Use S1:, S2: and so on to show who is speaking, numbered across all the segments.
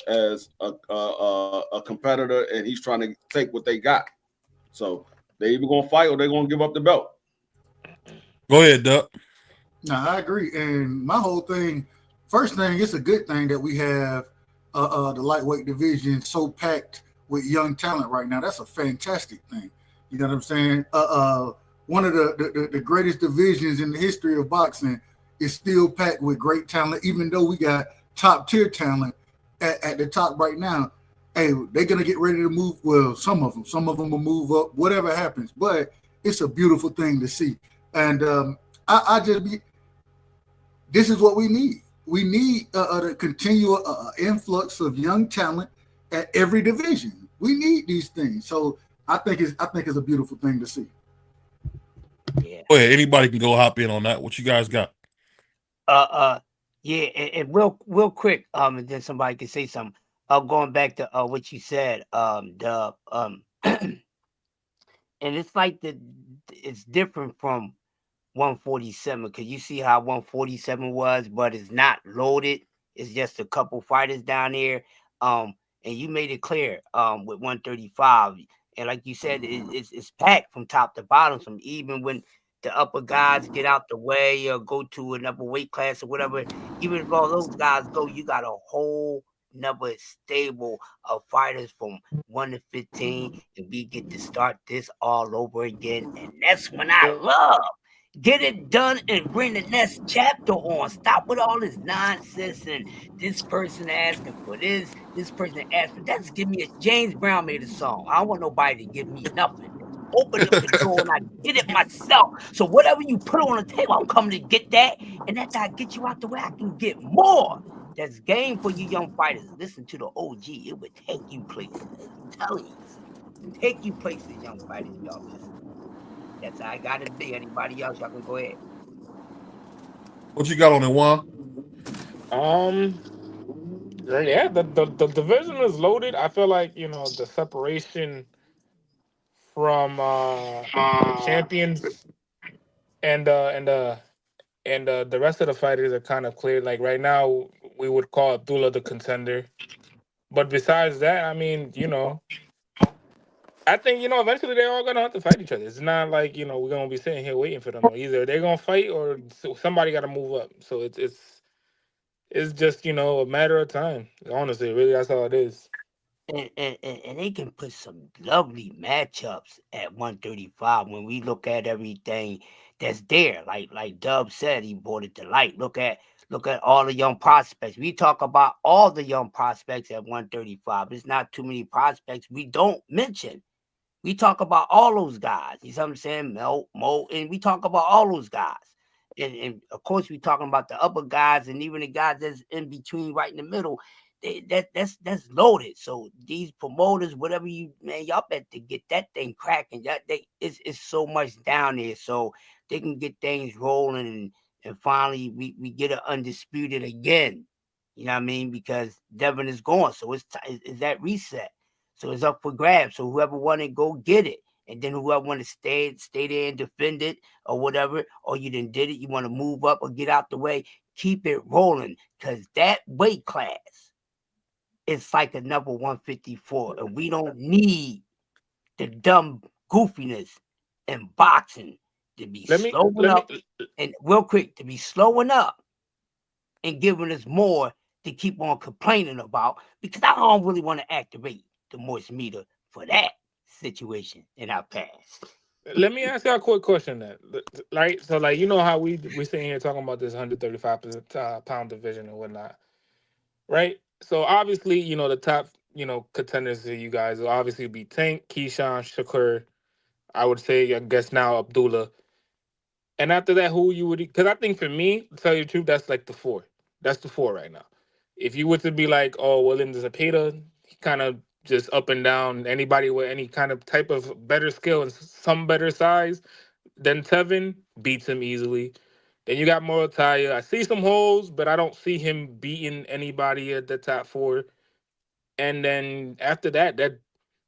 S1: as a competitor, and he's trying to take what they got. So they either gonna fight or they're gonna give up the belt.
S2: Go ahead, Duck.
S3: No, I agree. And my whole thing, first thing, it's a good thing that we have the lightweight division so packed with young talent right now. That's a fantastic thing. You know what I'm saying? One of the greatest divisions in the history of boxing is still packed with great talent, even though we got top tier talent at the top right now. Hey, they're gonna get ready to move. Well, some of them will move up, whatever happens. But it's a beautiful thing to see. And I just be. This is what we need. We need a continual influx of young talent at every division. We need these things. So I think it's a beautiful thing to see.
S4: Yeah.
S2: Go ahead. Anybody can go hop in on that. What you guys got?
S4: Yeah, and real quick, and then somebody can say something. Going back to what you said, and it's like it's different from 147 because you see how 147 was, but it's not loaded. It's just a couple fighters down there. And you made it clear with 135, and like you said, it's packed from top to bottom. From even when the upper guys get out the way or go to another weight class or whatever, even if all those guys go, you got a whole another stable of fighters from 1 to 15, and we get to start this all over again. And that's when I love. Get it done and bring the next chapter on. Stop with all this nonsense and this person asking for this person asking for that. Just give me a James Brown made a song. I don't want nobody to give me nothing. Open up the door and I get it myself. So whatever you put on the table, I'm coming to get that. And after I get you out the way, I can get more. That's game for you young fighters. Listen to the OG. It would take you places. I'm telling you. Take you places, young fighters, y'all listen. That's how I got to be. Anybody else, y'all can go ahead.
S2: What you got on it, Juan?
S5: Yeah, the division is loaded. I feel like the separation from the champions and the rest of the fighters are kind of clear. Like right now, we would call Abdullah the contender. But besides that, I mean, I think eventually they're all gonna have to fight each other. It's not like we're gonna be sitting here waiting for them. Either they're gonna fight or somebody got to move up. So it's just a matter of time. Honestly, really, that's all it is.
S4: And they can put some lovely matchups at 135 when we look at everything that's there. Like Dub said, he brought it to light. Look at all the young prospects. We talk about all the young prospects at 135. There's not too many prospects we don't mention. We talk about all those guys. You know what I'm saying? Mo, and we talk about all those guys. And of course, we're talking about the upper guys and even the guys that's in between, right in the middle. That's loaded. So these promoters, whatever y'all bet to get that thing cracking. It's so much down there, so they can get things rolling and finally we get it undisputed again. You know what I mean? Because Devin is gone, so it's that reset. So it's up for grabs. So whoever want to go get it. And then whoever want to stay there and defend it or whatever, or you done did it, you want to move up or get out the way, keep it rolling. Because that weight class, it's like a number 154. And we don't need the dumb goofiness in boxing to be slowing up. And real quick, to be slowing up and giving us more to keep on complaining about. Because I don't really want to activate the Moist meter for that situation in our past.
S5: Let me ask you a quick question then. Right? So like how we sitting here talking about this 135 pound division and whatnot. Right? So obviously, the top, contenders to you guys will obviously be Tank, Keyshawn, Shakur. I would say, I guess now Abdullah. And after that, who you would? Because I think for me, to tell you the truth, that's like the four. That's the four right now. If you were to be like, oh, William Zepeda, he kind of just up and down. Anybody with any kind of type of better skill and some better size than Tevin beats him easily. Then you got Morataya. I see some holes, but I don't see him beating anybody at the top four. And then after that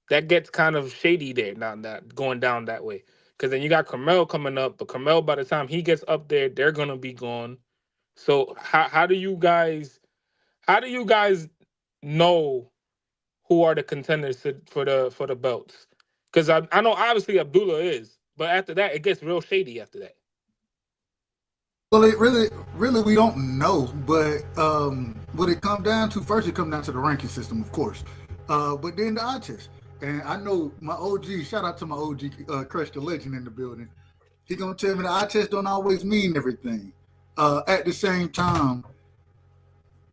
S5: gets kind of shady there, not that going down that way. Because then you got Carmel coming up, but Carmel, by the time he gets up there, they're gonna be gone. So how do you guys know who are the contenders for the belts. Because I know obviously Abdullah is, but after that it gets real shady after that.
S3: Well, it really, we don't know. But what it come down to first, it come down to the ranking system, of course. But then the eye test. And I know my OG. Shout out to my OG, Crush the Legend in the building. He gonna tell me the eye test don't always mean everything. At the same time,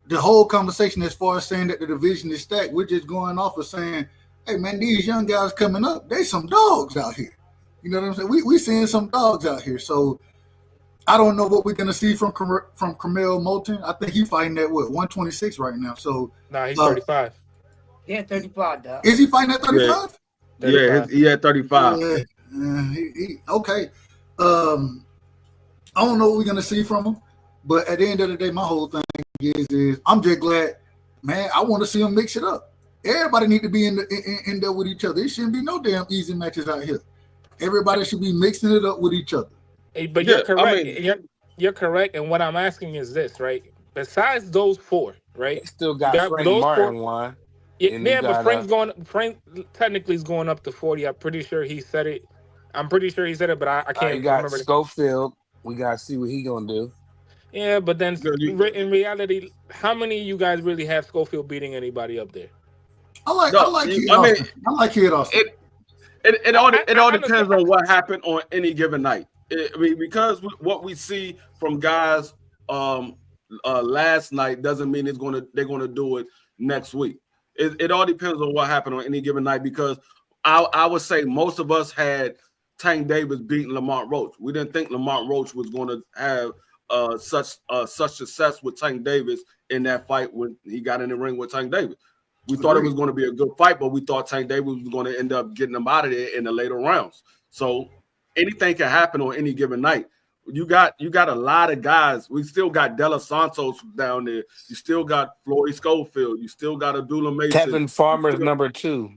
S3: the whole conversation as far as saying that the division is stacked, we're just going off of saying, hey man, these young guys coming up, they some dogs out here. You know what I'm saying? We seeing some dogs out here. So I don't know what we're gonna see from Carmel Moulton. I think he's fighting at what 126 right now. So
S5: Nah, he's 35.
S4: Yeah, 35, dog.
S3: is he fighting at 35?
S1: Yeah, he had 35.
S3: Okay. I don't know what we're gonna see from him, but at the end of the day, my whole thing is I'm just glad, man. I want to see him mix it up. Everybody need to be in there with each other. It shouldn't be no damn easy matches out here. Everybody should be mixing it up with each other.
S5: Hey, but
S1: Yeah,
S5: you're correct.
S1: I mean-
S5: you're correct. And what I'm asking is this, right? Besides those four, right?
S6: They still got
S5: You got
S6: Frank
S5: those
S6: Martin
S5: four-
S6: one.
S5: Yeah,
S6: And you
S5: but
S6: got,
S5: Frank technically is going up to 40. I'm pretty sure he said it. But I can't
S6: you got
S5: remember.
S6: Schofield. We gotta see what he gonna do.
S5: Yeah, but then
S1: Good,
S5: in reality, how many of you guys really have Schofield beating anybody up there?
S3: I like Kid
S1: I mean,
S3: Austin. I like Kid Austin.
S1: It all
S5: I
S1: depends
S5: understand.
S1: on what happened on any given night. I mean, because what we see from guys last night doesn't mean they're gonna do it next week. It all depends on what happened on any given night. Because I would say most of us had Tank Davis beating Lamont Roach. We didn't think Lamont Roach was going to have such success with Tank Davis in that fight when he got in the ring with Tank Davis. We thought it was going to be a good fight, but we thought Tank Davis was going to end up getting him out of there in the later rounds. So anything can happen on any given night. You got a lot of guys. We still got De Los Santos down there. You still got Floyd Schofield. You still got Abdullah Mason.
S6: Tevin Farmer's number 2.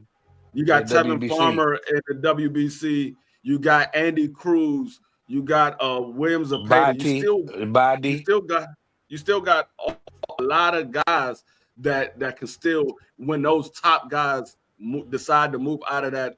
S1: You got
S6: the
S1: Tevin
S6: WBC.
S1: Farmer in the WBC. You got Andy Cruz. You got Williams of
S6: Body.
S1: You still got a lot of guys that can still, when those top guys decide to move out of that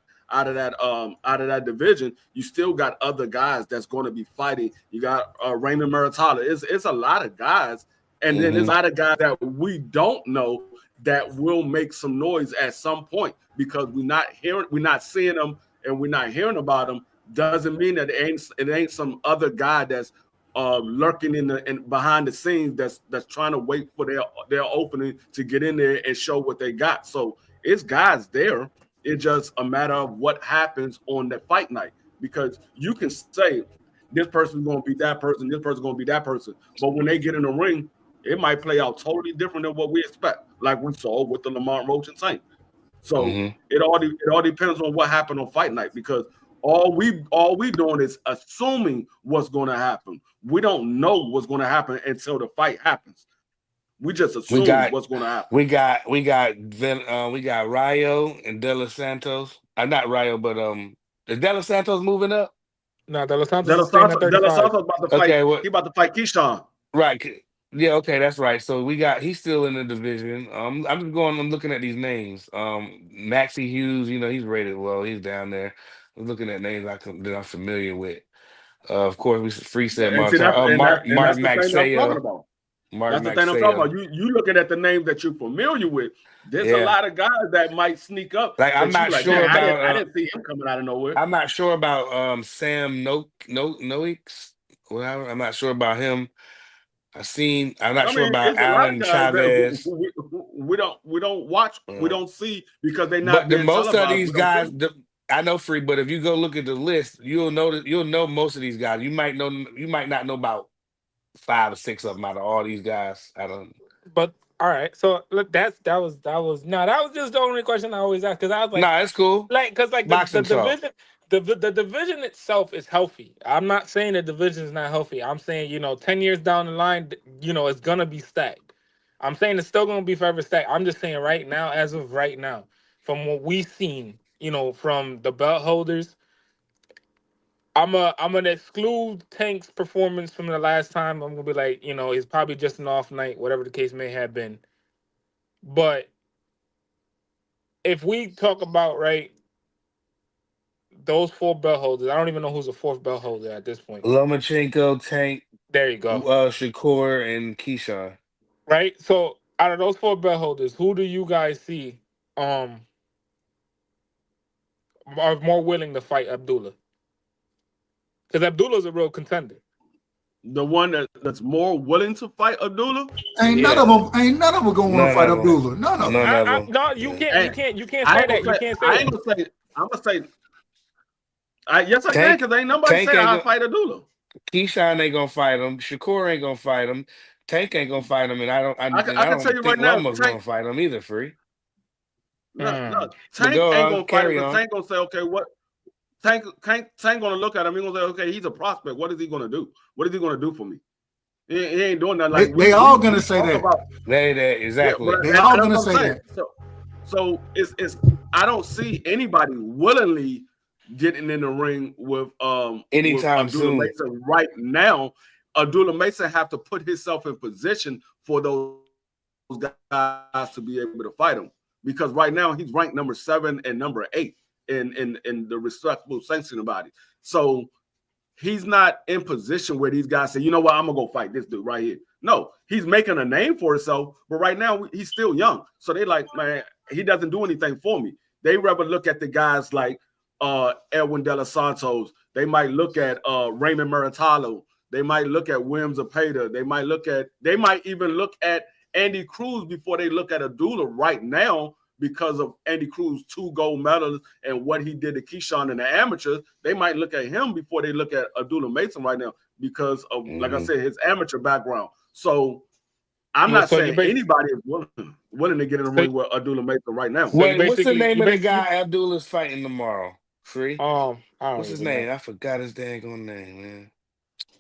S1: division, you still got other guys that's going to be fighting. You got Raymond Muratalla. It's a lot of guys, and then there's a lot of guys that we don't know that will make some noise at some point because we're not seeing them, and we're not hearing about them. Doesn't mean that it ain't some other guy that's lurking in behind the scenes that's trying to wait for their opening to get in there and show what they got. So it's guys there. It's just a matter of what happens on that fight night, because you can say this person's going to be that person, this person's going to be that person, but when they get in the ring, it might play out totally different than what we expect, like we saw with the Lamont Roach and Tank. So it all depends on what happened on fight night, because all we doing is assuming what's going to happen. We don't know what's going to happen until the fight happens. We just assume what's going to happen.
S6: We got Rayo and De Los Santos. Not Rayo, but is De Los Santos moving up?
S5: No, De Los Santos
S1: De Los
S5: is staying at
S1: Santos
S5: 35.
S1: about to fight.
S6: Okay,
S1: He about to fight Keyshawn.
S6: Right. Yeah, okay, that's right. So he's still in the division. I'm looking at these names. Maxie Hughes, he's rated well. He's down there. I'm looking at names that I'm familiar with. Of course, we free said
S1: And see,
S6: Martin
S1: that's the thing I'm talking
S6: Maxayo.
S1: about.
S6: Martin
S1: That's the thing I'm talking
S6: Maxayo.
S1: about. You looking at the names that you're familiar with. There's a lot of guys that might sneak up.
S6: Like, I'm
S1: that
S6: not
S1: you
S6: sure
S1: "Man,
S6: about.
S1: I didn't see him coming out of nowhere.
S6: I'm not sure about Sam Noix. Well, I'm not sure about him. I'm not sure about
S1: it's a lot of
S6: Alan
S1: guys
S6: Chavez.
S1: that we don't watch. We don't see because they're
S6: But
S1: not. being
S6: most of
S1: televised.
S6: these
S1: We don't
S6: guys,
S1: see.
S6: I know Free, but if you go look at the list, you'll know most of these guys. You might not know about 5 or 6 of them out of all these guys. I don't.
S5: But all right, so look, that was just the only question I always ask, because I was like,
S6: Nah, it's cool.
S5: because the
S6: Boxing talk.
S5: division, the division itself is healthy. I'm not saying the division is not healthy. I'm saying 10 years down the line, it's gonna be stacked. I'm saying it's still gonna be forever stacked. I'm just saying right now, as of right now, from what we've seen, from the belt holders, I'm gonna exclude Tank's performance from the last time. I'm gonna be like, it's probably just an off night, whatever the case may have been. But if we talk about right those 4 belt holders, I don't even know who's the 4th belt holder at this point.
S6: Lomachenko, Tank,
S5: There you go.
S6: Shakur, and Keyshawn.
S5: Right. So out of those 4 belt holders, who do you guys see are more willing to fight Abdullah? Because Abdullah's a real contender.
S1: The one that's more willing to fight Abdullah.
S3: Ain't none of them gonna want to fight Abdullah. None of them.
S5: No, you can't say that. You can't say
S1: I ain't gonna say. I'm gonna say. Yes, I can, because ain't nobody say I'll fight Abdullah.
S6: Keyshawn ain't gonna fight him. Shakur ain't gonna fight him. Tank ain't gonna fight him, and I
S1: can
S6: don't
S1: tell you
S6: think
S1: right now,
S6: Loma's gonna fight him either. Free.
S1: No, Tank ain't gonna fight him. But Tank gonna say, okay, what? Tank gonna look at him. He's gonna say, okay, he's a prospect. What is he gonna do? What is he gonna do for me? He ain't doing that. Like
S3: they all gonna say that.
S6: Exactly.
S3: Yeah, they all gonna say that.
S1: So it's I don't see anybody willingly getting in the ring with
S6: anytime
S1: with Abdullah
S6: soon.
S1: Mason right now. Abdullah Mason have to put himself in position for those guys to be able to fight him, because right now he's ranked number 7 and number 8 in the respectable sanctioning body. So he's not in position where these guys say, you know what, I'm gonna go fight this dude right here. No, he's making a name for himself, but right now he's still young. So they like, man, he doesn't do anything for me. They rather look at the guys like Edwin De Los Santos. They might look at Raymond Muratalo. They might look at Williams Zapata. They might even look at Andy Cruz before they look at Abdullah right now, because of Andy Cruz 2 gold medals and what he did to Keyshawn in the amateurs. They might look at him before they look at Abdullah Mason right now because of, like I said, his amateur background. So I'm not saying anybody is willing to get in the ring with Abdullah Mason right now.
S6: Wait, what's the name of the guy Abdullah's fighting tomorrow? Free?
S5: What's
S6: his name? I forgot his daggone name, man.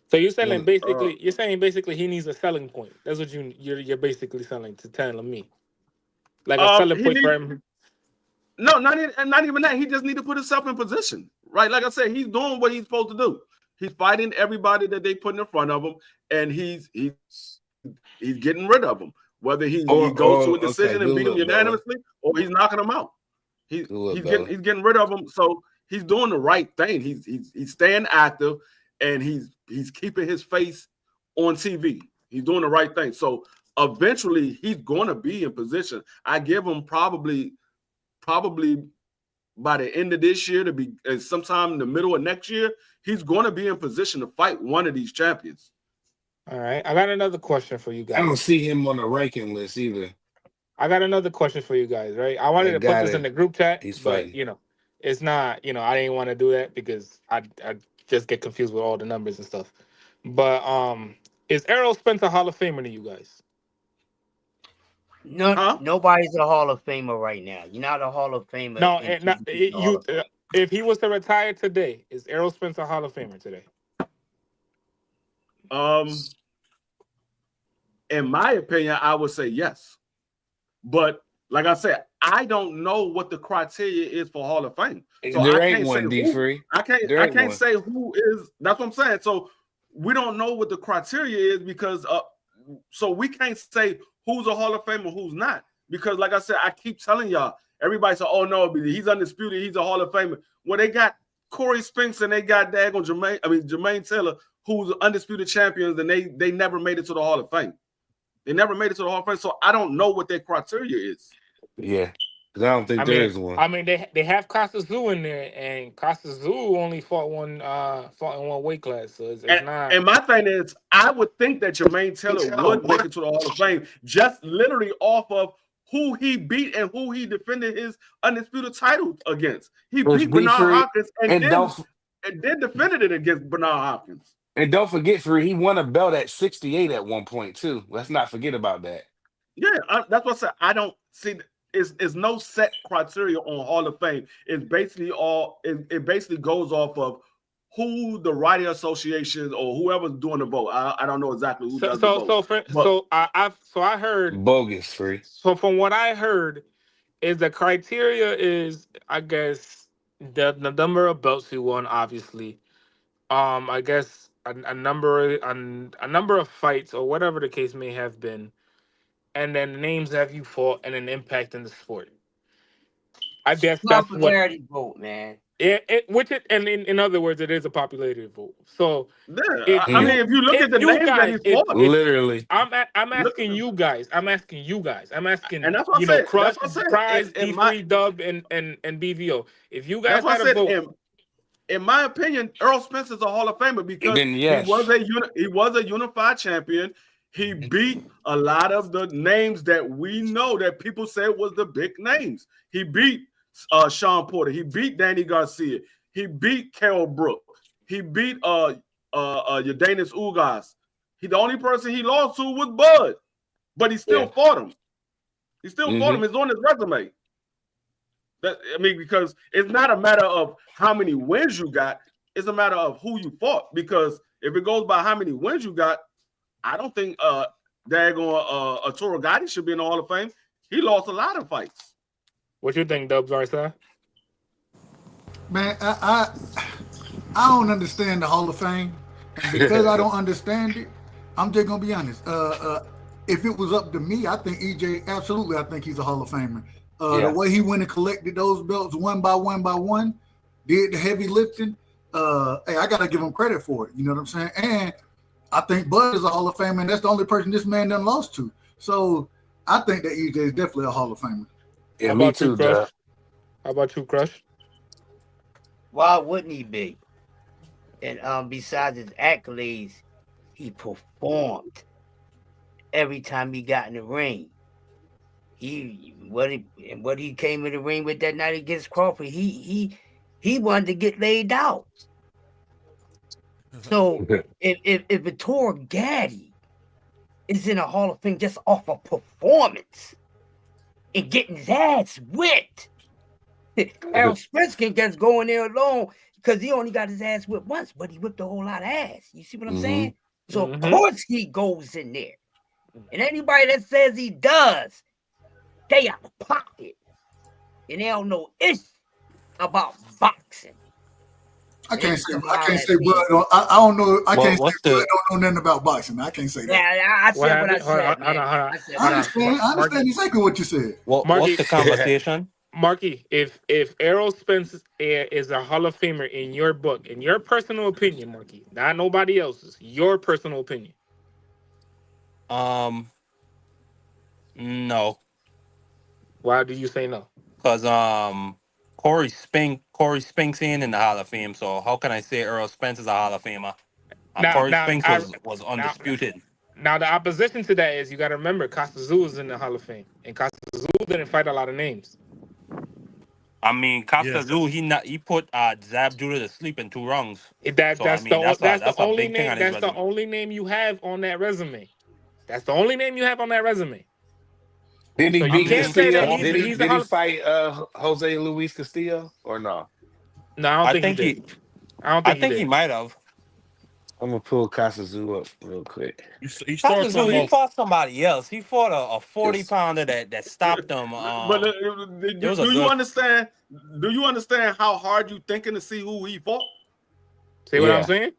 S5: So you're saying basically he needs a selling point. That's what you're basically selling to telling me. Like a selling point for him.
S1: No, not even that. He just need to put himself in position, right? Like I said, he's doing what he's supposed to do. He's fighting everybody that they put in front of him, and he's getting rid of them. Whether he goes to a decision and beat him unanimously, or he's knocking them out. He's getting rid of them. So he's doing the right thing. He's staying active, and he's keeping his face on TV. He's doing the right thing. So eventually he's going to be in position. I give him probably by the end of this year to be sometime in the middle of next year, he's going to be in position to fight one of these champions.
S5: All right. I got another question for you guys.
S6: I don't see him on the ranking list either.
S5: I got another question for you guys, right? I wanted to put this in the group chat, but it's not, I didn't want to do that because I just get confused with all the numbers and stuff. But is Errol Spence a Hall of Famer to you guys?
S4: No, nobody's a Hall of Famer right now. You're not a Hall of Famer.
S5: No, if he was to retire today, is Errol Spence a Hall of Famer today?
S1: In my opinion, I would say yes. But like I said, I don't know what the criteria is for Hall of Fame. So
S6: there ain't one, D-Free.
S1: I can't say who is. That's what I'm saying. So we don't know what the criteria is because so we can't say who's a Hall of Famer, who's not. Because like I said, I keep telling y'all, everybody said, oh no, he's undisputed, he's a Hall of Famer. Well, they got Corey Spinks and they got Jermaine Taylor, who's undisputed champions, and they never made it to the Hall of Fame. They never made it to the Hall of Fame. So I don't know what their criteria is.
S6: Yeah. Because I don't think there is one.
S5: I mean, they have Costa Zoo in there, and Costa Zoo only fought in one weight class, so it's not.
S1: And my thing is, I would think that Jermaine Taylor would make it to the Hall of Fame, just literally off of who he beat and who he defended his undisputed title against. He beat Bernard Hopkins and then defended it against Bernard Hopkins.
S6: And don't forget, he won a belt at 68 at one point too. Let's not forget about that.
S1: Yeah, that's what I said. I don't see. It's no set criteria on Hall of Fame. It's basically it basically goes off of who the writing associations or whoever's doing the vote. I don't know exactly who does the vote.
S5: I heard
S6: bogus free.
S5: So from what I heard, is the criteria is, I guess, the number of belts he won, obviously. I guess a number of fights or whatever the case may have been. And then the names have you fought and an impact in the sport. That's what.
S4: Popularity vote, man.
S5: And in other words, it is a popularity vote. So
S1: Yeah, I mean, if you look at the names that he fought,
S6: literally,
S5: I'm asking you guys. I'm asking
S1: and that's what I said.
S5: Crush,
S1: That's what I
S5: Prize,
S1: said. In my,
S5: D3, Dub, and BVO. If you guys
S1: that's what
S5: had
S1: I
S5: a
S1: said.
S5: vote,
S1: In my opinion, Earl Spence is a Hall of Famer because
S6: then yes,
S1: he was a unified champion. He beat a lot of the names that we know that people said was the big names. He beat Sean Porter. He beat Danny Garcia. He beat Carol Brook. He beat Udenis Ugas. The only person he lost to was Bud, but he still fought him. He still fought him. It's on his resume. Because it's not a matter of how many wins you got. It's a matter of who you fought. Because if it goes by how many wins you got, I don't think Arturo Gatti should be in the Hall of Fame. He lost a lot of fights.
S5: What you think, Dubs, sir?
S3: Man, I don't understand the Hall of Fame. And because I don't understand it, I'm just gonna be honest. If it was up to me, I think EJ, absolutely, I think he's a Hall of Famer. The way he went and collected those belts one by one, did the heavy lifting. Hey, I gotta give him credit for it. You know what I'm saying? And I think Bud is a Hall of Famer, and that's the only person this man done lost to. So I think that EJ is definitely a Hall of Famer.
S6: Yeah, me too, Crush.
S5: How about you, Crush?
S4: Why wouldn't he be? And besides his accolades, he performed every time he got in the ring. What he came in the ring with that night against Crawford, he wanted to get laid out. So if Arturo Gatti is in a Hall of Fame just off of performance and getting his ass whipped, Errol Spence can just go in there alone because he only got his ass whipped once, but he whipped a whole lot of ass. You see what I'm saying? So of course he goes in there. And anybody that says he does, they out of pocket. And they don't know ish about boxing.
S3: I can't say Bud. I don't know. I can't say Bud don't know nothing about boxing. I can't say that.
S4: Yeah, I said what I said.
S3: I understand exactly what you said.
S7: What's the conversation?
S5: Marky, if Errol Spence is a Hall of Famer in your book, in your personal opinion, Marky, not nobody else's, your personal opinion.
S7: No.
S5: Why do you say no?
S7: Because Corey Spinks in the Hall of Fame, so how can I say Earl Spence is a Hall of Famer? Corey Spinks was undisputed.
S5: Now the opposition to that is you got to remember Costa Azul is in the Hall of Fame, and Costa Azul didn't fight a lot of names.
S7: I mean, Costa Azul, he put Zab Judah to sleep in 2 rounds.
S5: That's the only name you have on that resume. That's the only name you have on that resume.
S6: Did he
S5: So
S6: beat Castillo? Did he
S5: the
S6: fight Jose Luis Castillo or no?
S5: No, I don't think he did.
S7: I think he might have.
S6: I'm gonna pull Costa Azul up real quick.
S7: He fought somebody else. He fought a 40-pounder that stopped him.
S1: But do you understand? Do you understand how hard you thinking to see who he fought?
S5: See what I'm saying?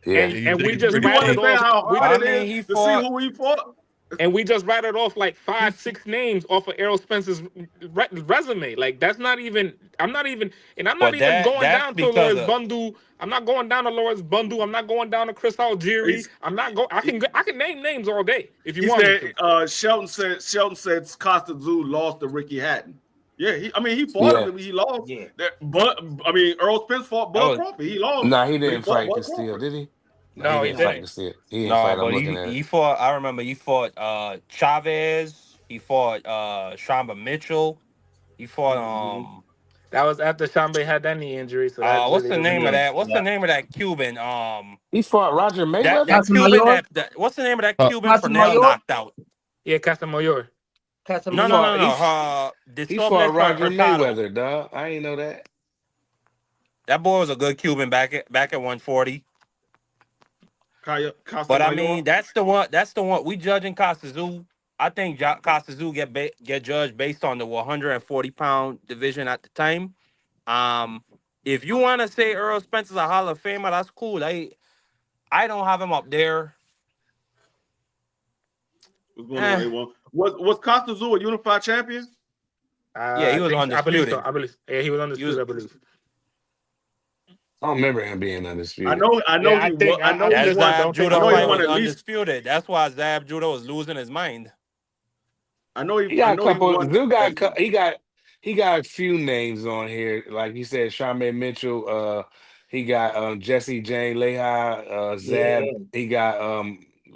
S6: Yeah.
S5: And we just rattled off.
S1: How hard it is to see who he fought?
S5: And we just rattled off like 5-6 names off of Errol Spence's resume. Like that's not even. I'm not even going down to Lawrence Bundu. I'm not going down to Lawrence Bundu. I'm not going down to Chris Algieri. I'm not going. I can name names all day if you want me to.
S1: Shelton said Costa Azul lost to Ricky Hatton. Yeah, he fought him. He lost. Yeah. But Earl Spence fought Bud Crawford. He lost.
S6: No, he didn't fight Castillo, did he?
S5: No, he didn't.
S6: He didn't fight. I'm looking at it.
S7: He fought. I remember he fought Chavez. He fought Shamba Mitchell. He fought
S5: That was after Shambe had that knee injury. So
S7: what's the name of that? What's the name of that Cuban?
S6: He fought Roger Mayweather.
S7: That Cuban. What's the name of that Cuban Fernell knocked out?
S5: Yeah, Casamayor.
S7: No.
S6: He fought Roger Mayweather, dog. I ain't know that.
S7: That boy was a good Cuban back at 140. But I mean, that's the one. That's the one we judging Costa Azul. I think Costa Azul get judged based on the 140-pound division at the time. If you want to say Earl Spence is a Hall of Famer, that's cool. I don't have him up there.
S1: What's going on, A1? Was Costa Azul a unified champion?
S7: Yeah, he
S5: I
S7: was
S5: think I believe so.
S7: undisputed.
S5: I believe yeah, he was
S7: He was.
S5: undisputed. I believe.
S6: I don't remember him being
S1: I
S6: undisputed.
S1: know. I know
S5: Yeah, I
S1: he won.
S5: think
S1: I know he
S7: That
S1: won.
S7: Zab
S5: don't think
S1: I
S7: Judah
S5: he
S1: know he
S7: fight
S1: won
S7: was
S5: was.
S1: at least.
S7: undisputed. That's why Zab Judah was losing his mind.
S1: I know he.
S6: He
S1: I
S6: got a
S1: know he
S6: couple.
S1: won.
S6: Dude got he got a few names on here. Like you said, Charmaine Mitchell. He got Jesse Jane Lehi, Zab.
S4: Yeah.
S6: He got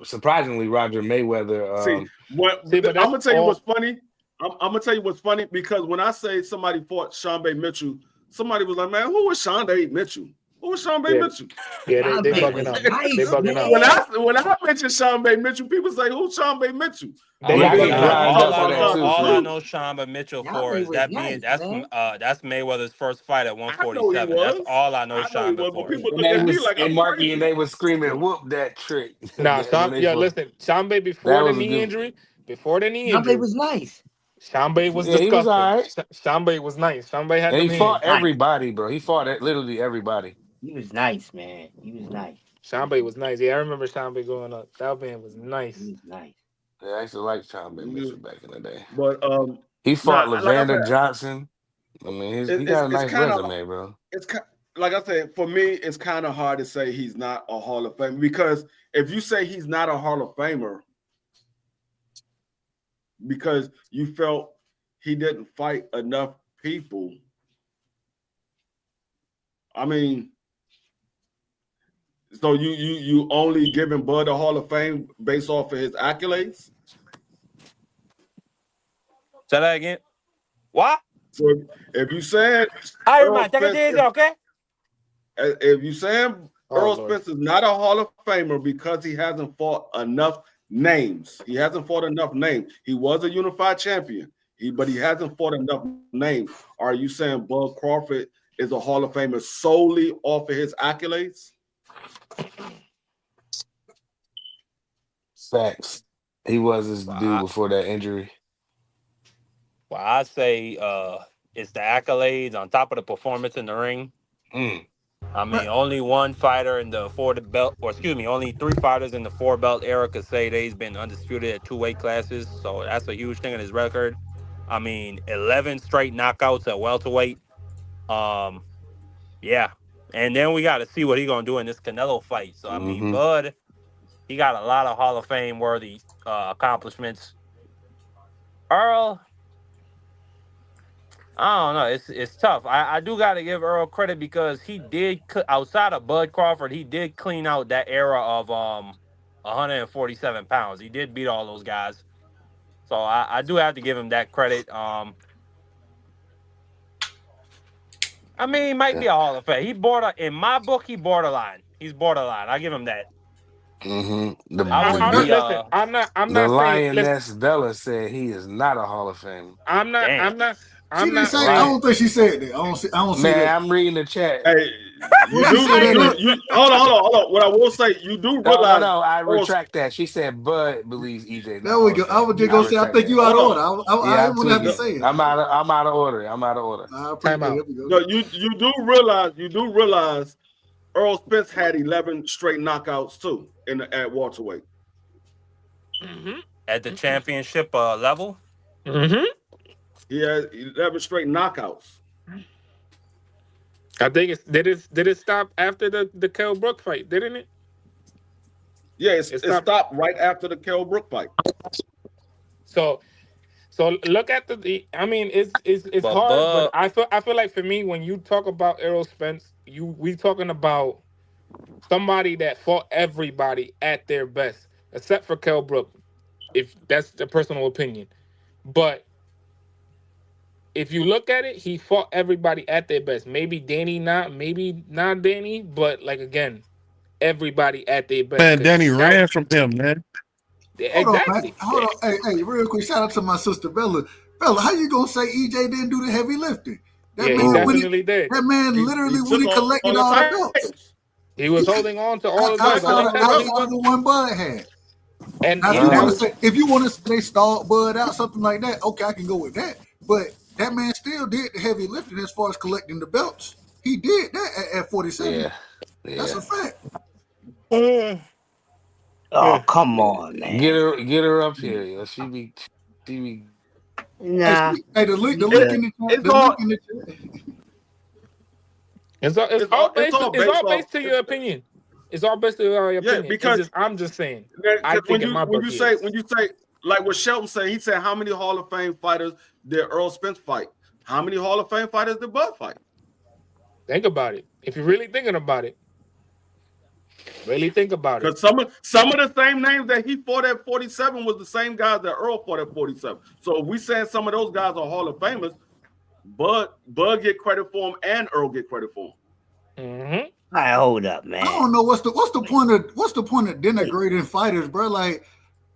S6: surprisingly Roger Mayweather.
S1: See, what
S5: See, but
S1: I'm
S5: that's
S1: gonna tell you what's
S5: all.
S1: funny. I'm gonna tell you what's funny because when I say somebody fought Sean Bay Mitchell, somebody was like, "Man, who was Sean Bay Mitchell? Who was Sean Bay
S5: Yeah,
S1: Mitchell?"
S5: yeah, they
S4: Shambe
S5: bugging
S4: was
S5: out. They
S4: nice,
S5: bugging out.
S1: When
S4: man.
S1: I mention Sean Bay Mitchell, people say, "Who's Sean Bay Mitchell?"
S5: They
S6: Yeah,
S1: But
S6: I
S1: then
S6: get
S5: bugging
S1: I
S5: out.
S6: grind
S1: oh
S6: up for
S1: my
S6: that
S1: God,
S6: too.
S7: All I
S6: See,
S7: know Shamba Mitchell for
S4: Shambe
S7: is
S4: was
S7: that being
S4: nice, man.
S7: that's Mayweather's first fight at
S1: I know he
S7: 147. That's
S1: was.
S7: all I know
S1: I know he
S7: Shamba
S1: was. But
S7: for.
S1: people
S6: and
S1: look
S6: they
S1: at me
S6: was
S1: like
S6: and
S1: I'm
S6: Marky and
S1: crazy.
S6: they was screaming, "Whoop that trick!"
S5: Nah,
S6: when they fought.
S5: listen, Shambe
S6: That
S5: before the
S6: was a
S5: knee
S6: good.
S5: injury, before the knee
S4: Shambe
S5: injury,
S4: was nice.
S5: Shambe was
S6: Yeah, he was
S5: disgusting.
S6: all right,
S5: Shambe was nice. Shambe had
S6: and he
S5: them
S6: fought
S5: hands.
S4: Nice.
S6: everybody, bro. He fought literally everybody.
S4: He was nice, man. He was nice.
S5: Shambe was nice. Yeah, I remember Shambe going up. That man was
S4: He
S5: nice.
S4: was nice.
S6: Yeah, I used to like Charmaine Mitchell back in the day.
S1: But
S6: He
S1: nah,
S6: fought
S1: like I said,
S6: Lavander Johnson. I mean, he got a
S1: it's
S6: nice
S1: kind of
S6: resume, bro.
S1: like I said, for me, it's kind of hard to say he's not a Hall of Famer because if you say he's not a Hall of Famer because you felt he didn't fight enough people, I mean, so you only giving Bud a Hall of Fame based off of his accolades?
S7: Say that again. What?
S1: So if you said
S7: Iron
S1: Earl
S7: Man, take it
S1: Spence,
S7: easy, okay?
S1: if you saying
S5: Oh,
S1: Earl
S5: Lord.
S1: Spence is not a Hall of Famer because he hasn't fought enough names. He hasn't fought enough names. He was a unified champion, but he hasn't fought enough names. Are you saying Bud Crawford is a Hall of Famer solely off of his accolades?
S6: Facts. He was his
S7: Well,
S6: dude before that injury.
S7: I say it's the accolades on top of the performance in the ring.
S6: Mm.
S7: I mean, only one fighter in the only 3 fighters in the 4-belt era could say that he's been undisputed at 2 weight classes. So that's a huge thing in his record. I mean, 11 straight knockouts at welterweight. Yeah. And then we got to see what he's going to do in this Canelo fight. So, I mean, Bud, he got a lot of Hall of Fame worthy accomplishments. Earl, I don't know. It's tough. I do got to give Earl credit because he did, outside of Bud Crawford, he did clean out that era of 147 pounds. He did beat all those guys. So I do have to give him that credit. I mean, he might be a Hall of Fame. In my book, he's borderline. He's borderline. I give him that.
S6: Mm-hmm.
S5: Listen, I'm not
S6: The
S5: saying.
S6: Lioness Bella said he is not a Hall of Fame.
S5: I'm not.
S3: She didn't say. I don't think she said that. I don't see
S6: Man,
S3: that.
S6: I'm reading the chat.
S1: Hey, hold on. What I will say, you do realize.
S6: No, I retract that. She said Bud believes EJ.
S3: There we go. I was just gonna say. I think you out of order. I wouldn't have to say it.
S6: I'm out of order.
S5: Time out.
S1: No, you do realize. Earl Spence had 11 straight knockouts too at welterweight.
S5: Mm-hmm.
S7: At the championship level.
S5: Mm-hmm.
S1: He had 11 straight knockouts.
S5: I think did it stop after the Kell Brook fight, didn't it?
S1: Yeah, it stopped right after the Kell Brook fight.
S5: So look at I mean, it's hard, but I feel like for me, when you talk about Errol Spence, we talking about somebody that fought everybody at their best, except for Kell Brook, if that's the personal opinion. But if you look at it, he fought everybody at their best. Maybe not Danny, but like again, everybody at their best.
S2: Man, Danny ran from him, man.
S5: Exactly.
S3: Hold on. Hey, real quick, shout out to my sister Bella. Bella, how you gonna say EJ didn't do the heavy lifting?
S5: He definitely did.
S3: That man literally when he collected all the belts.
S5: He was holding on to all the belts.
S3: Outside the one Bud had.
S5: And
S3: if you want to say stalled Bud out, something like that, okay, I can go with that. But that man still did the heavy lifting as far as collecting the belts. He did that at 47.
S6: Yeah.
S3: That's a fact.
S4: Oh, come on, man.
S6: Get her up here, yo. She be
S4: Nah,
S3: Hey, the link
S4: you
S3: in
S4: good.
S3: the
S1: It's
S3: the
S1: all
S3: link in the chat.
S5: It's all
S1: it's all it's all based off.
S5: based to your opinion. It's all based to your
S1: Yeah,
S5: opinion. It's
S1: because
S5: just I'm just saying. I think in my
S1: when
S5: book
S1: you
S5: is.
S1: say like what Shelton said, he said how many Hall of Fame fighters did Earl Spence fight? How many Hall of Fame fighters did Bud fight?
S5: Think about it. If you're really thinking about it, really think about it.
S1: Because some of the same names that he fought at 47 was the same guys that Earl fought at 47. So if we saying some of those guys are Hall of Famers, Bud get credit for him and Earl get credit for him.
S5: Mm-hmm.
S4: All right, hold up, man.
S3: I don't know what's the point of denigrating fighters, bro. Like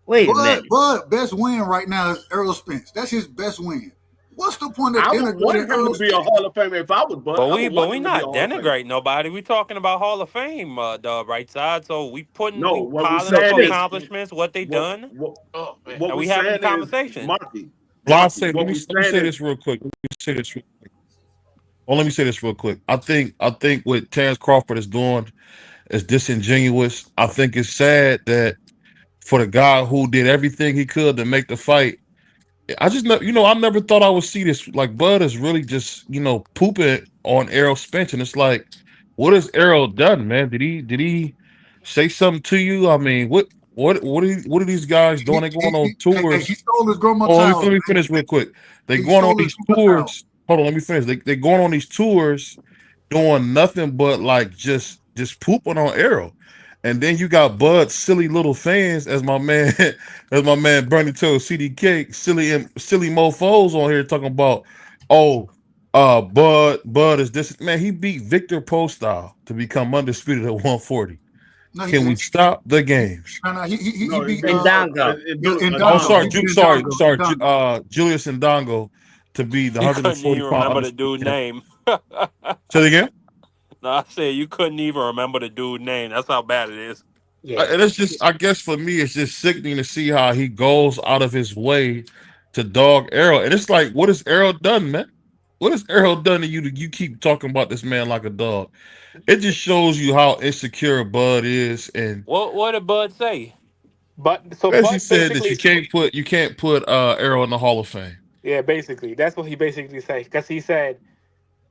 S4: Wait a minute.
S3: Bud best win right now is Earl Spence. That's his best win. What's the point of
S1: I would want
S3: denigrating
S1: him
S3: Earl
S1: to be a
S3: Spence?
S1: Hall of Famer if I was Bud.
S7: But
S1: I
S7: we
S1: would want
S7: but we
S1: him to be a
S7: not
S1: Hall of Famer.
S7: denigrating nobody. We talking about Hall of Fame, the right side. So we
S1: No,
S7: we
S1: what we
S7: piling up
S1: saying is
S7: accomplishments, what they done,
S1: what
S7: and
S1: we
S7: we having
S1: saying
S7: a
S1: is,
S7: conversation.
S1: Marky.
S2: Well, I'll
S1: Marky,
S2: say,
S1: what
S2: let
S1: we
S2: me
S1: saying
S2: say
S1: is,
S2: this real quick. Let me say this real quick. I think what Terrence Crawford is doing is disingenuous. I think it's sad that for the guy who did everything he could to make the fight, I just I never thought I would see this. Like Bud is really just pooping on Errol Spence, and it's like, what has Errol done, man? Did he say something to you? I mean, what are these guys doing? They going on
S3: He
S2: tours.
S3: stole his grandma
S2: Oh,
S3: towels.
S2: let me finish real quick. They
S3: He
S2: going on
S3: stole his
S2: these
S3: grandma towels.
S2: tours. Hold on, let me finish. They going on these tours, doing nothing but like just pooping on Errol. And then you got Bud's silly little fans, as my man, Bernie told CDK, silly mofos on here talking about, Bud is this man. He beat Victor Postile to become undisputed at 140.
S3: No, he
S2: Can we
S3: didn't.
S2: stop the games?
S3: No, he
S1: no,
S3: beat
S4: Indongo.
S2: Oh, sorry,
S3: He beat
S2: sorry,
S3: Indongo.
S2: Julius Ndongo to be the
S7: You couldn't
S2: 140
S7: even
S2: pound
S7: remember the
S2: undisputed
S7: dude's
S2: champion.
S7: name.
S2: Say it again.
S7: No, I said you couldn't even remember the dude's name. That's how bad it is.
S4: Yeah.
S2: And it's just, I guess for me, it's just sickening to see how he goes out of his way to dog Errol. And it's like, what has Errol done, man? What has Errol done to you that you keep talking about this man like a dog? It just shows you how insecure Bud is. And
S7: What did Bud say?
S5: But so
S2: as he
S5: Bud
S2: said that
S5: basically
S2: you can't put Errol in the Hall of Fame.
S5: yeah, basically that's what he basically said because he said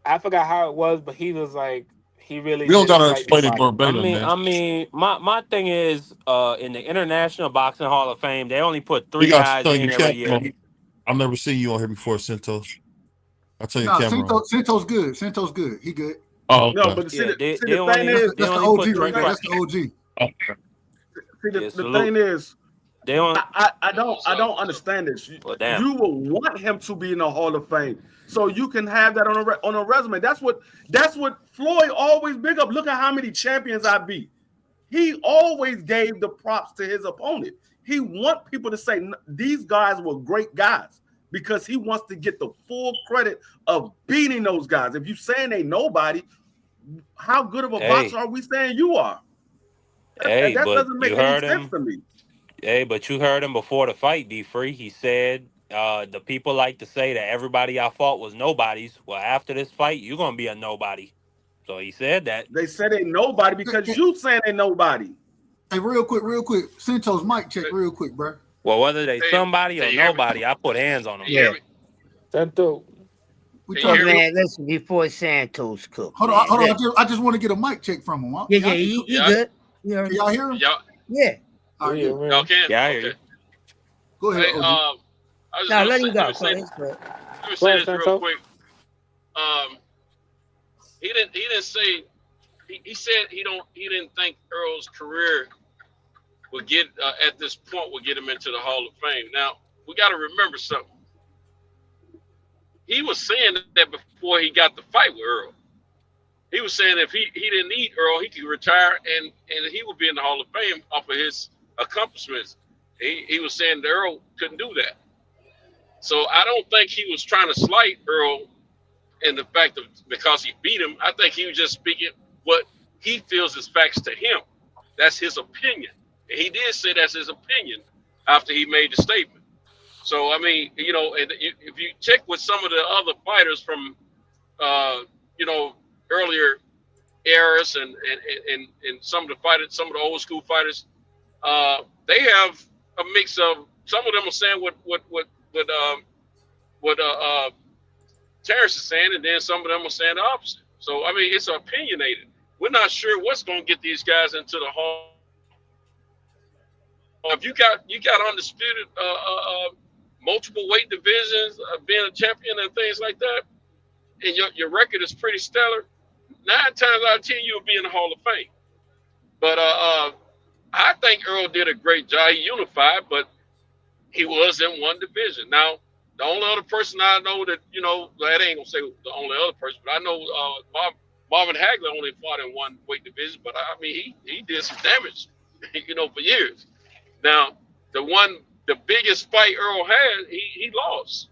S5: I forgot how it was, but he was like he really
S2: We don't
S5: didn't
S2: gotta
S5: fight
S2: explain it
S5: nobody.
S2: verbatim, man.
S7: I mean, my thing is, in the International Boxing Hall of Fame, they only put
S2: We
S7: 3
S2: got
S7: guys
S2: to
S7: in
S2: you
S7: every
S2: can't.
S7: year.
S2: I've never seen you on here before, Santos. I'll tell you
S3: No,
S2: camera on.
S3: Santos good. Santos good. He good.
S2: Oh, okay.
S1: No, but see,
S7: Yeah,
S1: the
S7: they
S1: thing
S7: only
S1: is,
S7: they
S3: That's the
S7: only put
S3: OG
S7: 3
S3: right there. That's the OG.
S2: Okay.
S1: see,
S7: Yeah,
S1: the
S7: salute.
S1: thing is,
S7: They only
S1: I don't understand this.
S7: well, damn.
S1: You will want him to be in the Hall of Fame, so you can have that on a resume. That's what Floyd always big up. Look at how many champions I beat. He always gave the props to his opponent. He want people to say these guys were great guys because he wants to get the full credit of beating those guys. If you saying they nobody, how good of a boxer are we saying you are?
S7: Hey,
S1: That
S7: but
S1: doesn't make
S7: you
S1: any
S7: heard
S1: sense
S7: him.
S1: to me.
S7: Hey, but you heard him before the fight, D Free. He said the people like to say that everybody I fought was nobodies. Well, after this fight, you're gonna be a nobody. So he said that.
S1: They said they nobody because you saying they nobody.
S3: Hey, real quick. Santos mic check real quick, bro.
S7: Well, whether they
S8: Hey,
S7: somebody
S8: can
S7: or
S8: you hear me?
S7: nobody, I put hands on them.
S8: Can you hear
S4: Yeah.
S8: me?
S5: Santo.
S3: We
S8: Can you
S4: Hey,
S3: talking.
S8: hear me?
S4: man, listen, before Santos cook.
S3: Hold
S4: man,
S3: on.
S4: listen.
S3: I just want to get a mic check from him. Huh?
S4: Yeah,
S3: Y'all-
S4: he
S8: Yeah.
S4: good. You heard
S3: Can
S4: me?
S3: y'all hear him?
S8: Y'all,
S4: Yeah.
S3: All right,
S5: Yeah,
S3: good.
S5: man.
S8: y'all can?
S7: Yeah, I hear you.
S8: Okay.
S3: Go ahead,
S8: Hey,
S3: OG.
S8: I was
S4: No,
S8: just
S4: let him go.
S8: let me say
S4: Go
S8: this
S5: Go ahead,
S8: real
S5: Santo.
S8: quick. He didn't say he said he didn't think Earl's career would get at this point would get him into the Hall of Fame. Now we got to remember something. He was saying that before he got the fight with Earl. He was saying if he didn't need Earl, he could retire and he would be in the Hall of Fame off of his accomplishments. He was saying that Earl couldn't do that. So I don't think he was trying to slight Earl in the fact of because he beat him. I think he was just speaking what he feels is facts to him. That's his opinion. And he did say that's his opinion after he made the statement. So, I mean, you know, and if you check with some of the other fighters from, you know, earlier eras and some of the old school fighters, they have a mix of, some of them are saying what what Terrence is saying, and then some of them are saying the opposite. So I mean, it's opinionated. We're not sure what's going to get these guys into the Hall. If you got undisputed multiple weight divisions, being a champion and things like that, and your record is pretty stellar, 9 times out of 10 you'll be in the Hall of Fame. But I think Earl did a great job. He unified, but he was in one division. Now, the only other person I know that, you know, I ain't gonna say the only other person, but I know Marvin Hagler only fought in one weight division, but I mean he did some damage, you know, for years. Now, the biggest fight Earl had, he lost.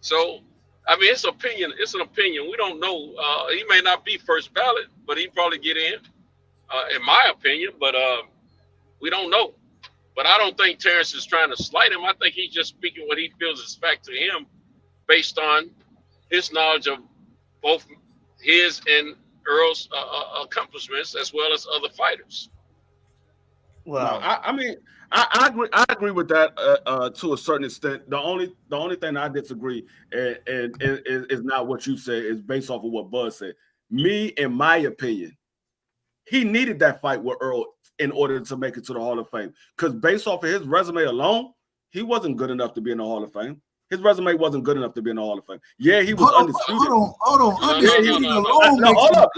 S8: So, I mean, it's opinion. It's an opinion. We don't know. He may not be first ballot, but he probably get in my opinion. But we don't know. But I don't think Terrence is trying to slight him. I think he's just speaking what he feels is fact to him, based on his knowledge of both his and Earl's accomplishments, as well as other fighters.
S1: Well, no, I mean, I agree with that to a certain extent. The only thing I disagree and is not what you said, is based off of what Buzz said. Me, in my opinion, he needed that fight with Earl in order to make it to the Hall of Fame. Because based off of his resume alone, he wasn't good enough to be in the Hall of Fame. His resume wasn't good enough to be in the Hall of Fame. Yeah, he was undisputed.
S3: Hold on.
S1: Hold up.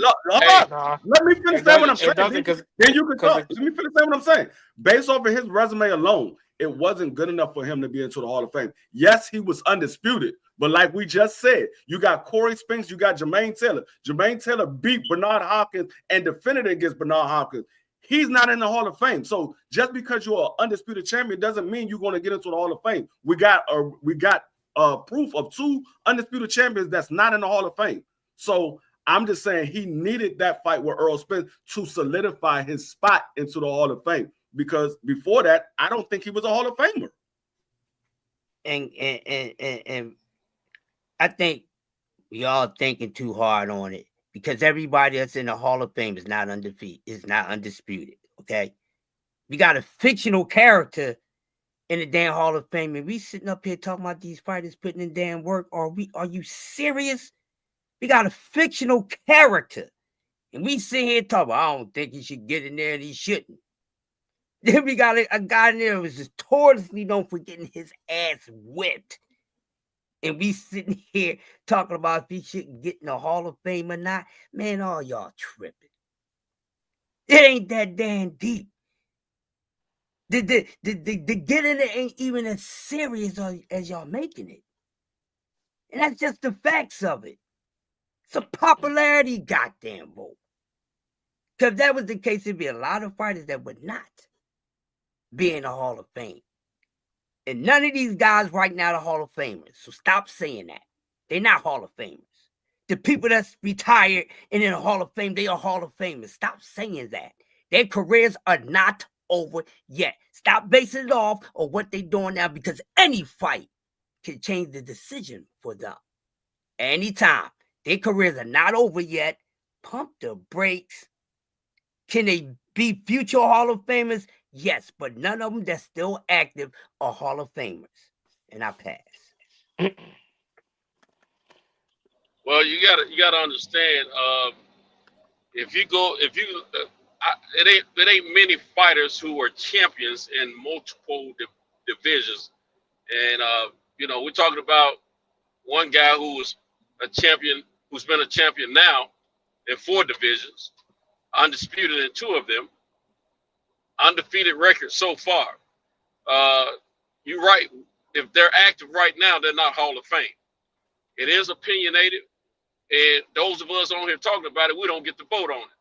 S1: Let me finish saying what I'm saying. Then you can talk. Let me finish saying what I'm saying. Based off of his resume alone, it wasn't good enough for him to be into the Hall of Fame. Yes, he was undisputed. But like we just said, you got Corey Spinks, you got Jermaine Taylor. Jermaine Taylor beat Bernard Hopkins and defended against Bernard Hopkins. He's not in the Hall of Fame. So just because you're an undisputed champion doesn't mean you're going to get into the Hall of Fame. We got proof of 2 undisputed champions that's not in the Hall of Fame. So I'm just saying he needed that fight with Earl Spence to solidify his spot into the Hall of Fame. Because before that, I don't think he was a Hall of Famer.
S4: And I think we all thinking too hard on it. Because everybody that's in the Hall of Fame is not undisputed. Okay, we got a fictional character in the damn Hall of Fame, and we sitting up here talking about these fighters putting in damn work. Are you serious? We got a fictional character, and we sit here talking. I don't think he should get in there, and he shouldn't. Then we got a guy in there who was just notoriously known for getting his ass whipped. And we sitting here talking about if he shouldn't get in the Hall of Fame or not. Man, all y'all tripping. It ain't that damn deep. The get in it ain't even as serious as y'all making it. And that's just the facts of it. It's a popularity goddamn vote. Because if that was the case, there'd be a lot of fighters that would not be in the Hall of Fame. And none of these guys right now are Hall of Famers. So stop saying that. They're not Hall of Famers. The people that's retired and in the Hall of Fame, they are Hall of Famers. Stop saying that. Their careers are not over yet. Stop basing it off of what they're doing now, because any fight can change the decision for them. Anytime. Their careers are not over yet. Pump the brakes. Can they be future Hall of Famers? Yes, but none of them that's still active are Hall of Famers. And I pass.
S8: Well, you gotta understand. It ain't many fighters who are champions in multiple divisions, and we're talking about one guy who was a champion, who's been a champion now in 4 divisions, undisputed in 2 of them. Undefeated record so far. You're right. If they're active right now, they're not Hall of Fame. It is opinionated, and those of us on here talking about it, we don't get to vote on it.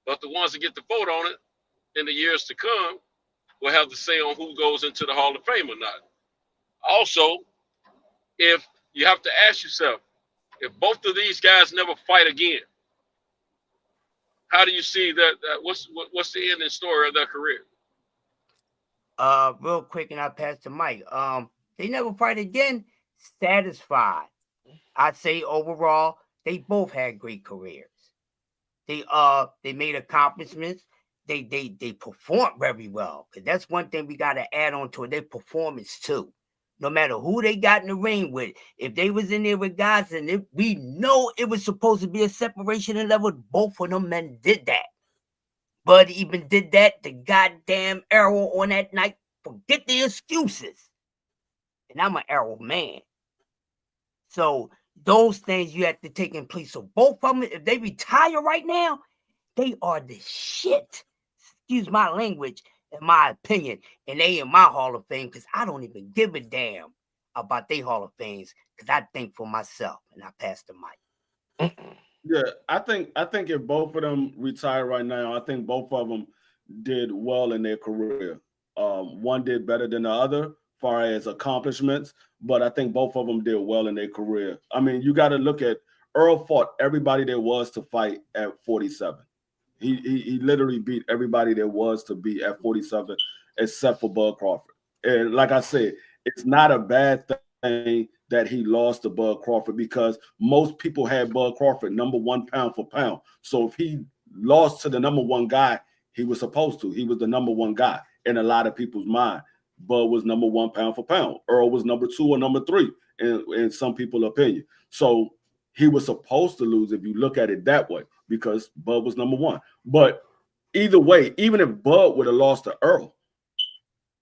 S8: But the ones that get to vote on it in the years to come will have to say on who goes into the Hall of Fame or not. Also, if you have to ask yourself, if both of these guys never fight again, how do you see that? What's the ending story of their career?
S4: Real quick, and I'll pass to Mike. They never fight again. Satisfied. I'd say overall, they both had great careers. They made accomplishments. They performed very well. Because that's one thing we got to add on to it. Their performance too. No matter who they got in the ring with, if they was in there with guys, and if we know it was supposed to be a separation of level, both of them men did that. Bud even did that. The goddamn Arrow on that night. Forget the excuses. And I'm an Arrow man. So those things you have to take in place. So both of them, if they retire right now, they are the shit. Excuse my language, in my opinion. And they in my Hall of Fame because I don't even give a damn about their Hall of Fames because I think for myself. And I pass the mic.
S1: Yeah, I think if both of them retire right now, I think both of them did well in their career. One did better than the other as far as accomplishments, but I think both of them did well in their career. I mean, you got to look at Earl fought everybody there was to fight at 47. He literally beat everybody there was to beat at 47 except for Bud Crawford. And like I said, it's not a bad thing that he lost to Bud Crawford because most people had Bud Crawford number one pound for pound. So if he lost to the number one guy, he was supposed to. He was the number one guy in a lot of people's mind. Bud was number one pound for pound. Earl was number two or number three in some people's opinion. So he was supposed to lose if you look at it that way because Bud was number one. But either way, even if Bud would have lost to Earl,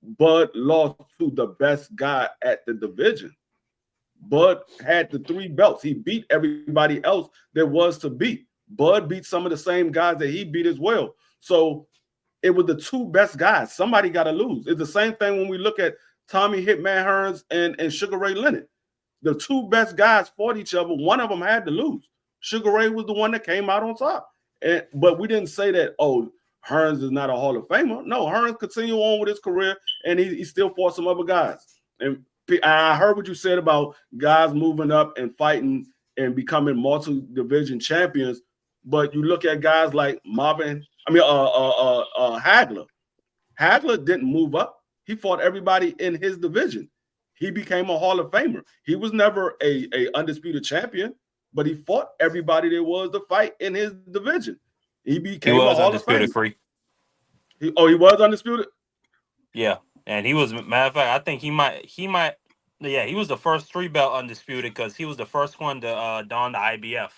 S1: Bud lost to the best guy at the division. Bud had the 3 belts. He beat everybody else there was to beat. Bud beat some of the same guys that he beat as well. So it was the 2 best guys. Somebody got to lose. It's the same thing when we look at Tommy Hitman Hearns and Sugar Ray Leonard. The 2 best guys fought each other. One of them had to lose. Sugar Ray was the one that came out on top. But we didn't say that, oh, Hearns is not a Hall of Famer. No, Hearns continued on with his career, and he still fought some other guys. And I heard what you said about guys moving up and fighting and becoming multi-division champions. But you look at guys like Hagler. Hagler didn't move up. He fought everybody in his division. He became a Hall of Famer. He was never a undisputed champion, but he fought everybody there was to fight in his division. He became a Hall of Famer.
S7: Free.
S1: He was undisputed?
S7: Yeah. And he was, matter of fact, I think he might, yeah, he was the first 3-belt undisputed because he was the first one to don the IBF.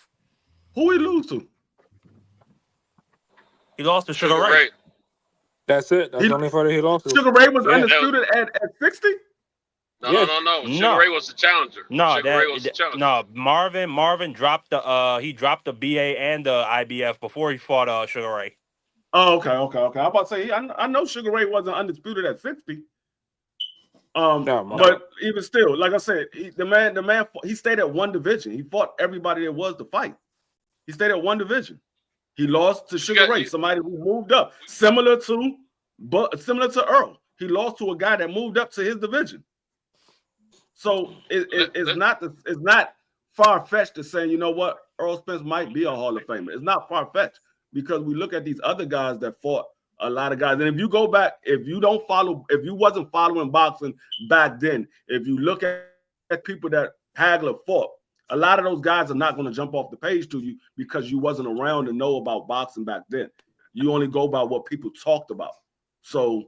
S1: Who he lose to?
S7: He lost to Sugar Ray.
S5: That's it. That's the only fighter he lost to.
S1: Sugar Ray was undisputed at 60?
S8: No. Sugar Ray was the challenger. Ray was the challenger.
S7: No, Marvin dropped the BA and the IBF before he fought Sugar Ray.
S1: Oh, okay. I'm about to say I know Sugar Ray wasn't undisputed at 60. But even still, like I said, the man he stayed at one division. He fought everybody there was to fight. He stayed at one division. He lost to Sugar Ray, somebody who moved up, similar to Earl. He lost to a guy that moved up to his division. So it's not far-fetched to say, you know what, Earl Spence might be a Hall of Famer. It's not far-fetched because we look at these other guys that fought a lot of guys. And if you go back, if you wasn't following boxing back then, if you look at people that Hagler fought, a lot of those guys are not going to jump off the page to you because you wasn't around to know about boxing back then. You only go by what people talked about. So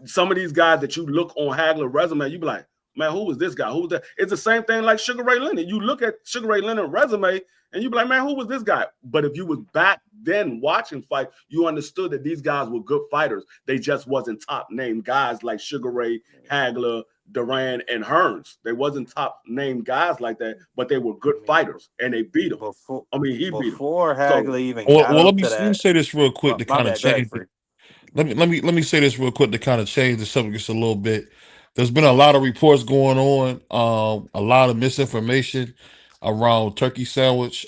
S1: some of these guys that you look on Hagler's resume, you be like, man, who was this guy? Who was that? It's the same thing like Sugar Ray Leonard. You look at Sugar Ray Leonard's resume and you be like, man, who was this guy? But if you was back then watching fight, you understood that these guys were good fighters. They just wasn't top name guys like Sugar Ray, Hagler, Duran, and Hearns. They wasn't top name guys like that, but they were good fighters and they beat him. He beat him.
S7: Before Hagler even
S2: let me say this real quick to kind of change. Let me say this real quick to kind of change the subject just a little bit. There's been a lot of reports going on, a lot of misinformation around Turkey Sandwich.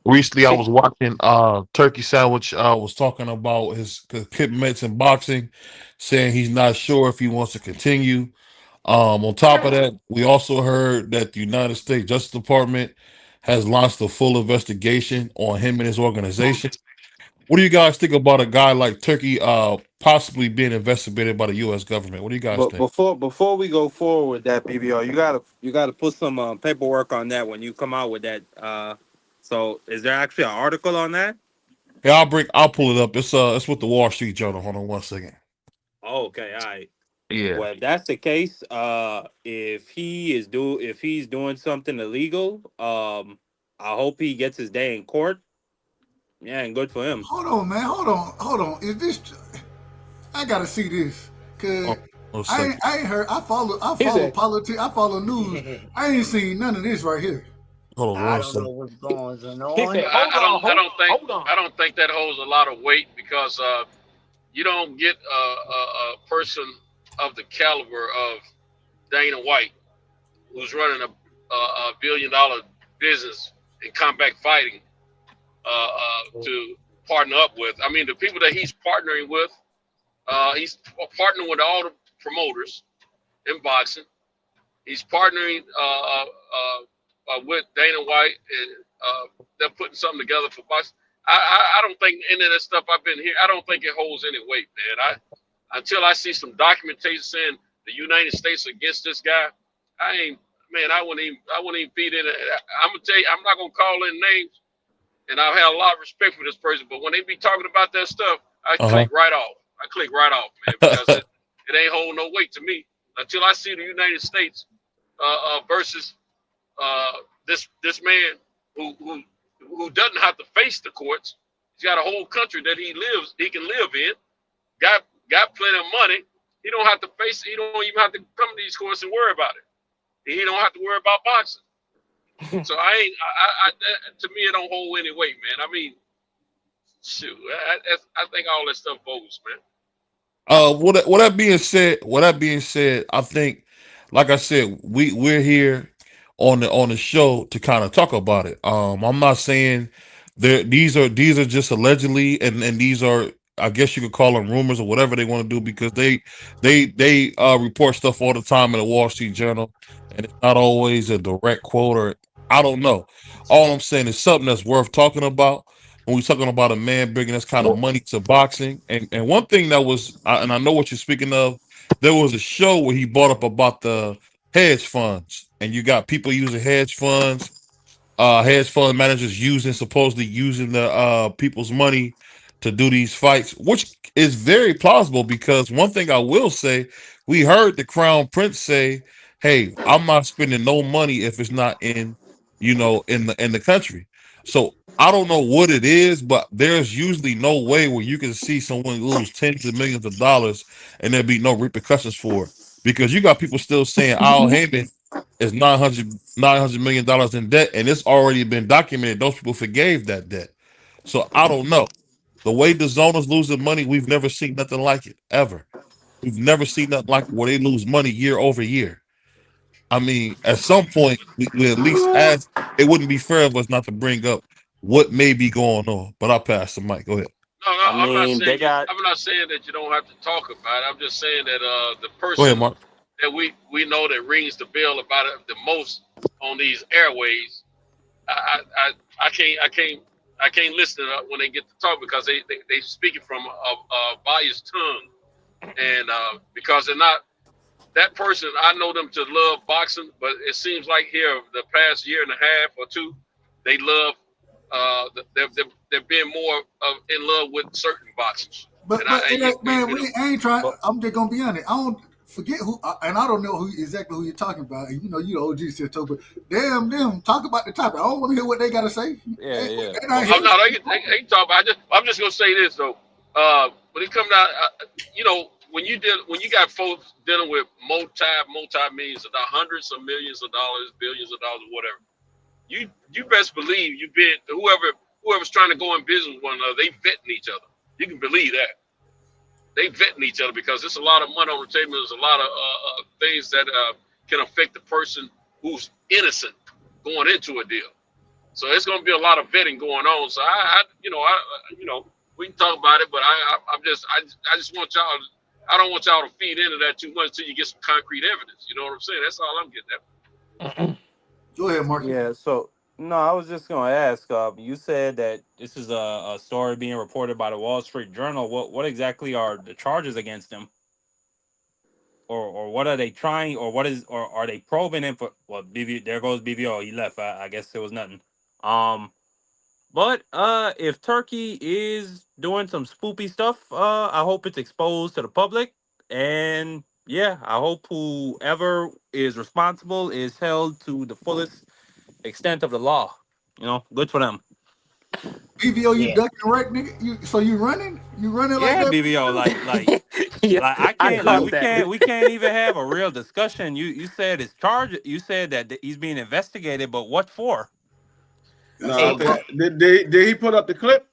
S2: Recently, I was watching Turkey Sandwich was talking about his commitments in boxing, saying he's not sure if he wants to continue. On top of that, we also heard that the United States Justice Department has launched a full investigation on him and his organization. What do you guys think about a guy like Turkey possibly being investigated by the U.S. government? What do you guys think?
S7: Before we go forward with that, BBO, you gotta put some paperwork on that when you come out with that. So is there actually an article on that?
S2: Yeah, I'll pull it up. It's with the Wall Street Journal. Hold on one second.
S7: Oh, okay, all right.
S6: Yeah.
S7: Well, if that's the case, if he's doing something illegal, I hope he gets his day in court. Yeah, and good for him.
S3: Hold on, man. Hold on. Is this? I gotta see this
S2: Oh,
S3: because
S2: one second.
S3: I ain't heard. I
S5: He
S3: follow
S5: said,
S3: politics. I follow news. I ain't seen none of this right here.
S2: Hold on
S4: I
S2: one
S4: don't know
S2: second.
S4: what's going
S5: he said,
S4: on.
S5: hold on,
S8: I don't think that holds a lot of weight because you don't get a person of the caliber of Dana White who's running a $1 billion business in combat fighting to partner up with. I mean, the people that he's partnering with, he's partnering with all the promoters in boxing. He's partnering with Dana White, and they're putting something together for boxing. I don't think any of that stuff I've been here. I don't think it holds any weight, man. Until I see some documentation saying the United States against this guy, I ain't, man. I wouldn't even feed in it. I'm gonna tell you, I'm not gonna call in names, and I've had a lot of respect for this person. But when they be talking about that stuff, I
S2: Uh
S8: click right off. I click right off, man, because
S2: huh.
S8: it ain't holding no weight to me until I see the United States versus this man who doesn't have to face the courts. He's got a whole country that he can live in. Got plenty of money. He don't have to face. He don't even have to come to these courts and worry about it. He don't have to worry about boxing. So I ain't. To me, it don't hold any weight, man. I mean, shoot. I think all that stuff bogus, man.
S2: With that being said, I think, like I said, we're here on the show to kind of talk about it. I'm not saying these are just allegedly, and these are, I guess you could call them rumors or whatever they want to do, because they report stuff all the time in the Wall Street Journal, and it's not always a direct quote, or I don't know. All I'm saying is something that's worth talking about when we're talking about a man bringing this kind of money to boxing. And one thing that was, and I know what you're speaking of, there was a show where he brought up about the hedge funds, and you got people using hedge fund managers supposedly using the people's money to do these fights, which is very plausible, because one thing I will say, we heard the Crown Prince say, "Hey, I'm not spending no money if it's not in the country." So I don't know what it is, but there's usually no way where you can see someone lose tens of millions of dollars and there be no repercussions for it, because you got people still saying Al Heyman is $900 million in debt, and it's already been documented. Those people forgave that debt. So I don't know. The way the zoners losing money, we've never seen nothing like it ever. We've never seen nothing like where they lose money year over year. I mean, at some point, we at least ask. It wouldn't be fair of us not to bring up what may be going on. But I'll pass the mic. Go ahead.
S8: No,
S7: I
S8: I'm not
S7: mean, they
S8: saying
S7: got
S8: I'm not saying that you don't have to talk about it. I'm just saying that the
S2: Go ahead,
S8: person
S2: Mark.
S8: that we know that rings the bell about it the most on these airways, I can't listen when they get to talk, because they speaking from a biased tongue, and because they're not that person. I know them to love boxing, but it seems like here the past year and a half or two, they love they're being more in love with certain boxers,
S3: But
S8: and
S3: but man,
S8: you know.
S3: I ain't trying.
S7: but
S3: I'm just gonna be honest. I don't forget who, and I don't know exactly who you're talking about. And you know, you the OG still talk, but damn them, talk about the topic. I don't want to hear what they gotta say.
S7: yeah, yeah.
S3: They not
S8: I'm
S3: here.
S8: not. They can talk about. I'm just gonna say this though. When it comes down, when you got folks dealing with multi millions of dollars, hundreds of millions of dollars, billions of dollars, or whatever, you best believe you been whoever's trying to go in business with one another, they vetting each other. You can believe that they vetting each other, because there's a lot of money on the table. There's a lot of things that can affect the person who's innocent going into a deal. So it's going to be a lot of vetting going on. So we can talk about it, but I just want y'all. I don't want y'all to feed into that too much until you get some concrete evidence. You know what I'm saying? That's all I'm getting
S3: Go ahead, Marcus.
S7: Yeah, so no, I was just gonna ask. You said that this is a story being reported by the Wall Street Journal. What exactly are the charges against him, or what are they trying, or what is, or are they probing him for? Well, there goes BVO. He left. I guess it was nothing. Um, but if Turkey is doing some spoopy stuff, I hope it's exposed to the public, and yeah, I hope whoever is responsible is held to the fullest extent of the law. You know, good for them.
S3: BVO, you
S4: Yeah.
S3: ducking right, nigga? So you running? You running like
S7: Yeah,
S3: that?
S7: BBO,
S5: Yeah,
S7: I
S5: I
S7: can't,
S5: caught that.
S7: we can't even have a real discussion. You said it's charged. You said that he's being investigated, but what for?
S3: That's
S1: No, I
S4: Hey,
S3: all.
S1: think
S4: well,
S1: did he put up the clip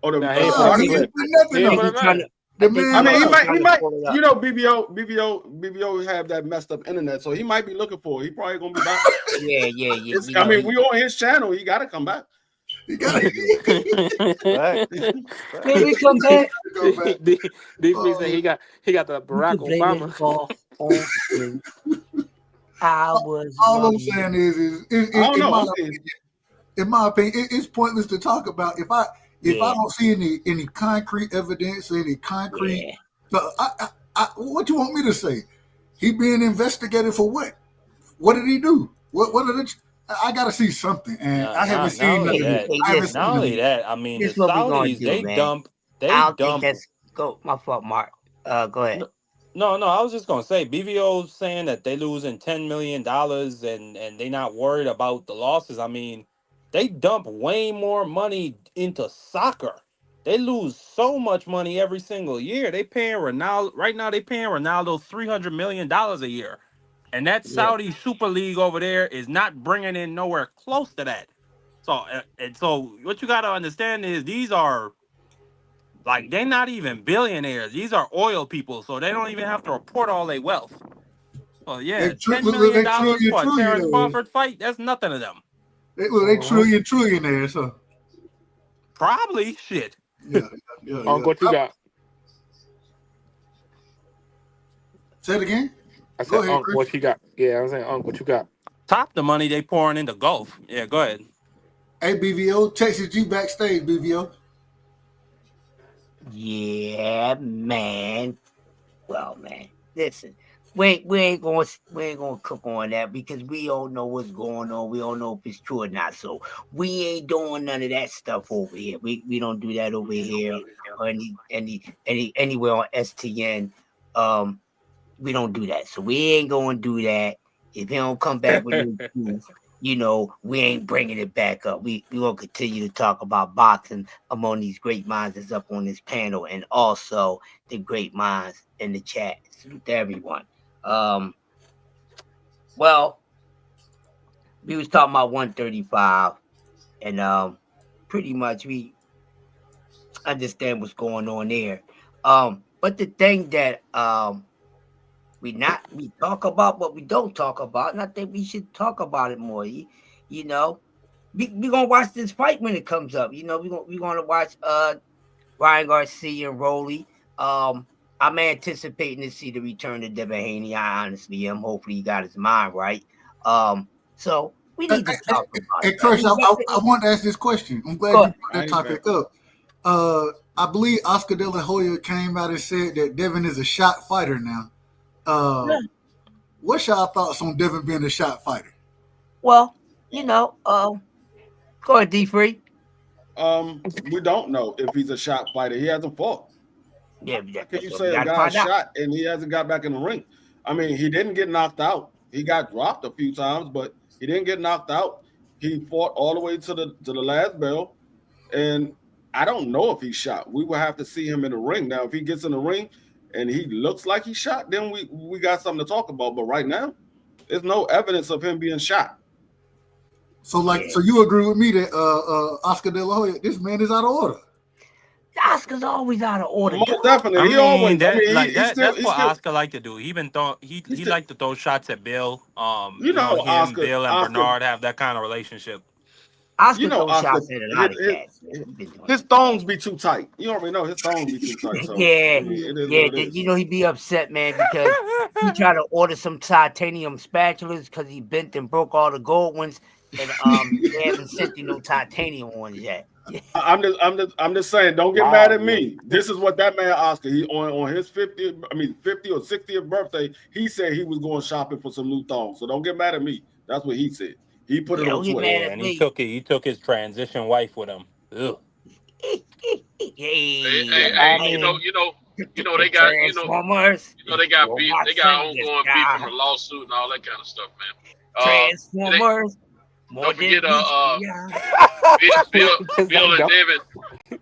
S1: or
S5: Nah, he
S1: the
S5: ain't put
S3: No,
S5: up the
S3: he
S1: article?
S3: didn't
S5: clip.
S3: put
S5: He
S3: nothing
S5: ain't
S3: up.
S5: put
S4: he
S5: up
S4: trying to.
S5: nothing.
S4: I
S3: The
S4: think
S1: I
S3: man,
S4: he
S1: mean,
S4: also
S1: he
S4: trying to
S1: might,
S4: pull it up.
S1: you know, BBO have that messed up internet, so he might be looking for it. He probably gonna be back.
S4: Yeah, yeah, yeah.
S1: It's,
S4: You
S1: I
S4: know,
S1: mean, we on his channel. He got to come back.
S3: he got
S7: Right.
S4: will he come back?
S3: to go back.
S5: D3 said
S3: Oh,
S5: he got the
S4: You
S5: Barack
S4: can blame it
S5: Obama.
S4: on me. I was
S3: all I'm
S4: running.
S3: saying is
S1: I don't know.
S3: in my opinion, it's pointless to talk about. If I
S4: Yeah,
S3: don't see any concrete evidence, any concrete,
S4: yeah.
S3: what you want me to say? He being investigated for what? What did he do? What did it? I got to see something, and I haven't
S7: Not
S3: seen
S7: only
S3: none of it.
S7: that,
S4: Hey,
S3: I haven't
S4: listen,
S3: seen
S7: not
S3: none of
S7: only
S3: it.
S7: that. I mean, the
S4: this is what we gonna
S7: Saudis
S4: do, man.
S7: they
S4: I don't think
S7: dump.
S4: that's go. My fault, Mark. Go ahead.
S7: No, I was just gonna say BVO saying that they losing $10 million and they not worried about the losses. I mean, they dump way more money into soccer. They lose so much money every single year. They paying Ronaldo right now. They paying Ronaldo $300 million a year, and that
S4: Yeah,
S7: Saudi Super League over there is not bringing in nowhere close to that. So and so what you got to understand is these are like they're not even billionaires. These are oil people, so they don't even have to report all their wealth. Well,
S3: They
S7: yeah, $10 million
S3: they trillion
S7: for a Terrence
S3: trillionaires.
S7: Crawford fight, that's nothing to them.
S3: They trillionaires. So
S7: Probably shit.
S3: yeah.
S5: Uncle, what you got?
S3: Say it again.
S5: I
S3: Go
S5: said,
S3: ahead,
S5: Uncle,
S3: Chris.
S5: what you got? Yeah, I'm saying, Uncle, what you got?
S7: Top the money they pouring into golf. Yeah, go ahead.
S3: Hey, BVO, Texas G backstage, BVO.
S4: yeah, man. Well, man, listen, we ain't gonna cook on that because we all know what's going on. We don't know if it's true or not. So we ain't doing none of that stuff over here. We don't do that over here or anywhere on STN. We don't do that. So we ain't gonna do that. If he don't come back with new proof, we ain't bringing it back up. We gonna continue to talk about boxing among these great minds that's up on this panel, and also the great minds in the chat. Salute to everyone. Well, we was talking about 135, and pretty much we understand what's going on there. But the thing that we talk about, but we don't talk about, and I think we should talk about it more. We gonna watch this fight when it comes up. We gonna watch Ryan Garcia and Rolly. I'm anticipating to see the return of Devin Haney. I honestly am. Hopefully he got his mind right. So we need to talk about
S3: Hey,
S4: it.
S3: Chris, I want to ask this question. I'm glad you brought that topic up. I believe Oscar De La Hoya came out and said that Devin is a shot fighter now. What's y'all thoughts on Devin being a shot fighter?
S4: Well, go ahead, D3.
S1: We don't know if he's a shot fighter. He hasn't fought.
S4: Yeah,
S1: Can you say a guy shot and he hasn't got back in the ring? I mean, he didn't get knocked out. He got dropped a few times, but he didn't get knocked out. He fought all the way to the last bell, and I don't know if he's shot. We will have to see him in the ring. Now, if he gets in the ring and he looks like he's shot, then we got something to talk about. But right now, there's no evidence of him being shot.
S3: So you agree with me that Oscar De La Hoya, this man is out of order?
S4: Oscar's always out of order.
S1: Most definitely.
S7: That's what Oscar like to do. He like to throw shots at Bill.
S1: Oscar,
S7: Bill and Bernard have that kind of relationship.
S4: Oscar shots at a lot of cats.
S1: His thongs be too tight. You already know his thongs be too tight. So,
S4: yeah,
S1: I mean, it is what it is.
S4: He'd be upset, man, because he tried to order some titanium spatulas because he bent and broke all the gold ones, and they haven't sent you no titanium ones yet.
S1: I'm just saying, don't get mad at me. This is what that man Oscar, he on his 50 or 60th birthday, he said he was going shopping for some new thongs. So don't get mad at me. That's what he said. He put it on Twitter.
S7: And he took his transition wife with him. Ugh.
S8: Hey, they got
S4: Transformers.
S8: they got beef, they
S4: Robots
S8: got
S4: in the
S8: ongoing beef from
S4: sky.
S8: the lawsuit and all that kind of stuff, man.
S4: Transformers. More
S8: Don't forget,
S4: than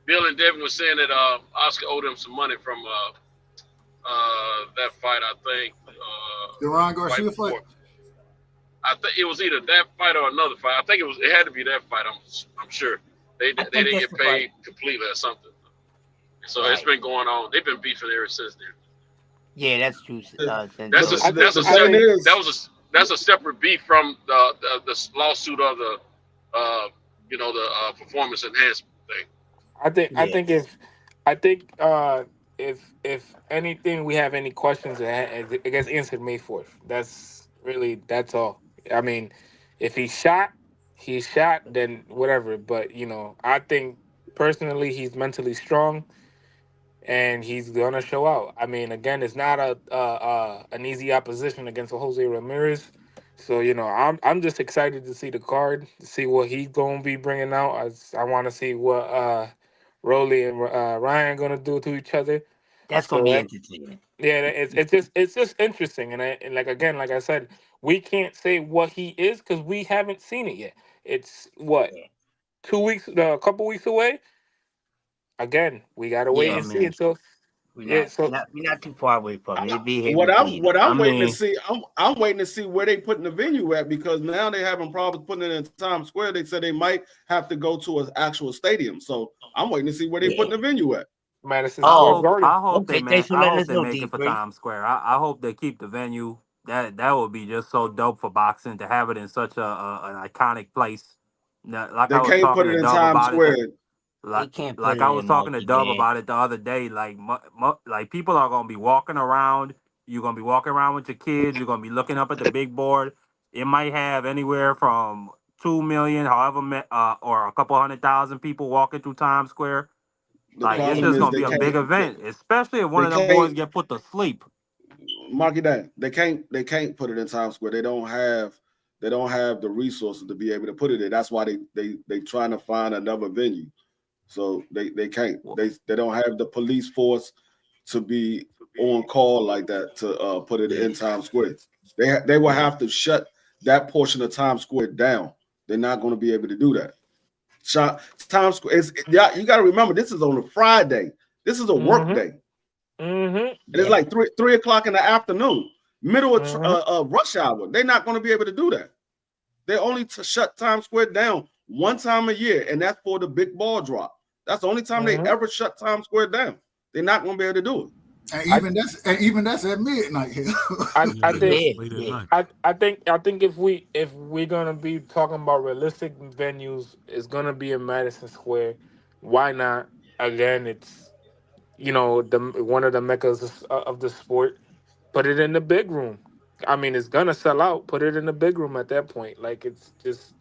S8: Bill and Devin was saying that Oscar owed him some money from that fight. I think
S3: The Ron Garcia fight.
S8: I think it was either that fight or another fight. I think it had to be that fight. I'm sure they didn't get paid completely or something. So it's been going on. They've been beefing ever since then.
S4: Yeah, that's true.
S8: That's a separate beef from the lawsuit of the performance enhancement thing.
S5: I think if anything, we have any questions, it gets answered May 4th. That's all. I mean, if he's shot, then whatever. But I think personally he's mentally strong, and he's gonna show out. I mean, again, it's not an easy opposition against Jose Ramirez. So I'm just excited to see the card, to see what he's gonna be bringing out. I want to see what Rolly and Ryan gonna do to each other.
S4: That's gonna be entertaining.
S5: Yeah, it's just interesting, and like I said, we can't say what he is because we haven't seen it yet. It's what 2 weeks, a couple weeks away. Again, we gotta wait and see it. So
S4: we're not too far away from it.
S1: What I'm waiting to see, I'm waiting to see where they putting the venue at, because now they're having problems putting it in Times Square. They said they might have to go to an actual stadium. So I'm waiting to see where they putting the venue at.
S5: Madison
S7: I
S5: Square Garden.
S7: hope they make it for Times Square. I hope they keep the venue. That would be just so dope for boxing to have it in such an iconic place. Like
S1: They
S7: I was
S1: can't
S7: talking
S1: put it
S7: to
S1: in
S7: Dub
S1: Times
S7: about
S1: Square.
S7: it.
S4: Can't
S7: Like I was talking to Dub about it the other day. Like people are gonna be walking around. You're gonna be walking around with your kids. You're gonna be looking up at the big board. It might have anywhere from 2 million, or a couple 100,000 people walking through Times Square. Like it's just gonna be a big event, especially if one of them boys get put to sleep.
S1: Mark it down. They can't put it in Times Square. They don't have the resources to be able to put it there. That's why they trying to find another venue. So they can't. They don't have the police force to be on call like that to put it in Times Square. They will have to shut that portion of Times Square down. They're not going to be able to do that. Times Square you got to remember, this is on a Friday. This is a work day. And it's like 3 o'clock in the afternoon, middle of rush hour. They're not going to be able to do that. They only shut Times Square down one time a year, and that's for the big ball drop. That's the only time they ever shut Times Square down. They're not going to be able to do it.
S3: And even that's at midnight here.
S5: I think if we're gonna be talking about realistic venues, it's gonna be in Madison Square. Why not? Again, it's one of the meccas of the sport. Put it in the big room. I mean, it's gonna sell out. Put it in the big room at that point. Like it's just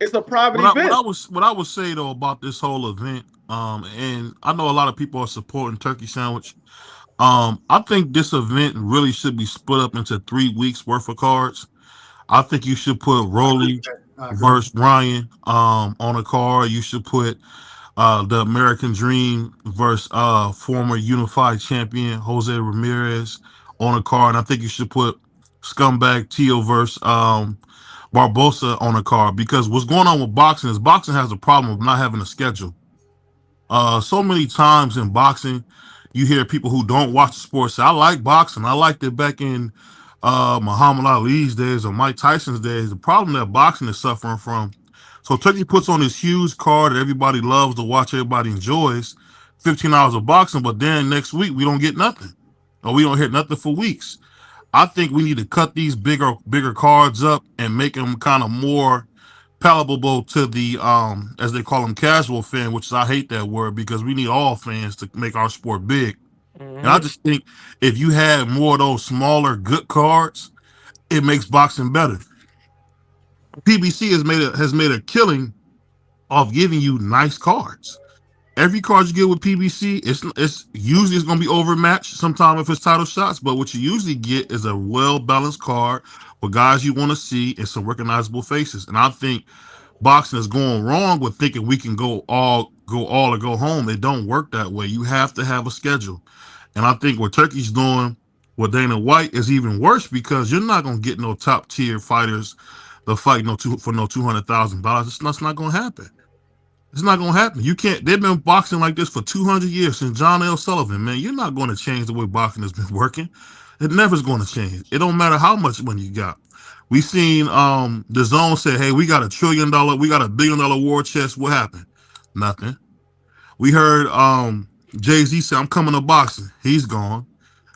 S1: it's a private event.
S2: What I would say though about this whole event, and I know a lot of people are supporting Turkey Sandwich. I think this event really should be split up into 3 weeks worth of cards. I think you should put Rolly versus Ryan on a card. You should put the American Dream versus former unified champion Jose Ramirez on a card. And I think you should put Scumbag Tio versus Barbosa on a card, because what's going on with boxing is boxing has a problem of not having a schedule. So many times in boxing, you hear people who don't watch the sport say, I like boxing. I liked it back in Muhammad Ali's days or Mike Tyson's days. The problem that boxing is suffering from. So Turkey puts on this huge card that everybody loves to watch, everybody enjoys, 15 hours of boxing, but then next week we don't get nothing. Or we don't hear nothing for weeks. I think we need to cut these bigger cards up and make them kind of more palatable to the as they call them, casual fan, which I hate that word because we need all fans to make our sport big. And I just think if you had more of those smaller good cards, it makes boxing better. PBC has made a killing of giving you nice cards. Every card you get with PBC, it's usually going to be overmatched sometimes if it's title shots, but what you usually get is a well-balanced card with guys you want to see and some recognizable faces. And I think boxing is going wrong with thinking we can go all or go home. It don't work that way. You have to have a schedule. And I think what Turkey's doing with Dana White is even worse because you're not gonna get no top tier fighters to fight for no $200,000. That's not gonna happen. It's not gonna happen. You can't. They've been boxing like this for 200 years since John L. Sullivan. Man, you're not going to change the way boxing has been working. It never's going to change. It don't matter how much money you got. We seen the Zone said, "Hey, we got $1 trillion, we got $1 billion war chest." What happened? Nothing. We heard Jay-Z say, "I'm coming to boxing." He's gone.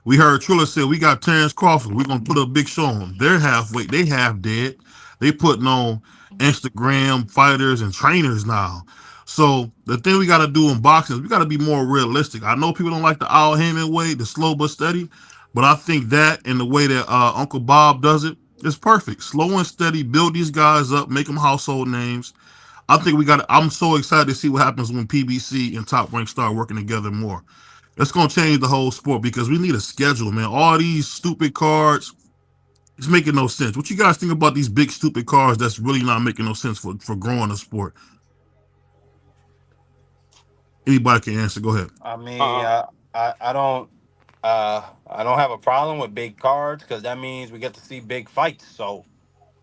S2: We heard Triller say, "We got Terrence Crawford. We're gonna put a big show on them." They're halfway. They half dead. They putting on Instagram fighters and trainers now. So the thing we got to do in boxing is we got to be more realistic. I know people don't like the Al Heyman way, the slow but steady, but I think that and the way that Uncle Bob does it is perfect. Slow and steady, build these guys up, make them household names. I think we got to, I'm so excited to see what happens when PBC and Top Rank start working together more. It's going to change the whole sport because we need a schedule, man. All these stupid cards, it's making no sense. What you guys think about these big stupid cards that's really not making no sense for growing the sport? Anybody can answer. Go ahead.
S7: I mean,
S5: Uh,
S7: I don't have a problem with big cards because that means we get to see big fights. So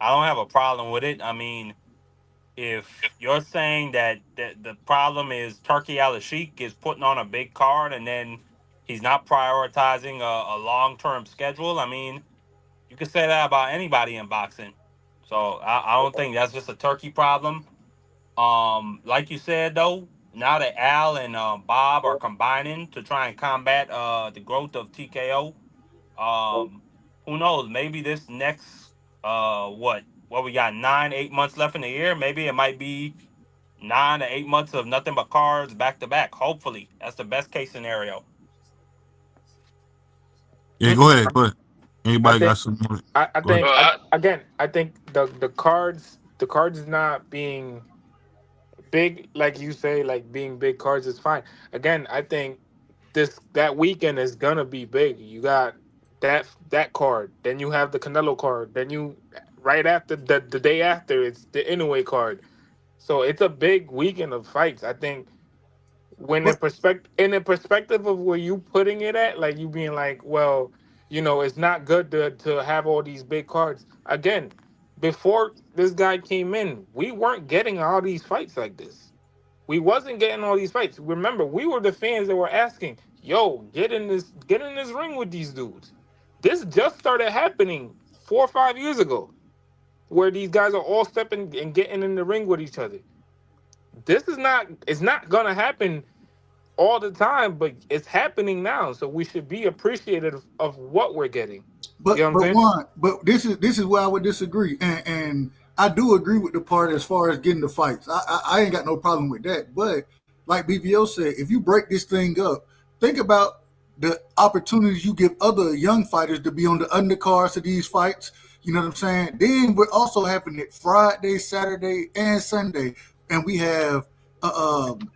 S7: I don't have a problem with it. I mean, if you're saying that the problem is Turkey Al-Sheikh is putting on a big card and then he's not prioritizing a long-term schedule, I mean, you can say that about anybody in boxing. So I don't think that's just a Turkey problem. Like you said though, now that Al and Bob are combining to try and combat the growth of TKO, who knows? Maybe this next what we got 8 months left in the year. Maybe it might be 9 to 8 months of nothing but cards back to back. Hopefully, that's the best case scenario.
S2: Yeah, go ahead. Go ahead.
S5: I
S2: Anybody
S5: think
S2: got some more?
S5: I
S2: Go ahead.
S5: think
S8: Well,
S5: I think the cards not being big, like you say, like being big cards is fine. Again, I think that weekend is gonna be big. You got that card, then you have the Canelo card, then you right after the day after it's the Inoue card. So it's a big weekend of fights. I think when
S3: But
S5: in the perspective of where you putting it at, like you being like, well, it's not good to have all these big cards. Again, before this guy came in, we weren't getting all these fights like this. We wasn't getting all these fights. Remember, we were the fans that were asking, "Yo, get in this ring with these dudes." This just started happening 4 or 5 years ago, where these guys are all stepping and getting in the ring with each other. This is not. It's not gonna happen all the time, but it's happening now. So we should be appreciative of what we're getting. You know what I'm saying?
S3: but this is where I would disagree, and I do agree with the part as far as getting the fights. I ain't got no problem with that. But like BVO said, if you break this thing up, think about the opportunities you give other young fighters to be on the undercards of these fights. You know what I'm saying? Then we're also having it Friday, Saturday, and Sunday, and we have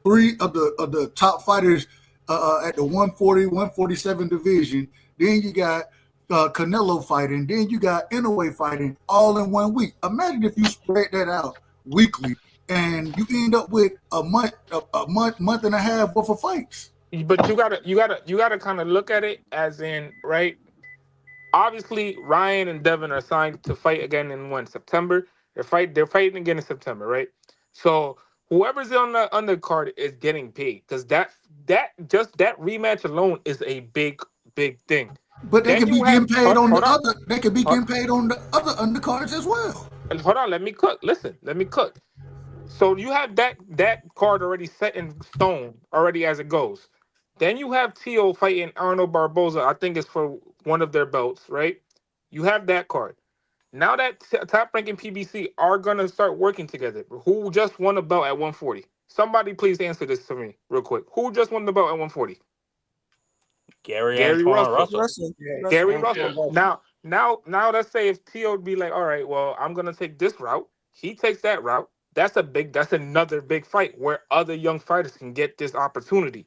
S3: three of the top fighters at the 140, 147 division. Then you got Canelo fighting. Then you got Inoue fighting all in 1 week. Imagine if you spread that out weekly, and you end up with a month and a half worth of fights.
S5: But you gotta kind of look at it as in, right? Obviously, Ryan and Devin are signed to fight again in September. They're fighting again in September, right? So whoever's on the undercard is getting paid because that rematch alone is a big thing.
S3: But they
S5: Then
S3: could be
S5: you have
S3: getting paid on the
S5: hold on,
S3: other. They could be
S5: hold,
S3: getting paid on the other undercards as well.
S5: hold on. Let me cook. Listen, let me cook. So you have that card already set in stone already as it goes. Then you have Tio fighting Arnold Barboza. I think it's for one of their belts, right? You have that card. Now that Top Rank and PBC are gonna start working together. Who just won a belt at 140? Somebody please answer this to me real quick. Who just won the belt at 140?
S7: Gary
S5: Gary
S7: Antoine
S5: Russell.
S7: Russell.
S5: Gary
S8: yeah.
S5: Russell. Now let's say if Tio would be like, all right, well, I'm gonna take this route. He takes that route. That's another big fight where other young fighters can get this opportunity.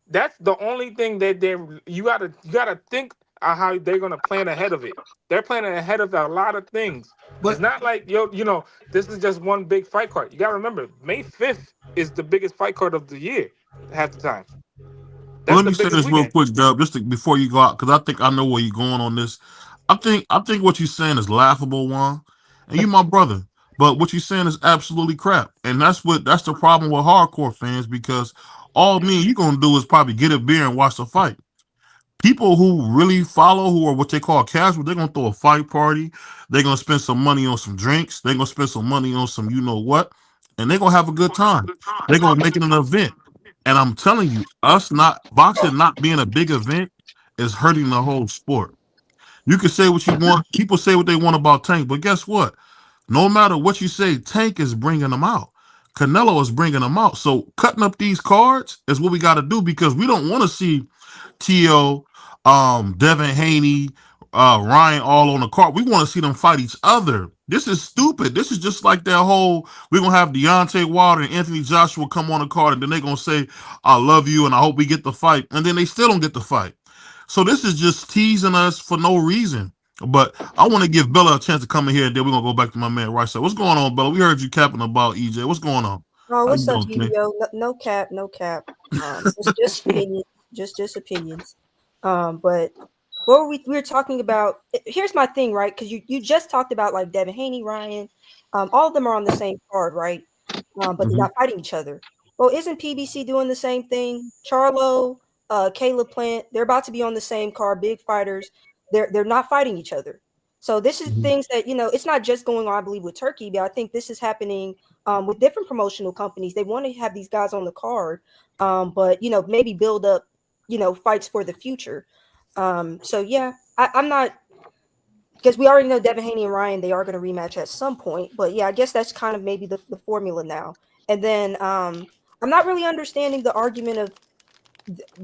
S5: That's the only thing that you gotta think how they're gonna plan ahead of it. They're planning ahead of a lot of things.
S3: But
S5: It's not like this is just one big fight card. You gotta remember, May 5th is the biggest fight card of the year, half the time.
S2: Well,
S5: That's
S2: let
S5: the
S2: me say
S5: biggest
S2: this real
S5: weekend.
S2: quick, Dub, before you go out, because I think I know where you're going on this. I think what you're saying is laughable, Juan, and you my brother. But what you're saying is absolutely crap, and that's the problem with hardcore fans, because all me and you gonna do is probably get a beer and watch the fight. People who really follow, who are what they call casual, they're gonna throw a fight party. They're gonna spend some money on some drinks. They're gonna spend some money on some you know what, and they're gonna have a good time. They're gonna make it an event. And I'm telling you, boxing not being a big event is hurting the whole sport. You can say what you want. People say what they want about Tank, but guess what? No matter what you say, Tank is bringing them out. Canelo is bringing them out. So cutting up these cards is what we got to do, because we don't want to see T.O., Devin Haney, Ryan all on the card. We want to see them fight each other. This is stupid. This is just like that whole, we're going to have Deontay Wilder and Anthony Joshua come on the card, and then they're going to say, I love you and I hope we get the fight. And then they still don't get the fight. So this is just teasing us for no reason. But I want to give Bella a chance to come in here, and then we're going to go back to my man Rice. So what's going on, Bella? We heard you capping about EJ. What's going on?
S9: Oh,
S2: How
S9: what's
S2: you
S9: up,
S2: doing, King?
S9: UBO? No cap, no cap. Just opinions, just opinions. But what we were talking about? Here's my thing, right? Because you just talked about like Devin Haney, Ryan. All of them are on the same card, right? But they're not fighting each other. Well, isn't PBC doing the same thing? Charlo, Caleb Plant, they're about to be on the same card. Big fighters. They're not fighting each other. So this is things that it's not just going on, I believe, with Turkey, but I think this is happening with different promotional companies. They want to have these guys on the card, but maybe build up fights for the future. So yeah, I'm not, because we already know Devin Haney and Ryan, they are going to rematch at some point. But yeah, I guess that's kind of maybe the formula now. And then I'm not really understanding the argument of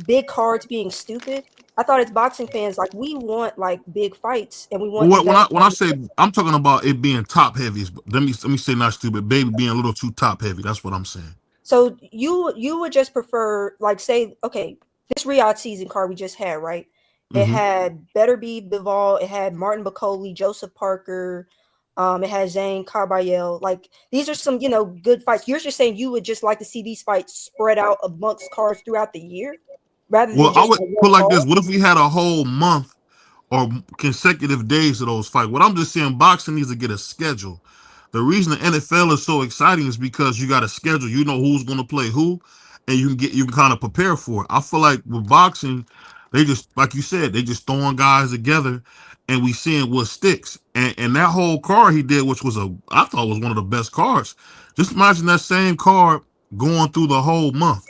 S9: big cards being stupid. I thought as boxing fans, like, we want like big fights, and we want
S2: When I say, I'm talking about it being top heavy. Let me say not stupid, baby, being a little too top heavy. That's what I'm saying.
S9: So you would just prefer, like, say, okay, this Riyadh season card we just had, right? It had Beterbiev Bivol, it had Martin Bacoli, Joseph Parker, it had Zane Carbayel. Like, these are some good fights. You're just saying you would just like to see these fights spread out amongst cards throughout the year, rather than
S2: Well,
S9: just
S2: I would put like this: what if we had a whole month or consecutive days of those fights? What I'm just saying, boxing needs to get a schedule. The reason the NFL is so exciting is because you got a schedule. You know who's going to play who, and you can kind of prepare for it. I feel like with boxing, they just, like you said, they just throwing guys together, and we seeing what sticks. And that whole card he did, which was I thought was one of the best cards. Just imagine that same card going through the whole month.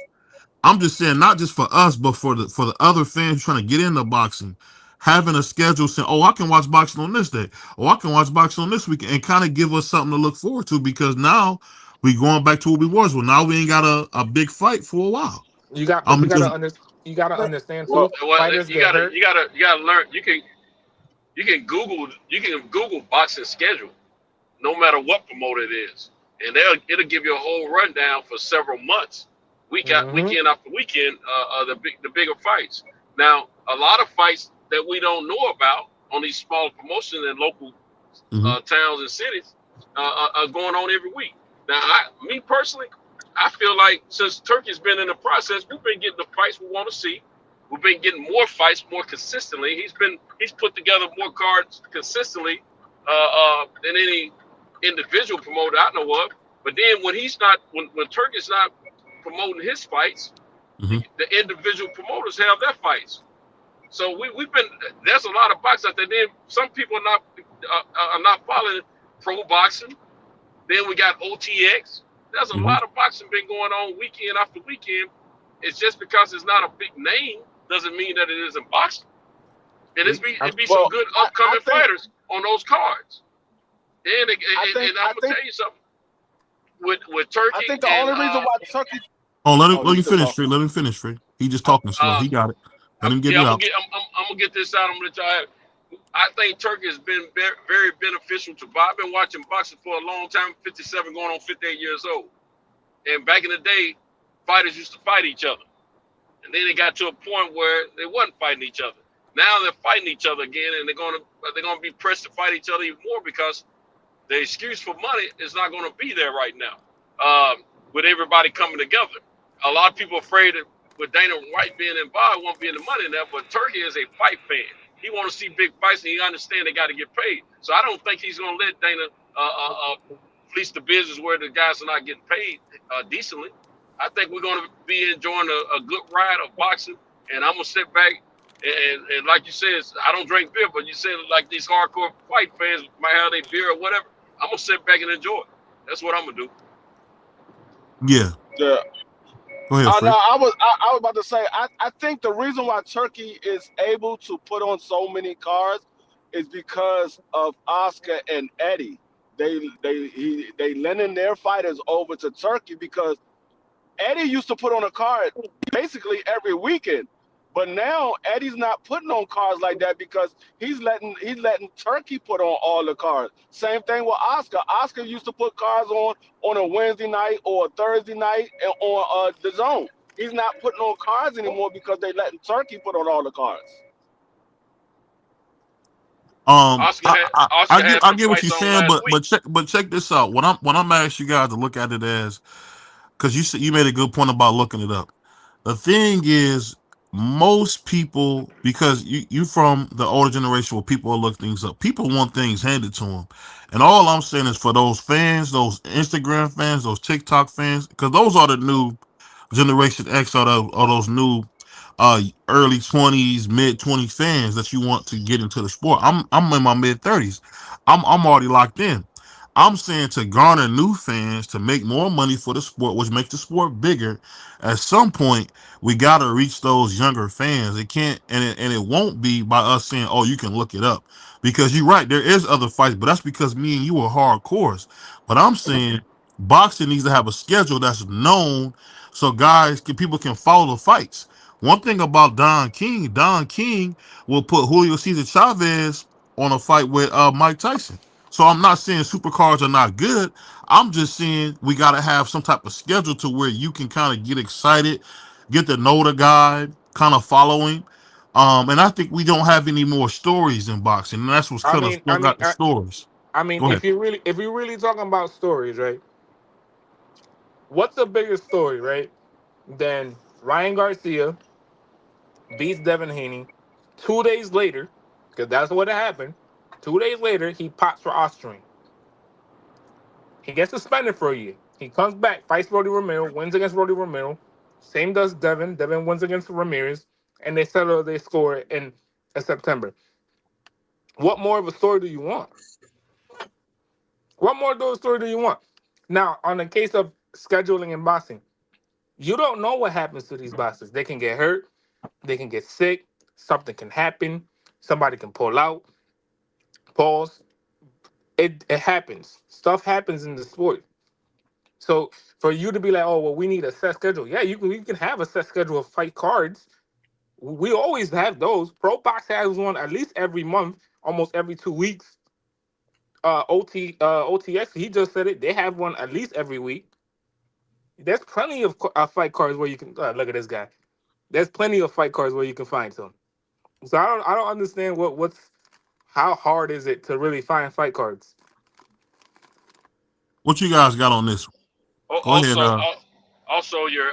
S2: I'm just saying, not just for us, but for the other fans trying to get into boxing, having a schedule saying, oh, I can watch boxing on this day, oh, I can watch boxing on this weekend, and kind of give us something to look forward to, because now we going back to what we was. Well, now we ain't got a big fight for a while.
S5: You gotta understand
S8: Well,
S5: too. Fighters
S8: you
S5: get
S8: gotta
S5: hurt.
S8: you gotta you gotta learn. You can Google boxing schedule, no matter what promoter it is, and it'll give you a whole rundown for several months, weekend after weekend, of the bigger fights. Now, a lot of fights that we don't know about on these small promotions in local towns and cities are going on every week. Now, me personally, I feel like since Turkey's been in the process, we've been getting the fights we want to see. We've been getting more fights more consistently. He's put together more cards consistently than any individual promoter I know of. But then when Turkey's not promoting his fights, the individual promoters have their fights. So there's a lot of boxing out there. Then some people are not following pro boxing. Then we got OTX. There's a lot of boxing been going on weekend after weekend. It's just because it's not a big name doesn't mean that it isn't boxing. And it'd be some good upcoming fighters on those cards. And I'm gonna tell you something. With Turkey,
S10: I think the only reason why Turkey.
S2: Oh, let him finish, Free. Let him finish, Free. He just talking slow. He got it. Let him get it out.
S8: I'm gonna get this out. I'm gonna let y'all have it. I think Turkey has been very beneficial to boxing. I've been watching boxing for a long time, 57 going on 58 years old. And back in the day, fighters used to fight each other. And then it got to a point where they wasn't fighting each other. Now they're fighting each other again, and they're gonna be pressed to fight each other even more because the excuse for money is not going to be there right now. With everybody coming together, a lot of people are afraid that with Dana White being involved, won't be any money in there. But Turkey is a fight fan. He want to see big fights, and he understand they got to get paid. So I don't think he's going to let Dana fleece the business where the guys are not getting paid decently. I think we're going to be enjoying a good ride of boxing, and I'm going to sit back. And like you said, I don't drink beer, but you said like these hardcore fight fans might have their beer or whatever. I'm gonna sit back and enjoy it. That's what I'm gonna do.
S2: Yeah.
S10: Yeah.
S2: Go ahead,
S10: No,
S2: Fred.
S10: I was about to say I think the reason why Turkey is able to put on so many cards is because of Oscar and Eddie. They lending their fighters over to Turkey because Eddie used to put on a card basically every weekend. But now Eddie's not putting on cards like that because he's letting Turkey put on all the cards. Same thing with Oscar. Oscar used to put cards on a Wednesday night or a Thursday night on the Zone. He's not putting on cards anymore because they letting Turkey put on all the cards.
S8: Oscar
S2: I
S8: had
S2: get
S8: some
S2: what you're
S8: fights on
S2: saying,
S8: last week.
S2: but check this out. When I'm asking you guys to look at it as, because you made a good point about looking it up. The thing is, most people, because you from the older generation where people look things up, people want things handed to them, and all I'm saying is for those fans, those Instagram fans, those TikTok fans, because those are the new Generation X, or those new early 20s, mid 20s fans that you want to get into the sport. I'm in my mid 30s. I'm already locked in. I'm saying to garner new fans to make more money for the sport, which makes the sport bigger. At some point, we gotta reach those younger fans. It can't, and it won't be by us saying, "Oh, you can look it up," because you're right. There is other fights, but that's because me and you are hardcores. But I'm saying boxing needs to have a schedule that's known, so people can follow the fights. One thing about Don King will put Julio Cesar Chavez on a fight with Mike Tyson. So I'm not saying supercars are not good. I'm just saying we got to have some type of schedule to where you can kind of get excited, get to know the guy, kind of following. And I think we don't have any more stories in boxing, and that's what's
S5: I
S2: killing us.
S5: mean,
S2: We
S5: I
S2: don't
S5: mean,
S2: got the
S5: I,
S2: stories.
S5: I mean,
S2: Go ahead.
S5: if you're really talking about stories, right? What's the biggest story, right? Then Ryan Garcia beats Devin Haney. 2 days later, because that's what happened. 2 days later, he pops for Austrian. He gets suspended for a year. He comes back, fights Roddy Romero, wins against Roddy Romero. Same does Devin. Devin wins against Ramirez, and they settle their score in September. What more of a story do you want? What more of a story do you want? Now, on the case of scheduling and boxing, you don't know what happens to these boxers. They can get hurt, they can get sick, something can happen, somebody can pull out, pause. It happens. Stuff happens in the sport. So for you to be like, oh well, we need a set schedule. Yeah, you can have a set schedule of fight cards. We always have those. Pro Box has one at least every month, almost every 2 weeks. OTX, he just said it. They have one at least every week. There's plenty of fight cards where you can look at this guy. There's plenty of fight cards where you can find some. So I don't understand what's how hard is it to really find fight cards.
S2: What you guys got on this? Go ahead.
S8: Also, your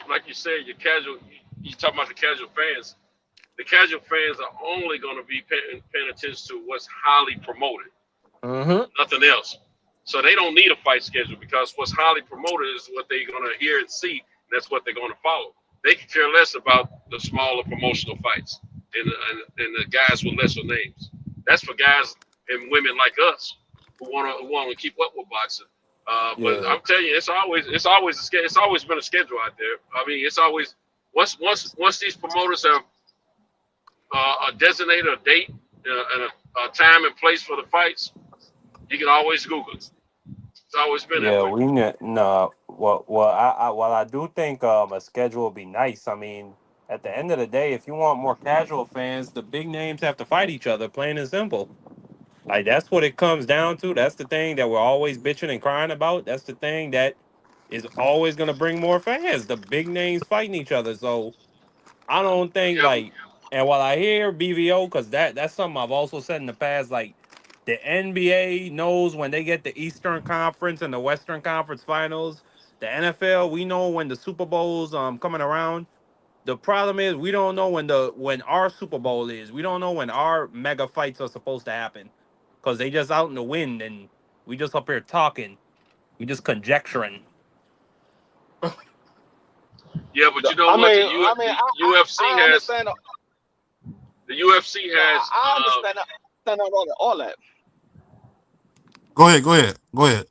S8: like you said, your casual. You talking about the casual fans? The casual fans are only going to be paying attention to what's highly promoted, nothing else. So they don't need a fight schedule because what's highly promoted is what they're going to hear and see. And that's what they're going to follow. They can care less about the smaller promotional fights and the guys with lesser names. That's for guys and women like us who want to keep up with boxing. But I'm telling you, it's always been a schedule out there. I mean, it's always once these promoters have designated a date and a time and place for the fights, you can always Google it. It's always been that
S7: Yeah,
S8: way.
S7: we no. I do think a schedule would be nice. I mean, at the end of the day, if you want more casual fans, the big names have to fight each other, plain and simple. Like that's what it comes down to. That's the thing that we're always bitching and crying about. That's the thing that is always gonna bring more fans. The big names fighting each other. So I don't think
S8: Yeah,
S7: like And while I hear BVO, because that's something I've also said in the past, like the NBA knows when they get the Eastern Conference and the Western Conference Finals. The NFL, we know when the Super Bowl's coming around. The problem is we don't know when our Super Bowl is. We don't know when our mega fights are supposed to happen, because they just out in the wind and we just up here talking. We just conjecturing.
S8: Yeah, but you know
S10: I
S8: what?
S10: mean,
S8: The UFC
S10: I
S8: has
S10: understand.
S8: the UFC has
S10: I understand all that.
S2: Go ahead. Go ahead. Go ahead.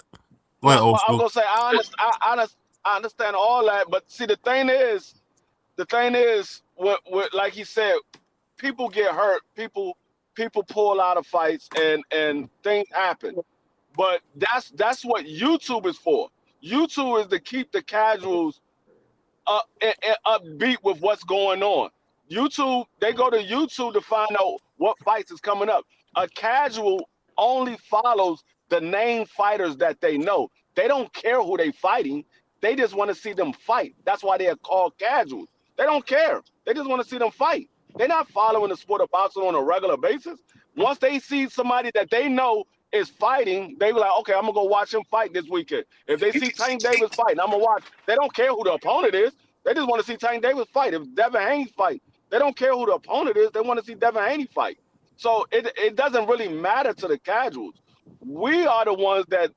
S2: Go ahead,
S10: No,
S2: old
S10: but I'm
S2: school.
S10: gonna say I understand all that. But see, the thing is, what like he said, people get hurt. People pull out of fights, and things happen. But that's what YouTube is for. YouTube is to keep the casuals upbeat with what's going on. YouTube, they go to YouTube to find out what fights is coming up. A casual only follows the name fighters that they know. They don't care who they fighting. They just want to see them fight. That's why they are called casuals. They don't care. They just want to see them fight. They're not following the sport of boxing on a regular basis. Once they see somebody that they know is fighting, they be like, okay, I'm gonna go watch him fight this weekend. If they see Tank Davis fighting, I'm gonna watch. They don't care who the opponent is. They just want to see Tank Davis fight. If Devin Haney fight, they don't care who the opponent is. They want to see Devin Haney fight. So it doesn't really matter to the casuals. We are the ones that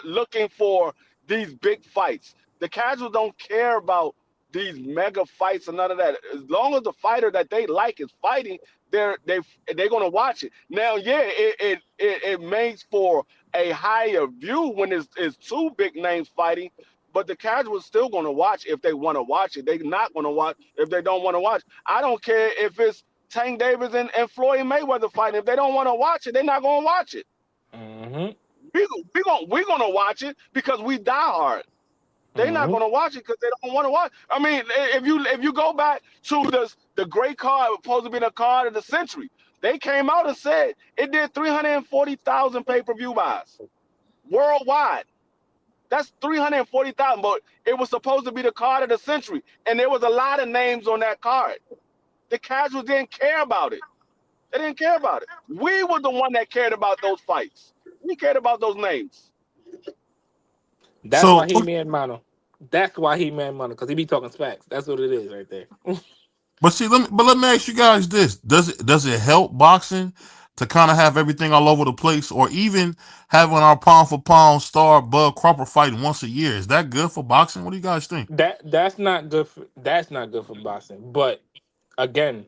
S10: looking for these big fights. The casuals don't care about these mega fights and none of that. As long as the fighter that they like is fighting, they're gonna watch it. Now, yeah, it makes for a higher view when it's two big names fighting, but the casuals still gonna watch if they want to watch it. They're not gonna watch if they don't want to watch. I don't care if it's Tank Davis and Floyd Mayweather fighting. If they don't want to watch it, they're not gonna watch it.
S5: Mm-hmm.
S10: We're gonna watch it because we die hard. They're not
S5: Mm-hmm.
S10: gonna watch it because they don't want to watch. I mean, if you go back to the great card, supposed to be the card of the century, they came out and said it did 340,000 pay-per-view buys worldwide. That's 340,000, but it was supposed to be the card of the century, and there was a lot of names on that card. The casuals didn't care about it. They didn't care about it. We were the one that cared about those fights. We cared about those names.
S5: That's
S2: So
S5: why he man mono. That's why he man mono, because he be talking specs. That's what it is right there.
S2: but see, let me ask you guys this: does it help boxing to kind of have everything all over the place, or even having our pound for pound star Bud Cropper fighting once a year? Is that good for boxing? What do you guys think?
S5: That's not good for boxing. But again,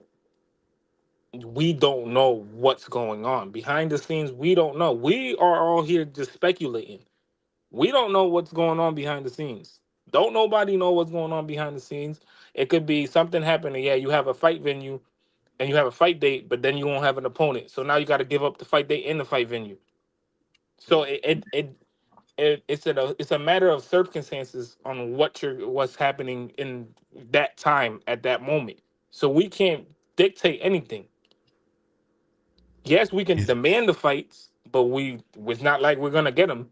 S5: we don't know what's going on behind the scenes. We don't know. We are all here just speculating. We don't know what's going on behind the scenes. Don't nobody know what's going on behind the scenes. It could be something happening. Yeah, you have a fight venue and you have a fight date, but then you won't have an opponent. So now you got to give up the fight date in the fight venue. So it's a matter of circumstances on what's happening in that time at that moment. So we can't dictate anything. Yes, we can
S2: Yeah.
S5: demand the fights, but it's not like we're gonna get them.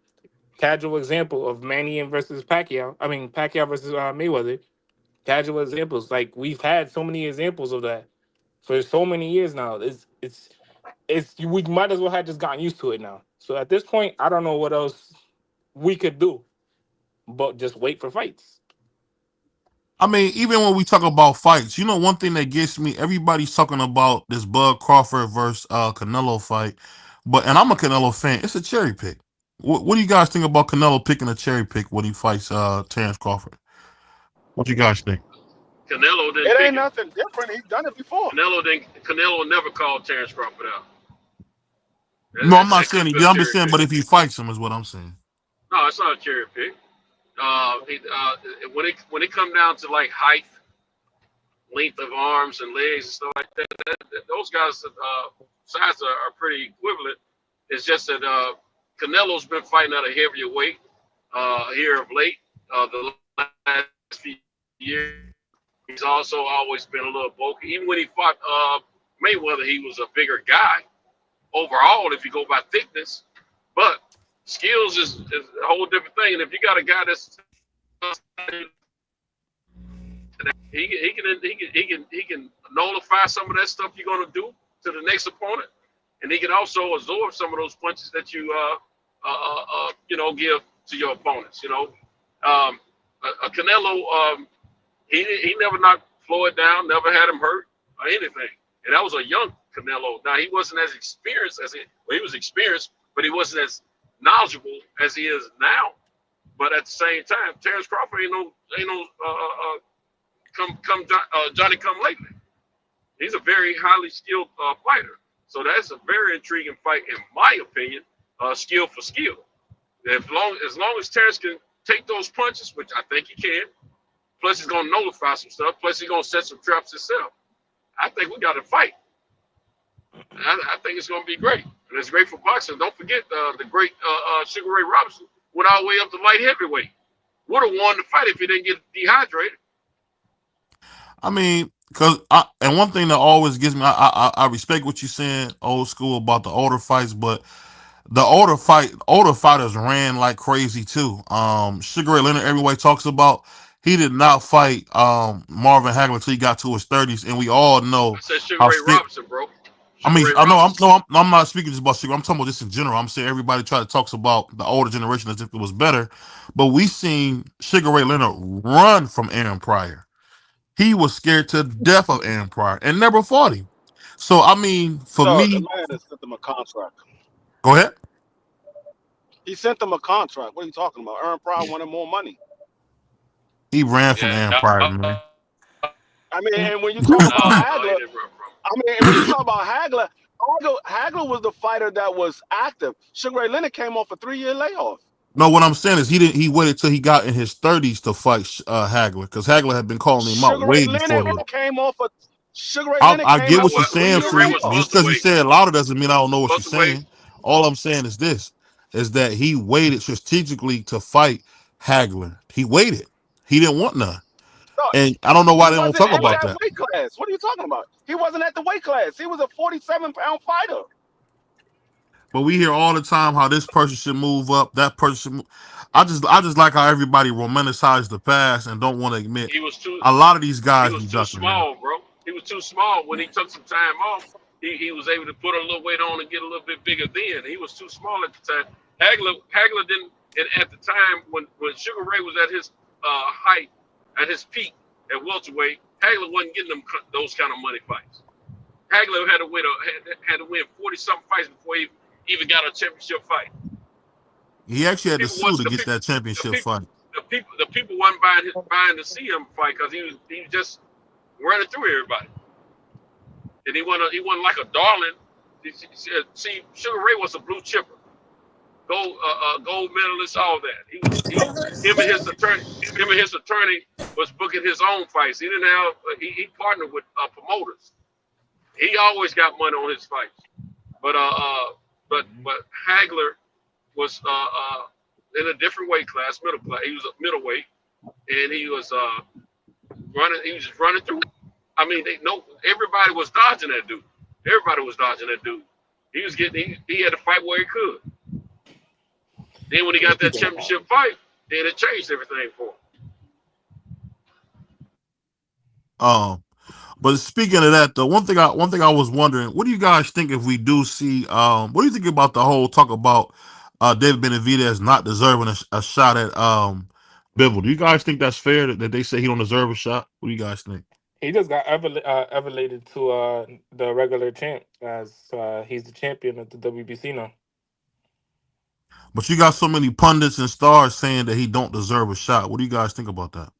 S5: Casual example of Manny versus Pacquiao. I mean Pacquiao versus Mayweather. Casual examples. Like we've had so many examples of that for so many years now. It's we might as well have just gotten used to it now. So at this point, I don't know what else we could do, but just wait for fights.
S2: I mean, even when we talk about fights, one thing that gets me, everybody's talking about this Bud Crawford versus Canelo fight, and I'm a Canelo fan. It's a cherry pick. What do you guys think about Canelo picking a cherry pick when he fights Terrence Crawford? What you guys think?
S8: Canelo didn't
S10: It
S8: pick
S10: ain't
S8: it.
S10: nothing different. He's done it before.
S8: Canelo never called Terrence Crawford out.
S2: No, I'm not
S8: That could
S2: saying
S8: have
S2: it.
S8: been a
S2: I'm just
S8: cherry
S2: saying,
S8: pick.
S2: but if he fights him, is what I'm saying.
S8: No, it's not a cherry pick. When it come down to like height, length of arms and legs and stuff like that, those guys' size are pretty equivalent. It's just that Canelo's been fighting at a heavier weight here of late. The last few years, he's also always been a little bulky. Even when he fought Mayweather, he was a bigger guy overall if you go by thickness. But skills is a whole different thing. And if you got a guy that's He can nullify some of that stuff you're gonna do to the next opponent, and he can also absorb some of those punches that give to your opponents. A Canelo, he never knocked Floyd down, never had him hurt or anything, and that was a young Canelo. Now he wasn't as experienced he was experienced, but he wasn't as knowledgeable as he is now. But at the same time, Terrence Crawford ain't no Johnny come lately. He's a very highly skilled fighter. So that's a very intriguing fight, in my opinion, skill for skill. As long as Terrence can take those punches, which I think he can, plus he's going to nullify some stuff, plus he's going to set some traps himself, I think we got to fight. I think it's going to be great. And it's great for boxing. Don't forget the great Sugar Ray Robinson went all the way up to light heavyweight. Would have won the fight if he didn't get dehydrated.
S2: I mean, and one thing that always gives me, I respect what you're saying, old school, about the older fights, but the older fighters ran like crazy too. Sugar Ray Leonard, everybody talks about, he did not fight Marvin Hagler until he got to his 30s, and we all know.
S8: I said Sugar Ray Robinson, bro.
S2: I mean, I know I'm not speaking just about Sugar. I'm talking about this in general. I'm saying everybody talks about the older generation as if it was better, but we seen Sugar Ray Leonard run from Aaron Pryor. He was scared to death of Aaron Pryor and never fought him. So I mean, for me,
S10: the man has sent them a contract.
S2: Go ahead.
S10: He sent them a contract. What are you talking about? Aaron Pryor wanted more money.
S2: He ran from Aaron Pryor, man.
S10: I mean, and when you talk about Hagler, Hagler was the fighter that was active. Sugar Ray Leonard came off a 3-year layoff.
S2: No, what I'm saying is he waited till he got in his 30s to fight Hagler, because Hagler had been calling him out way before that. I get what you're saying, Free. Just because you said louder doesn't mean I don't know what you're saying. All I'm saying is this, is that he waited strategically to fight Hagler. He waited. He didn't want none. And I don't know why they don't talk about that.
S10: Weight class. What are you talking about? He wasn't at the weight class. He was a 47-pound fighter.
S2: But we hear all the time how this person should move up, that person should move. I just like how everybody romanticizes the past and don't want to admit a lot of these guys.
S8: He was too small, bro. He was too small. When he took some time off, he was able to put a little weight on and get a little bit bigger then. He was too small at the time. Hagler didn't, and at the time when Sugar Ray was at his height, at his peak at welterweight, Hagler wasn't getting them those kind of money fights. Hagler had to win 40-something fights before he even got a championship fight.
S2: He actually had to sue to get that championship fight.
S8: The people wasn't buying to see him fight because he was just running through everybody. And he wasn't like a darling. See, Sugar Ray was a blue chipper, gold medalist, all that. Him and his attorney was booking his own fights. He didn't have he partnered with promoters. He always got money on his fights. But Hagler was in a different weight class, middle class. He was a middleweight, and he was running. He was just running through. I mean, everybody was dodging that dude. He had to fight where he could. Then when he got that championship fight, then it changed everything for him.
S2: But speaking of that, though, one thing I was wondering, what do you guys think if we do see? What do you think about the whole talk about David Benavidez not deserving a shot at Bivol? Do you guys think that's fair that they say he don't deserve a shot? What do you guys think?
S5: He just got elevated to the regular champ, as he's the champion of the WBC now.
S2: But you got so many pundits and stars saying that he don't deserve a shot. What do you guys think about that?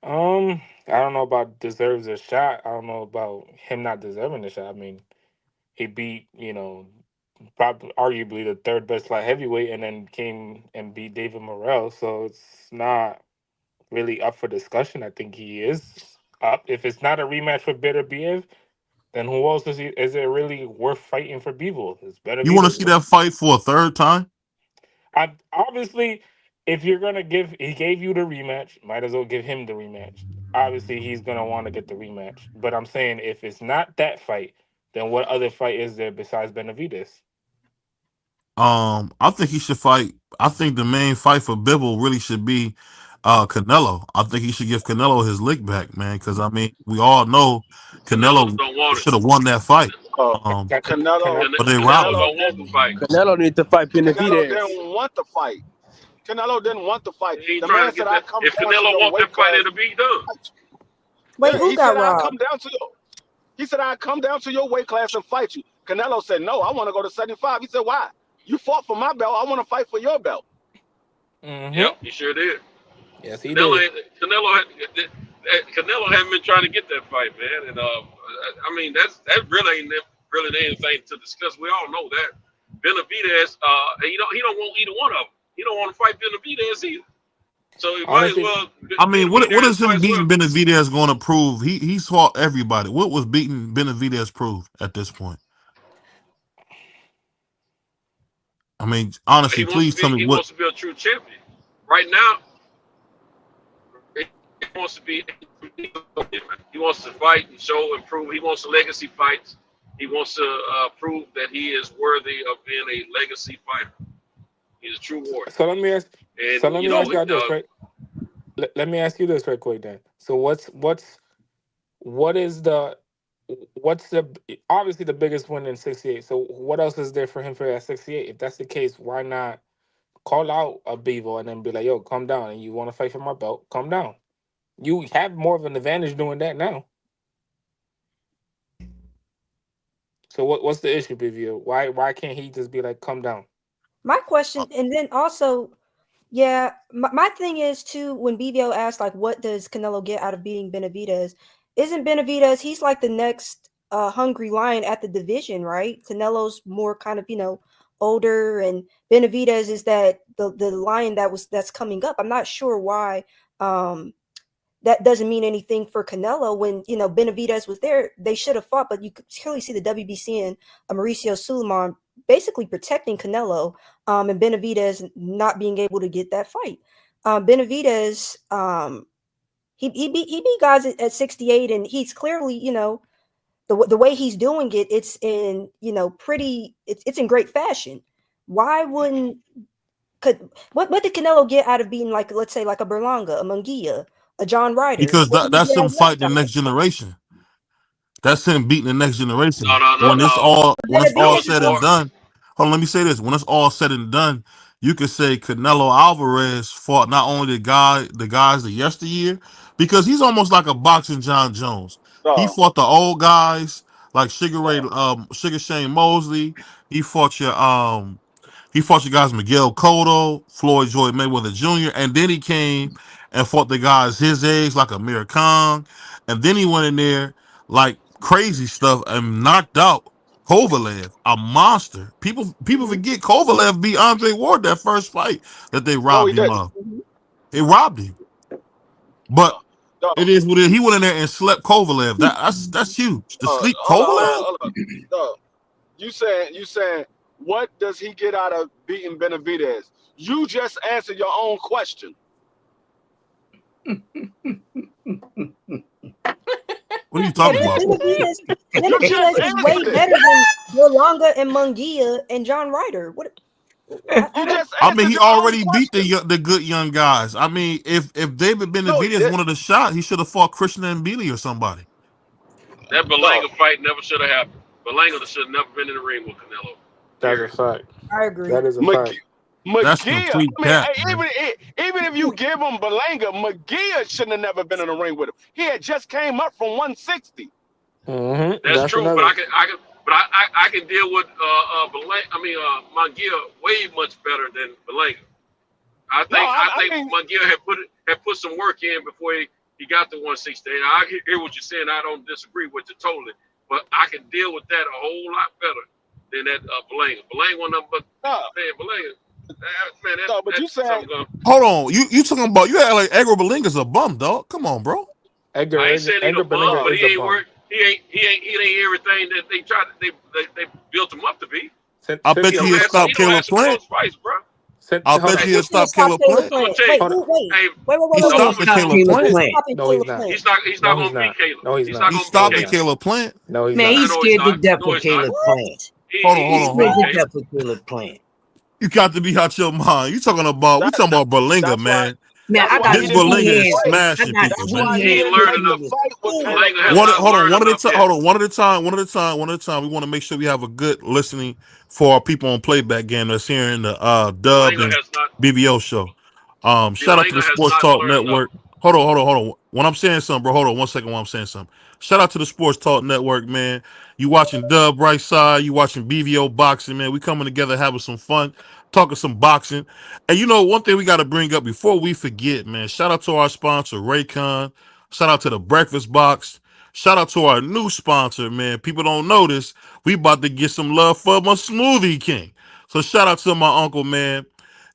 S5: I don't know about deserves a shot. I don't know about him not deserving a shot. I mean, he beat, probably arguably the third best light heavyweight, and then came and beat David Morrell. So it's not really up for discussion. I think he is up. If it's not a rematch with Beterbiev, then who else is it really worth fighting for Bivol? It's better.
S2: You want to see that fight for a third time?
S5: Obviously, if you're gonna he gave you the rematch, might as well give him the rematch. Obviously, he's gonna want to get the rematch. But I'm saying, if it's not that fight, then what other fight is there besides Benavidez?
S2: I think he should fight. I think the main fight for Bivol really should be Canelo. I think he should give Canelo his lick back, man. Because I mean, we all know
S8: Canelo
S2: Canelo
S8: don't want it.
S2: should have won that fight.
S10: Canelo,
S2: But they
S8: Canelo
S2: robbed him.
S8: don't want the fight.
S11: Canelo needs to fight
S10: Canelo
S11: Benavidez.
S10: didn't want the fight. Canelo didn't want the fight.
S8: He
S10: The
S8: trying
S10: man
S8: to
S10: said,
S8: get
S10: "I
S8: that.
S10: come
S8: If
S10: down to
S8: Canelo
S10: your
S8: want
S10: weight
S8: that fight,
S10: class."
S8: it'll be done.
S9: Wait,
S10: Yeah,
S9: who
S10: he
S9: got
S10: said, "I
S9: robbed?
S10: come down to your." He said, "I come down to your weight class and fight you." Canelo said, "No, I want to go to 75." He said, "Why? You fought for my belt. I want to fight for your belt."
S8: Yep, he sure did.
S5: Yes, he
S8: Canelo,
S5: did.
S8: Canelo hadn't been trying to get that fight, man. And I mean, that really ain't anything to discuss. We all know that Benavidez, he don't want either one of them. He don't want to fight Benavidez either. So he might as
S5: Honestly,
S8: well.
S2: I mean, what
S8: Benavidez
S2: is him
S8: might as well.
S2: beating Benavidez going to prove? He's fought everybody. What was beating Benavidez prove at this point? I mean, honestly, please tell me
S8: He
S2: what.
S8: wants to be a true champion. Right now, he wants to be. He wants to fight and show and prove. He wants legacy fights. He wants to prove that he is worthy of being a legacy fighter. He's a true warrior.
S5: so let me ask.
S8: And
S5: So let
S8: you
S5: me
S8: know,
S5: ask you this, right? Let me ask you this right quick, then. So what's the obviously the biggest win in 68? So what else is there for him for that 68? If that's the case, why not call out a Bevo and then be like, "Yo, come down, and you want to fight for my belt? Come down." You have more of an advantage doing that now. So what's the issue, Bivio? Why can't he just be like, "Come down"?
S9: My question, and then also, yeah, my thing is too, when BVO asked like, what does Canelo get out of beating Benavidez? Isn't Benavidez, he's like the next hungry lion at the division, right? Canelo's more kind of, older, and Benavidez is that the lion that's coming up. I'm not sure why that doesn't mean anything for Canelo when, Benavidez was there. They should have fought, but you could clearly see the WBC and Mauricio Suleiman basically protecting Canelo, and Benavidez not being able to get that fight. Benavidez, he beat guys at 68, and he's clearly, the way he's doing it, it's in, it's in great fashion. Why wouldn't what did Canelo get out of being, like, let's say, like a Berlanga, a Munguia, a John Ryder?
S2: Because
S9: What did he
S2: that's
S9: get
S2: him
S9: out of
S2: fighting the
S9: that
S2: next generation. That's him beating the next generation.
S8: No.
S2: When it's all
S9: Benavidez
S2: said and done, hold on, let me say this. When it's all said and done, you could say Canelo Alvarez fought not only the guys of yesteryear, because he's almost like a boxing John Jones. He fought the old guys like Sugar Shane Mosley. He fought your guys Miguel Cotto, Floyd Joy Mayweather Jr., and then he came and fought the guys his age like Amir Khan, and then he went in there like crazy stuff and knocked out Kovalev, a monster. People forget Kovalev beat Andre Ward that first fight that they robbed him of. They robbed him. But it is what it is. He went in there and slept Kovalev. That's huge. To sleep Kovalev?
S10: You saying what does he get out of beating Benavidez? You just answered your own question.
S2: What are you talking about?
S9: Benavidez is way better than Berlanga and Munguia and John Ryder. What?
S2: I mean, he already beat the good young guys. I mean, if David Benavidez wanted a shot, he should have fought Christian Mbili or somebody.
S8: That Berlanga fight never should have happened. Berlanga should have never been in the ring with Canelo.
S5: That's a fact.
S9: I agree.
S5: That is a fact.
S10: McGee, even if you give him Berlanga, McGee shouldn't have never been in the ring with him. He had just came up from 160.
S8: That's true, but I can deal with Munguia way much better than Berlanga. I think Munguia had put some work in before he got to 160. And I hear what you're saying. I don't disagree with you totally, but I can deal with that a whole lot better than that Berlanga. Berlanga one of them, but Berlanga. Man,
S10: but you saying,
S2: hold on, you talking about, you act like Edgar Berlinga's a bum, dog. Come on, bro.
S8: I ain't saying he's a bum, but he ain't work. He ain't everything that they tried. They built him up to be.
S2: I bet you he'll stop Caleb Plant. I bet he'll stop Caleb Plant.
S9: Wait.
S2: He's stopping Caleb Plant.
S5: No, he's not.
S8: He's not going to beat Caleb.
S5: No, he's not.
S2: He's stopping Caleb Plant.
S5: No, he's
S4: Man,
S5: not.
S4: he's scared to death of Caleb Plant.
S2: Hold
S4: He's
S2: on.
S4: scared to death of Caleb Plant.
S2: You got to be out your mind. We talking about Berlinga, man.
S4: Man,
S10: That's
S4: I
S10: why
S4: got
S10: he
S2: This
S10: didn't win
S2: Berlinga
S10: the
S2: is
S4: sweetheads.
S10: fight.
S4: I
S2: smashing
S4: got
S2: people,
S10: That's
S2: man.
S10: why
S8: He
S10: he
S8: ain't
S10: didn't
S8: learned
S10: win the
S8: enough.
S10: fight with
S4: Ooh.
S10: Canelo.
S8: Berlanga hasn't
S2: Hold on,
S8: learned enough yet.
S2: hold on, one at a time, one at a time, one at a time. We want to make sure we have a good listening for our people on playback game that's here in the Dub
S8: Berlanga
S2: and
S8: has not.
S2: BBO show. Shout out to the
S8: Berlanga has
S2: Sports
S8: not
S2: Talk
S8: learned enough.
S2: Network. Hold on. When I'm saying something, bro, hold on 1 second while I'm saying something. Shout out to the Sports Talk Network, man. You watching Dub Right Side, you watching BVO Boxing, man. We coming together having some fun, talking some boxing. And you know, one thing we got to bring up before we forget, man, shout out to our sponsor, Raycon. Shout out to the Breakfast Box. Shout out to our new sponsor, man. People don't know this. We about to get some love for my Smoothie King. So shout out to my uncle, man.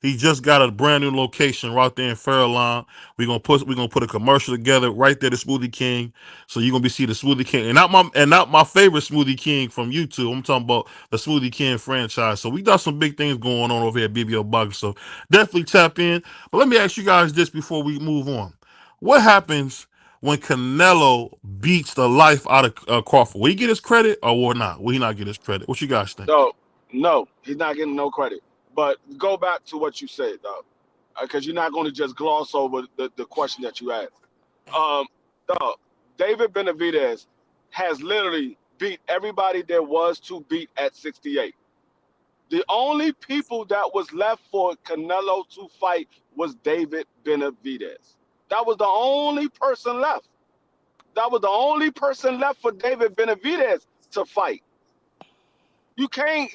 S2: He just got a brand new location right there in Fairlawn. We're gonna put a commercial together right there, the Smoothie King. So you're gonna be see the Smoothie King, and not my favorite Smoothie King from YouTube. I'm talking about the Smoothie King franchise. So we got some big things going on over here at BBO Boxing. So definitely tap in. But let me ask you guys this before we move on: what happens when Canelo beats the life out of Crawford? Will he get his credit or will not? Will he not get his credit? What you guys think?
S10: No, he's not getting no credit. But go back to what you said, though, because you're not going to just gloss over the question that you asked. Dog, David Benavidez has literally beat everybody there was to beat at 68. The only people that was left for Canelo to fight was David Benavidez. That was the only person left. That was the only person left for David Benavidez to fight. You can't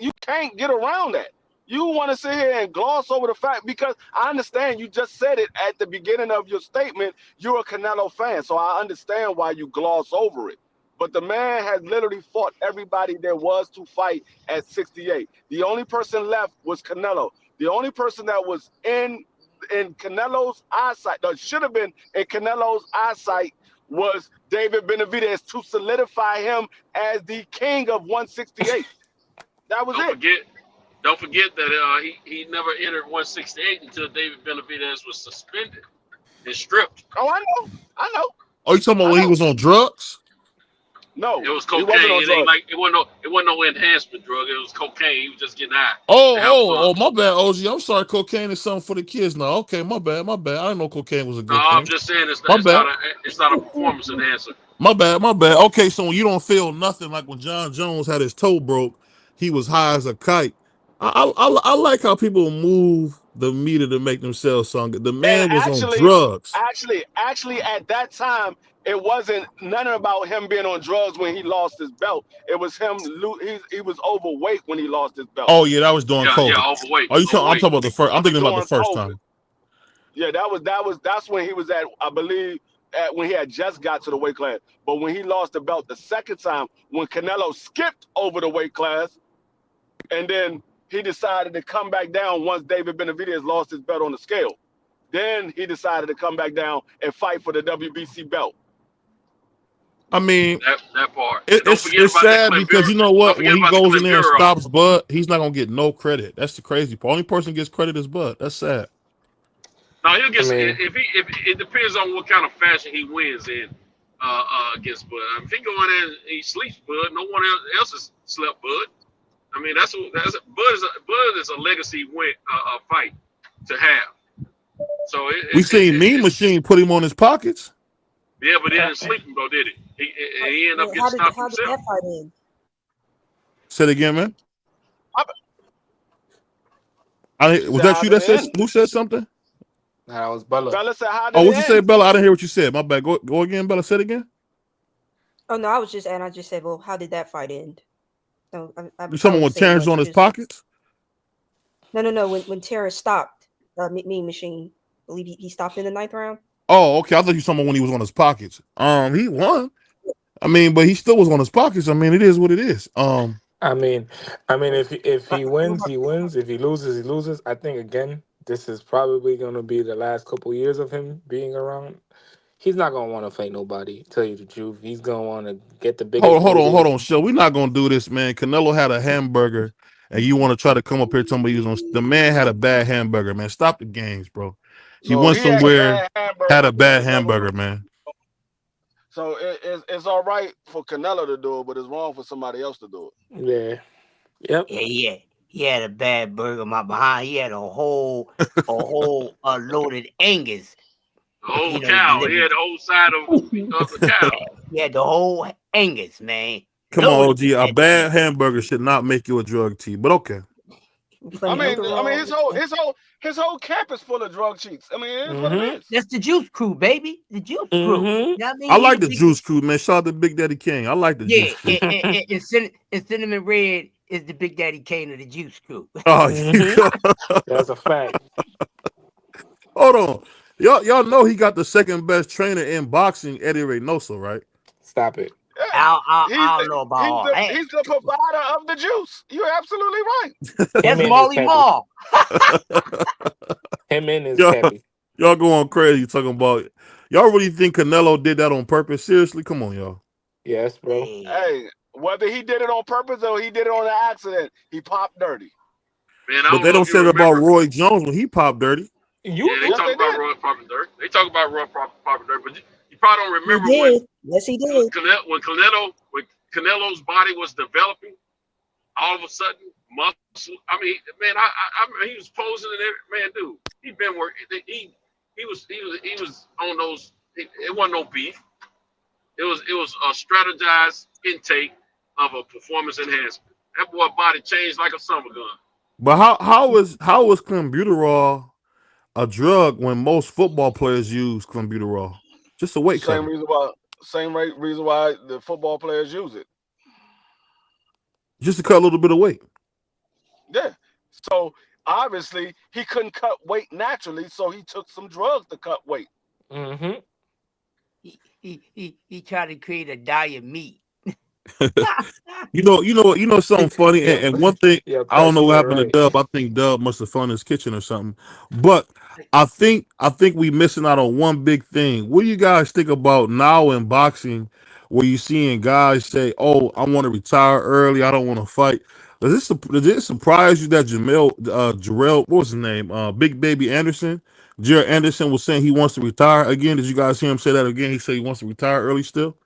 S10: get around that. You want to sit here and gloss over the fact, because I understand you just said it at the beginning of your statement. You're a Canelo fan, so I understand why you gloss over it. But the man has literally fought everybody there was to fight at 68. The only person left was Canelo. The only person that was in Canelo's eyesight, that should have been in Canelo's eyesight, was David Benavidez, to solidify him as the king of 168. That was it.
S8: Don't forget that he never entered 168 until David Benavidez was suspended and stripped.
S10: Oh, I know.
S2: Oh, you talking about when he was on drugs?
S10: No,
S8: It was
S10: he
S8: cocaine.
S10: wasn't on drugs.
S8: It wasn't no enhancement drug. It was cocaine. He was just getting high.
S2: Oh, my bad, OG. I'm sorry. Cocaine is something for the kids now. Okay, my bad. I didn't know cocaine was a good
S8: No,
S2: thing.
S8: I'm just saying it's
S2: My bad.
S8: not a performance enhancer.
S2: My bad. Okay, so when you don't feel nothing, like when John Jones had his toe broke, he was high as a kite. I like how people move the meter to make themselves stronger. The man was on drugs.
S10: Actually, at that time, it wasn't nothing about him being on drugs when he lost his belt. It was him. He was overweight when he lost his belt.
S2: Oh yeah, that was during COVID.
S8: Yeah, overweight.
S2: I'm talking about the first. I'm thinking about the first
S10: COVID.
S2: time.
S10: Yeah, that's when he was at, I believe, when he had just got to the weight class. But when he lost the belt the second time, when Canelo skipped over the weight class, and then he decided to come back down once David Benavidez lost his belt on the scale. Then he decided to come back down and fight for the WBC belt.
S2: I mean,
S8: that part.
S2: It's sad because you know what? When he goes in there and stops Bud, he's not gonna get no credit. That's the crazy part. Only person gets credit is Bud. That's sad.
S8: No, he'll get. If it depends on what kind of fashion he wins in against Bud. If he go in there and he sleeps Bud, no one else has slept Bud. I mean, Bud is a legacy win fight to have. So
S2: we seen Mean Machine put him on his pockets.
S8: Yeah, but he didn't sleep him though, did he? He ended up getting stopped himself.
S9: How did that fight end?
S2: Say it again, man. Was that you that said? Who said something?
S5: That was Bella.
S10: Bella said, "How did
S2: what you say, Bella? I didn't hear what you said. My bad. Go again, Bella. Say it again.
S9: Oh no, I just said, well, how did that fight end? No,
S2: You talking when Terrence on his pockets?
S9: No. When Terrence stopped, Mean Machine, I believe he stopped in the 9th round.
S2: Oh, okay. I thought you were talking about when he was on his pockets. He won. I mean, but he still was on his pockets. I mean, it is what it is.
S5: I mean, if he wins, he wins. If he loses, he loses. I think again, this is probably going to be the last couple years of him being around. He's not going to want to fight nobody. Tell you the truth, he's going to want to get the biggest.
S2: Hold on, Shell. We're not going to do this, man. Canelo had a hamburger, and you want to try to come up here telling me he was on. The man had a bad hamburger, man. Stop the games, bro. He went somewhere, had a bad hamburger, man.
S10: So it's all right for Canelo to do it, but it's wrong for somebody else to do
S5: it. Yeah. Yep.
S4: Yeah. He had a bad burger. My behind. He had a whole loaded Angus.
S8: The whole
S4: You know,
S8: cow.
S4: liver.
S8: He had the whole side of the cow.
S4: Yeah, the whole Angus, man.
S2: Come on,
S4: Loaded
S2: OG.
S4: with
S2: A
S4: that
S2: bad
S4: shit.
S2: hamburger should not make you a drug T. But okay.
S10: I mean,
S9: Cholesterol.
S10: his whole camp is full of drug cheats. I mean, it is what it
S5: Mm-hmm.
S10: is.
S4: That's the Juice Crew, baby. The Juice Crew.
S5: Mm-hmm.
S4: You know what I mean?
S2: I
S4: He
S2: like the
S4: big-
S2: Juice Crew, man. Shout out to Big Daddy King. I like the
S4: Yeah,
S2: Juice Crew.
S4: and Cinnamon Red is the Big Daddy Kane of the Juice Crew.
S2: Oh,
S5: Mhm. That's a fact.
S2: hold on. Y'all know he got the second best trainer in boxing, Eddie Reynoso, right?
S5: Stop it.
S10: Yeah.
S4: I don't know about all that.
S10: He's the provider of the juice. You're absolutely right.
S4: That's
S5: Him
S4: Molly
S5: and his
S4: Mall.
S5: Him and his
S2: Yo.
S5: Peppy.
S2: Y'all going crazy talking about. Y'all really think Canelo did that on purpose? Seriously, come on, y'all.
S5: Yes, bro.
S10: Hey, whether he did it on purpose or he did it on an accident, he popped dirty.
S8: Man, I
S2: But they
S8: know
S2: don't
S8: if you
S2: say that about
S8: remember.
S2: Roy Jones when he popped dirty.
S5: You
S8: Yeah, they
S10: Yes,
S8: talk
S10: they
S8: about
S10: did.
S8: Roy popping dirt. They talk about Roy popping dirt, but you probably don't
S9: He
S8: remember when
S9: did. Yes, he did.
S8: when Canelo's body was developing. All of a sudden, muscle. I mean, man, I he was posing and every man, dude. He been working. He was on those. It wasn't no beef. It was a strategized intake of a performance enhancement. That boy body changed like a summer gun.
S2: But how is clenbuterol a drug when most football players use clenbuterol? Just a weight
S10: Same
S2: cutter.
S10: reason why the football players use it.
S2: Just to cut a little bit of weight.
S10: Yeah. So obviously he couldn't cut weight naturally, so he took some drugs to cut weight.
S5: Mm-hmm.
S4: He tried to create a diet meat.
S2: You know something funny. And one thing,
S5: Yeah,
S2: I don't know what
S5: Chris,
S2: happened
S5: right.
S2: to Dub. I think Dub must have found his kitchen or something. But I think we missing out on one big thing. What do you guys think about now in boxing, where you seeing guys say, "Oh, I want to retire early. I don't want to fight." Does it surprise you that Jarrell, what was his name? Big Baby Anderson, Jared Anderson was saying he wants to retire again. Did you guys hear him say that again? He said he wants to retire early still.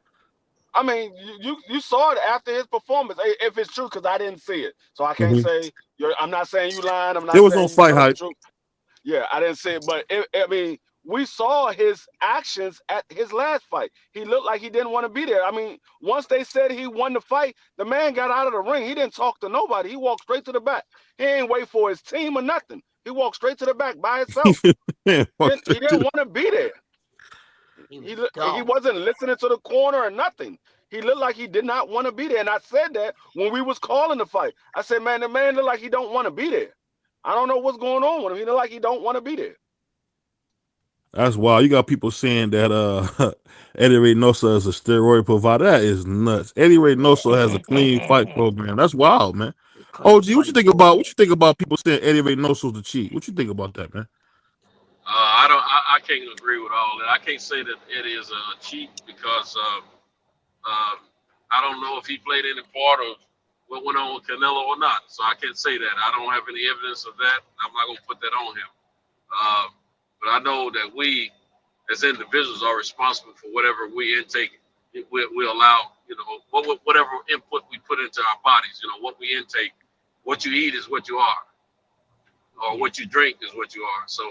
S10: I mean, you saw it after his performance. If it's true, because I didn't see it, so I can't say I'm not saying you lying. I'm not.
S2: There was
S10: saying
S2: no fight hype.
S10: true. Yeah, I didn't see it, but I mean, we saw his actions at his last fight. He looked like he didn't want to be there. I mean, once they said he won the fight, the man got out of the ring. He didn't talk to nobody. He walked straight to the back. He ain't wait for his team or nothing. He walked straight to the back by himself.
S2: Yeah,
S10: He didn't want to be there. He
S4: gone.
S10: wasn't listening to the corner or nothing. He looked like he did not want to be there. And I said that when we was calling the fight. I said, man, the man looked like he don't want to be there. I don't know what's going on with him. He looked like he don't want to be there.
S2: That's wild. You got people saying that Eddie Reynoso is a steroid provider. That is nuts. Eddie Reynoso has a clean fight program. That's wild, man. OG, what you think about people saying Eddie Reynoso's the cheat? What you think about that, man?
S8: I can't agree with all that. I can't say that Eddie is a cheat because I don't know if he played any part of what went on with Canelo or not. So I can't say that. I don't have any evidence of that. I'm not going to put that on him. But I know that we, as individuals, are responsible for whatever we intake. We allow, whatever input we put into our bodies. What we intake. What you eat is what you are, or what you drink is what you are. So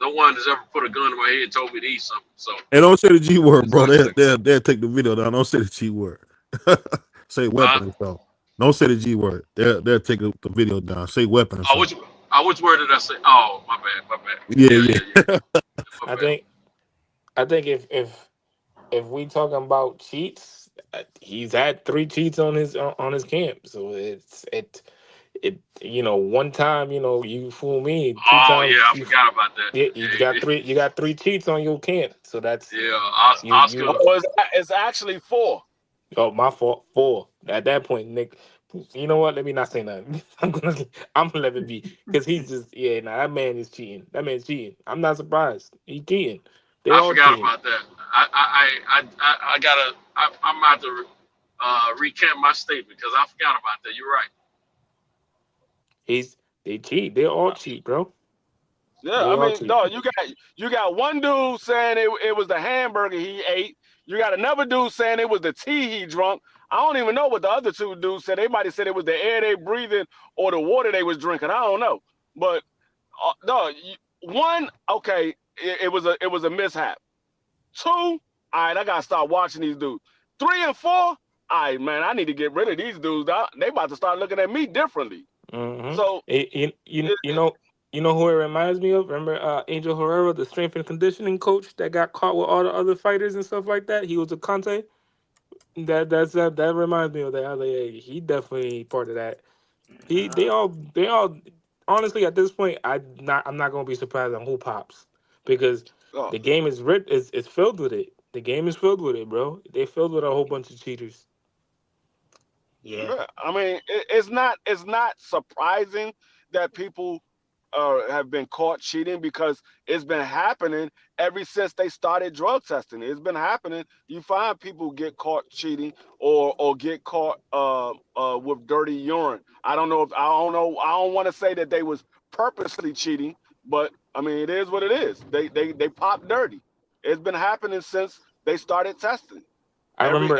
S8: no one has ever put a gun in my head and told me to eat something. So
S2: hey, don't say the G word, bro. They'll take the video down. Don't say the G word. Say weapon or something. Don't say the G word. They'll take the video down. Say weapon or something.
S8: Which word did I say? Oh, my bad.
S2: Yeah.
S5: I think if we talking about cheats, he's had 3 cheats on his camp. So it one time, you fool me. 2 times,
S8: yeah, I forgot about that.
S5: Yeah, you got 3 cheats on your camp. So that's
S8: Oscar.
S10: It's actually 4.
S5: Oh, my fault. 4. At that point, Nick. You know what? Let me not say nothing. I'm gonna let it be because he's just that man is cheating. That man's cheating. I'm not surprised. He cheating.
S8: I forgot about that. I'm about to recant my statement because I forgot about that. You're right.
S5: They cheat. They all cheat, bro.
S10: Yeah, I mean, no, you got one dude saying it was the hamburger he ate. You got another dude saying it was the tea he drunk. I don't even know what the other 2 dudes said. They might have said it was the air they breathing or the water they was drinking. I don't know. But no, one, okay, it was a mishap. 2, all right, I gotta start watching these dudes. 3 and 4, all right, man, I need to get rid of these dudes. They about to start looking at me differently. So
S5: You know who it reminds me of? Remember Angel Herrera, the strength and conditioning coach that got caught with all the other fighters and stuff like that? He was a Conte. That reminds me of that. I was like, hey, he definitely part of that. They all honestly at this point I'm not gonna be surprised on who pops because
S10: oh,
S5: the game is it's filled with it. The game is filled with it, bro. They filled with a whole bunch of cheaters.
S4: Yeah.
S10: yeah, I mean, it's not surprising that people have been caught cheating because it's been happening ever since they started drug testing. It's been happening. You find people get caught cheating or get caught with dirty urine. I don't know. I don't want to say that they was purposely cheating, but I mean, it is what it is. They pop dirty. It's been happening since they started testing.
S5: I remember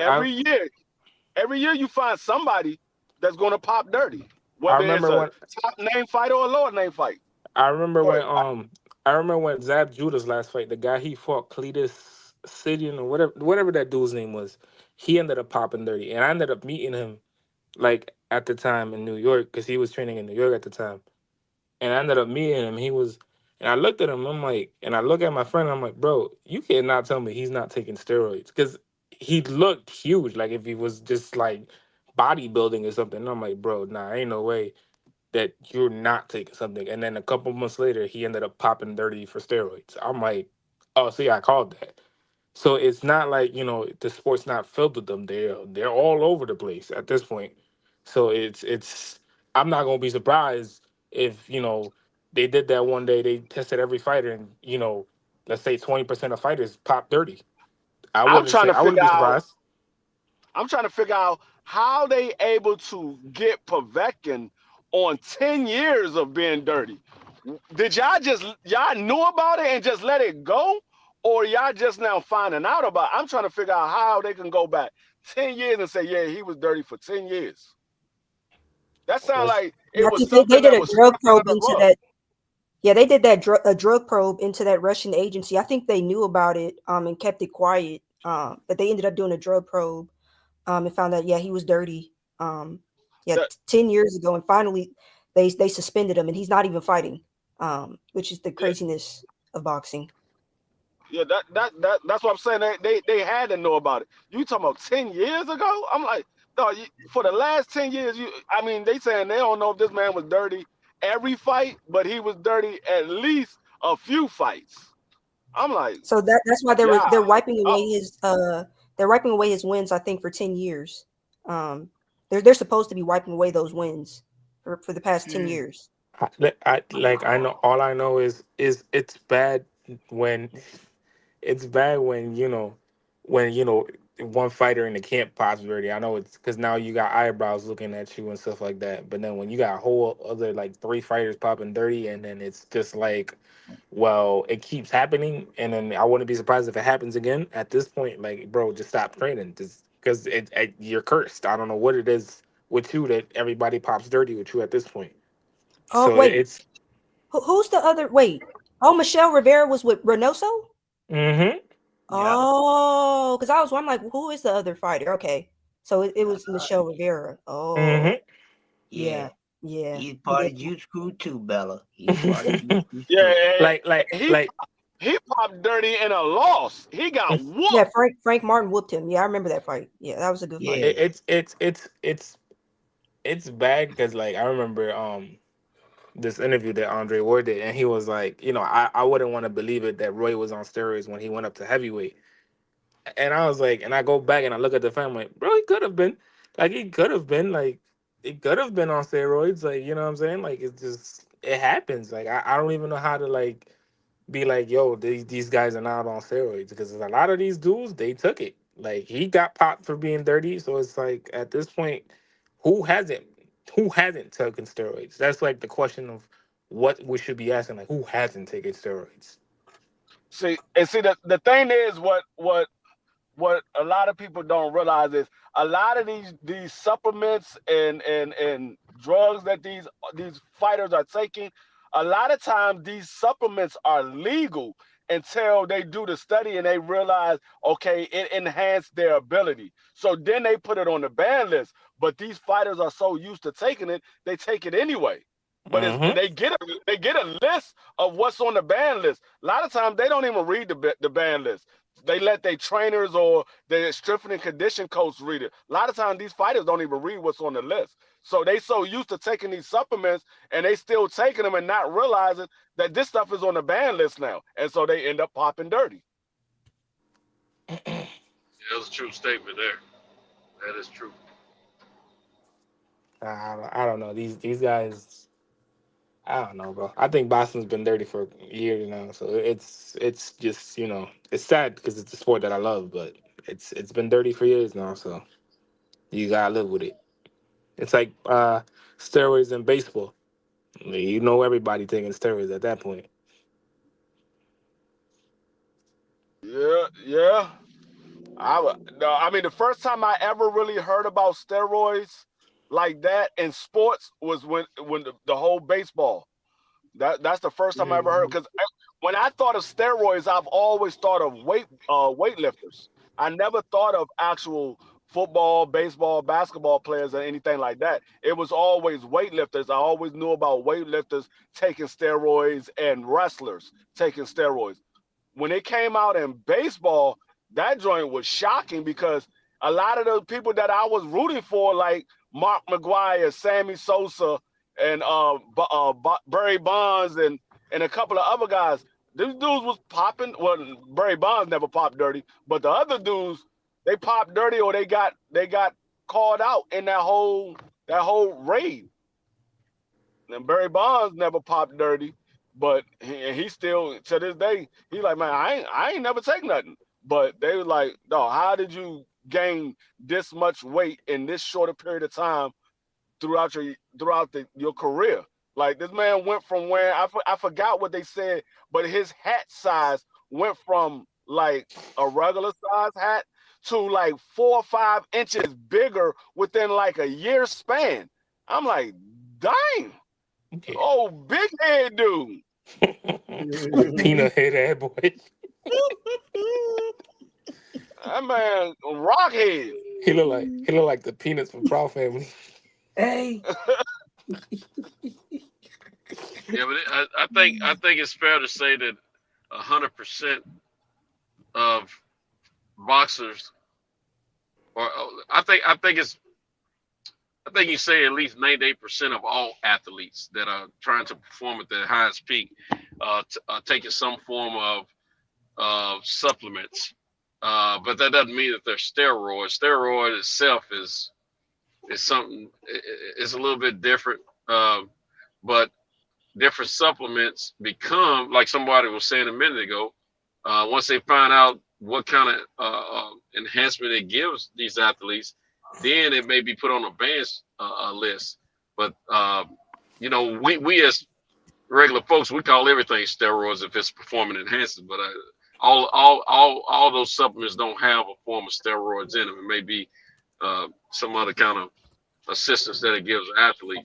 S10: Every year you find somebody that's going to pop dirty,
S5: I
S10: whether it's
S5: remember
S10: a
S5: when
S10: top name fight or a lower name fight.
S5: I remember
S10: Go
S5: when
S10: ahead.
S5: I remember when Zab Judah's last fight, the guy he fought, Cletus Sidian or whatever that dude's name was, he ended up popping dirty, and I ended up meeting him like at the time in New York because he was training in New York at the time, and I ended up meeting him. And I looked at him, I'm like, and I look at my friend, I'm like, bro, you cannot tell me he's not taking steroids because he looked huge, like if he was just like bodybuilding or something. And I'm like, bro, nah, ain't no way that you're not taking something. And then a couple months later, he ended up popping dirty for steroids. I'm like, oh, see, I called that. So it's not like, the sport's not filled with them. They're all over the place at this point. So it's I'm not gonna be surprised if, they did that one day, they tested every fighter and, let's say 20% of fighters pop dirty.
S10: I'm trying to
S5: I wouldn't
S10: figure
S5: be
S10: out.
S5: surprised.
S10: I'm trying to figure out how they able to get Povetkin on 10 years of being dirty. Did y'all knew about it and just let it go, or y'all just now finding out about it? I'm trying to figure out how they can go back 10 years and say, yeah, he was dirty for 10 years. That sounds like
S9: Yeah,
S10: it
S9: I
S10: was
S9: think
S10: something
S9: they did
S10: that
S9: a
S10: was
S9: drug
S10: swept under
S9: probe
S10: the
S9: into
S10: rug.
S9: that. Yeah, they did that a drug probe into that Russian agency. I think they knew about it and kept it quiet. But they ended up doing a drug probe and found out he was dirty.
S10: That,
S9: 10 years ago, and finally they suspended him, and he's not even fighting. Which is the
S10: yeah,
S9: craziness of boxing.
S10: yeah, that's what I'm saying. They had to know about it. You talking about 10 years ago? I'm like, no, for the last 10 years, I mean, they saying they don't know if this man was dirty every fight, but he was dirty at least a few fights. I'm like,
S9: So that's why they're
S10: yeah,
S9: wiping away his wins, I think, for 10 years. They're supposed to be wiping away those wins for the past 10 years.
S5: I know all I know is it's bad when when one fighter in the camp pops dirty. I know it's because now you got eyebrows looking at you and stuff like that. But then when you got a whole other like 3 fighters popping dirty, and then it's just like, well, it keeps happening, and then I wouldn't be surprised if it happens again. At this point, like, bro, just stop training, just because you're cursed. I don't know what it is with you that everybody pops dirty with you at this point.
S9: Oh,
S5: So
S9: wait.
S5: it's
S9: Who's the other? Wait. Oh, Michelle Rivera was with Reynoso?
S5: mm-hmm.
S9: Oh, because I'm like, who is the other fighter? Okay. So it was Michelle Rivera. Oh,
S5: Mm-hmm.
S9: yeah.
S4: He's part of Juice Crew too, Bella. He's part of Juice Crew too.
S10: yeah,
S5: like
S10: he popped dirty in a loss. He got whooped.
S9: Yeah, Frank Martin whooped him. Yeah, I remember that fight. Yeah, that was a good fight.
S5: it's bad because like I remember this interview that Andre Ward did, and he was like, I wouldn't want to believe it that Roy was on steroids when he went up to heavyweight. And I was like, and I go back and I look at the film, like, bro, he could have been on steroids, like, you know what I'm saying? Like, it happens. Like, I don't even know how to like be like, yo, these guys are not on steroids, because a lot of these dudes, they took it. Like, he got popped for being dirty, so it's like at this point, who hasn't taken steroids? That's like the question of what we should be asking, like, who hasn't taken steroids?
S10: See, the thing is what a lot of people don't realize is a lot of these supplements and drugs that these fighters are taking, a lot of times these supplements are legal until they do the study and they realize, okay, it enhanced their ability. So then they put it on the ban list. But these fighters are so used to taking it, they take it anyway. But
S5: Mm-hmm.
S10: they get a list of what's on the ban list. A lot of times they don't even read the ban list. They let their trainers or their strength and condition coach read it. A lot of times these fighters don't even read what's on the list. So they so used to taking these supplements and they still taking them and not realizing that this stuff is on the ban list now. And so they end up popping dirty.
S8: Yeah, that's a true statement there. That is true.
S5: I don't know these guys. I don't know, bro. I think Boston's been dirty for years now, so it's just it's sad because it's a sport that I love, but it's been dirty for years now, so you gotta live with it. It's like steroids in baseball. I mean, everybody taking steroids at that point.
S10: Yeah. I mean, the first time I ever really heard about steroids like that in sports was when the whole baseball. That's the first time I ever heard. Because when I thought of steroids, I've always thought of weightlifters. I never thought of actual football, baseball, basketball players or anything like that. It was always weightlifters. I always knew about weightlifters taking steroids and wrestlers taking steroids. When it came out in baseball, that joint was shocking because a lot of the people that I was rooting for, like Mark McGwire, Sammy Sosa, and Barry Bonds, and a couple of other guys, these dudes was popping. Well, Barry Bonds never popped dirty, but the other dudes, they popped dirty or they got called out in that whole raid. And Barry Bonds never popped dirty, but he still to this day he like, man, I ain't never take nothing. But they was like, no, how did you gain this much weight in this shorter period of time throughout your career? Like, this man went from wearing, I forgot what they said, but his hat size went from like a regular size hat to like 4 or 5 inches bigger within like a year span. I'm like, dang.
S5: Yeah.
S10: Oh, big head dude.
S5: Peanut head ad boy.
S10: That man, rock head.
S5: He look like the Peanuts from Proud Family.
S9: Hey.
S8: Yeah, but I think it's fair to say that 100% of boxers, or I think you say at least 98% of all athletes that are trying to perform at their highest peak, taking some form of supplements. But that doesn't mean that they're steroids. Steroid itself is something. It's a little bit different, but different supplements become, like somebody was saying a minute ago, once they find out what kind of enhancement it gives these athletes, then it may be put on a ban list. But we as regular folks, we call everything steroids if it's performance enhancing. But all those supplements don't have a form of steroids in them. It may be some other kind of assistance that it gives an athlete.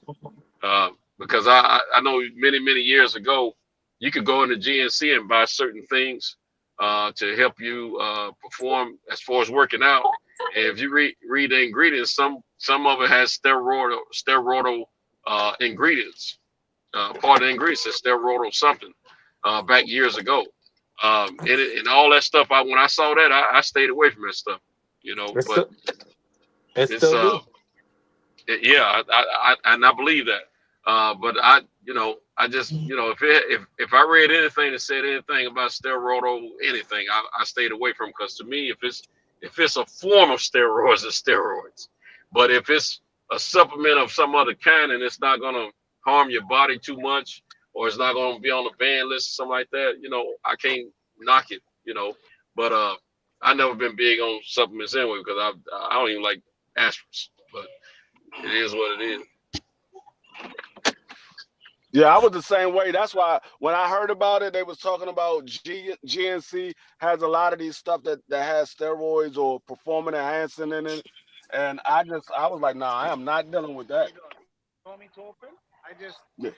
S8: Because I know many years ago, you could go into GNC and buy certain things to help you perform as far as working out. And if you read the ingredients, some of it has steroidal ingredients. Part of the ingredients is steroidal something back years ago. And all that stuff, when I saw that, I stayed away from that stuff. But
S5: it's still
S8: yeah, I believe that. But I just, if I read anything that said anything about steroidal anything, I stayed away from, because to me, if it's a form of steroids, it's steroids. But if it's a supplement of some other kind and it's not going to harm your body too much, or it's not going to be on the ban list or something like that, I can't knock it, But I've never been big on supplements anyway, because I don't even like aspirin. But it is what it is.
S10: Yeah, I was the same way. That's why when I heard about it, they was talking about GNC has a lot of these stuff that has steroids or performance enhancing in it. And I was like, nah, I am not dealing with that.
S11: Want me to open? I just
S10: Yeah.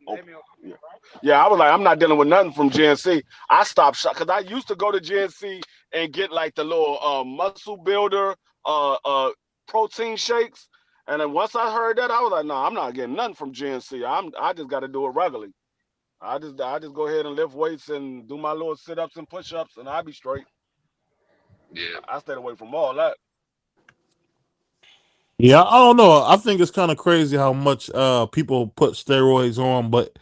S10: Oh, yeah. Yeah, I was like, I'm not dealing with nothing from GNC. I stopped because I used to go to GNC and get like the little muscle builder protein shakes. And then once I heard that, I was like, no, I'm not getting nothing from GNC. I just got to do it regularly. I just go ahead and lift weights and do my little sit-ups and push-ups, and I'll be straight.
S8: Yeah.
S10: I stayed away from all that.
S2: Yeah, I don't know. I think it's kind of crazy how much people put steroids on, but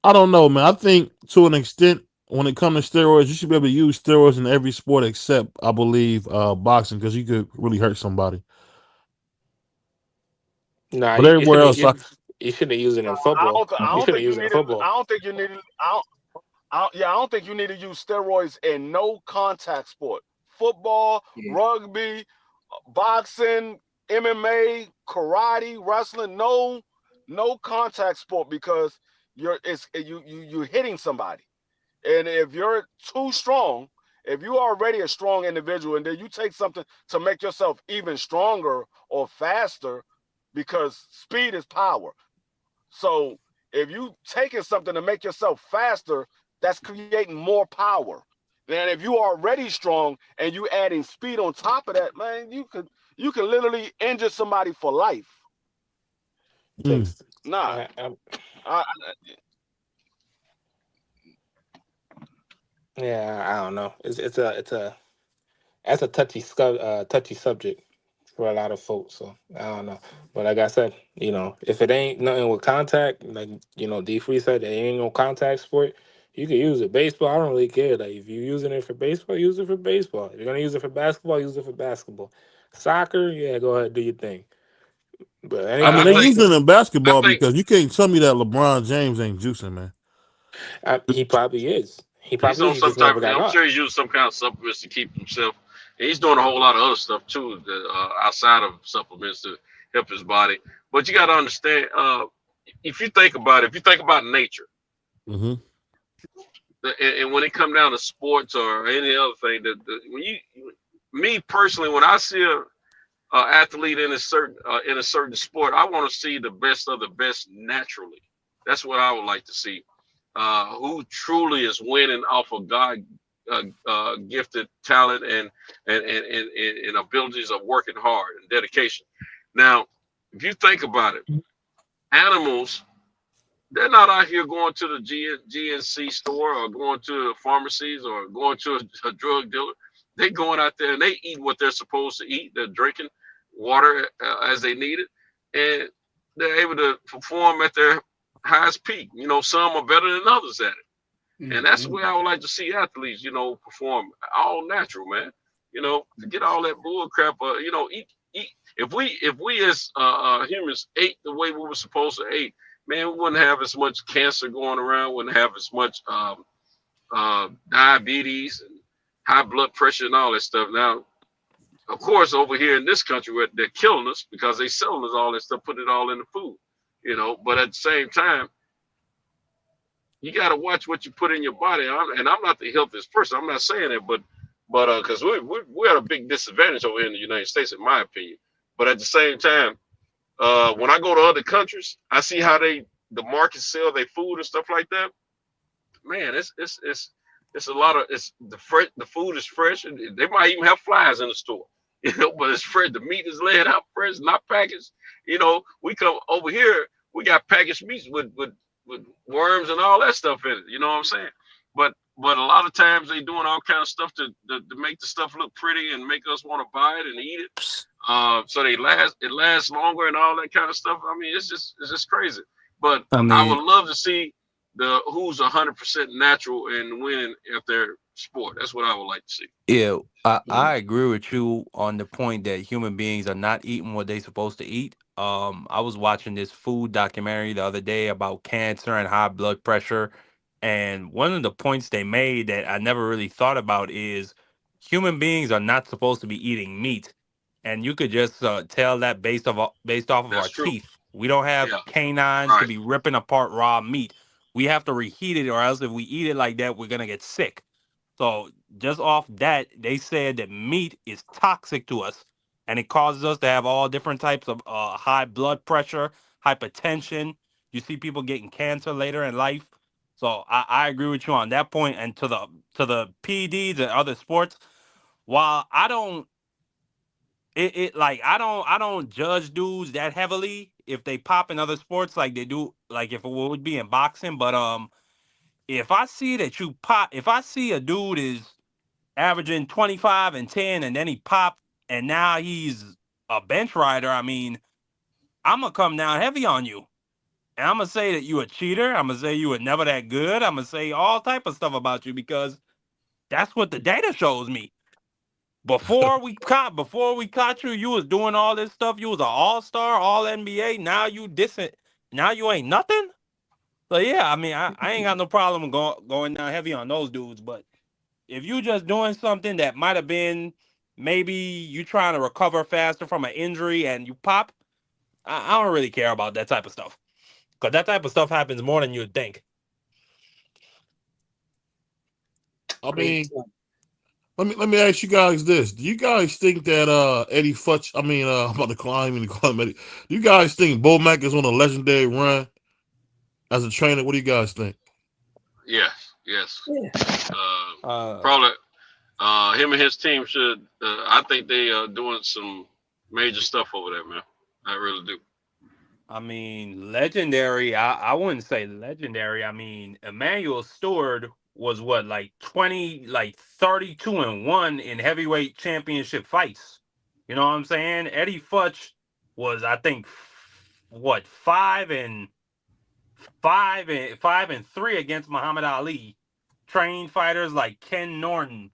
S2: I don't know, man. I think to an extent, when it comes to steroids, you should be able to use steroids in every sport except, I believe, boxing, because you could really hurt somebody.
S5: Nah,
S2: But everywhere else,
S5: you shouldn't use it in
S10: I
S5: football.
S10: don't, I
S5: You
S10: don't
S5: shouldn't
S10: think you
S5: use it in
S10: need to.
S5: football.
S10: I don't think you need to. I don't think you need to use steroids in no contact sport. Football,
S4: Yeah.
S10: rugby, boxing, MMA, karate, wrestling. No contact sport because you're hitting somebody. And if you're too strong, if you're already a strong individual and then you take something to make yourself even stronger or faster, because speed is power. So if you taking something to make yourself faster, that's creating more power. Then if you are already strong and you adding speed on top of that, man, you can literally injure somebody for life.
S5: Takes.
S10: Nah.
S5: Yeah, I don't know. It's a touchy subject for a lot of folks. So I don't know. But like I said, if it ain't nothing with contact, like D Free said, there ain't no contact sport. You can use it. Baseball, I don't really care. Like if you're using it for baseball, use it for baseball. If you're gonna use it for basketball, use it for basketball. Soccer, yeah, go ahead, do your thing. But
S2: I mean,
S5: anything
S2: they
S5: else,
S2: use it in basketball
S8: think-
S2: because you can't tell me that LeBron James ain't juicing, man.
S5: he probably is. He
S8: He's
S5: probably
S8: on
S5: is. He
S8: some
S5: just
S8: type
S5: never
S8: of.
S5: got
S8: I'm
S5: caught.
S8: sure he's using some kind of supplements to keep himself. And he's doing a whole lot of other stuff too, outside of supplements to help his body. But you got to understand, if you think about nature,
S2: Mm-hmm.
S8: and when it come down to sports or any other thing, me personally, when I see a athlete in a certain sport, I want to see the best of the best naturally. That's what I would like to see. Who truly is winning off of God gifted talent and abilities of working hard and dedication. Now, if you think about it, animals, they're not out here going to the GNC store or going to pharmacies or going to a drug dealer. They going out there and they eat what they're supposed to eat. They're drinking water as they need it, and they're able to perform at their highest peak. Some are better than others at it. And that's the way I would like to see athletes, perform all natural, man. To get all that bull crap, eat. If we as humans ate the way we were supposed to eat, man, we wouldn't have as much cancer going around, wouldn't have as much diabetes and high blood pressure and all that stuff. Now, of course, over here in this country, they're killing us because they selling us all that stuff, putting it all in the food, But at the same time, you got to watch what you put in your body. And I'm not the healthiest person. I'm not saying that, but because we're at a big disadvantage over here in the United States, in my opinion. But at the same time, when I go to other countries, I see how the markets sell their food and stuff like that. Man, it's a lot of the food is fresh, and they might even have flies in the store, but it's fresh. The meat is laid out fresh, not packaged. We come over here, we got packaged meats with worms and all that stuff in it. You know what I'm saying? But a lot of times they doing all kind of stuff to make the stuff look pretty and make us want to buy it and eat it. So it lasts longer and all that kind of stuff. I mean, it's just crazy. But I would love to see who's 100% natural and winning at their sport. That's what I would like to see.
S7: Yeah, I agree with you on the point that human beings are not eating what they're supposed to eat. I was watching this food documentary the other day about cancer and high blood pressure, and one of the points they made that I never really thought about is human beings are not supposed to be eating meat, and you could just tell that based off of
S8: That's
S7: our
S8: true.
S7: teeth. We don't have
S8: Yeah.
S7: canines to
S8: Right.
S7: be ripping apart raw meat. We have to reheat it, or else if we eat it like that, we're gonna get sick. So just off that, they said that meat is toxic to us, and it causes us to have all different types of high blood pressure, hypertension. You see people getting cancer later in life. So I agree with you on that point. And to the PEDs and other sports, while I don't I don't judge dudes that heavily if they pop in other sports like they do, like if it would be in boxing. But if I see that you pop, if I see a dude is averaging 25 and 10 and then he popped and now he's a bench rider, I mean, I'm gonna come down heavy on you. And I'm gonna say that you a cheater. I'm gonna say you were never that good. I'm gonna say all type of stuff about you because that's what the data shows me. Before we caught you, you was doing all this stuff. You was an all-star, all NBA. Now you dissing. Now you ain't nothing. So yeah, I mean, I ain't got no problem going down heavy on those dudes. But if you just doing something that might have been maybe you trying to recover faster from an injury and you pop, I don't really care about that type of stuff. Because that type of stuff happens more than you'd think.
S2: I mean, let me ask you guys this: do you guys think that Eddie Futch? I mean, I'm about to call him Eddie. Do you guys think Bo Mack is on a legendary run as a trainer? What do you guys think?
S8: Yes. Probably him and his team should. I think they are doing some major stuff over there, man. I really do.
S7: I mean, legendary. I wouldn't say legendary. I mean, Emmanuel Stewart was what, like 32-1 in heavyweight championship fights. You know what I'm saying? Eddie Futch was, I think, what, 5-3 against Muhammad Ali. Trained fighters like Ken Norton,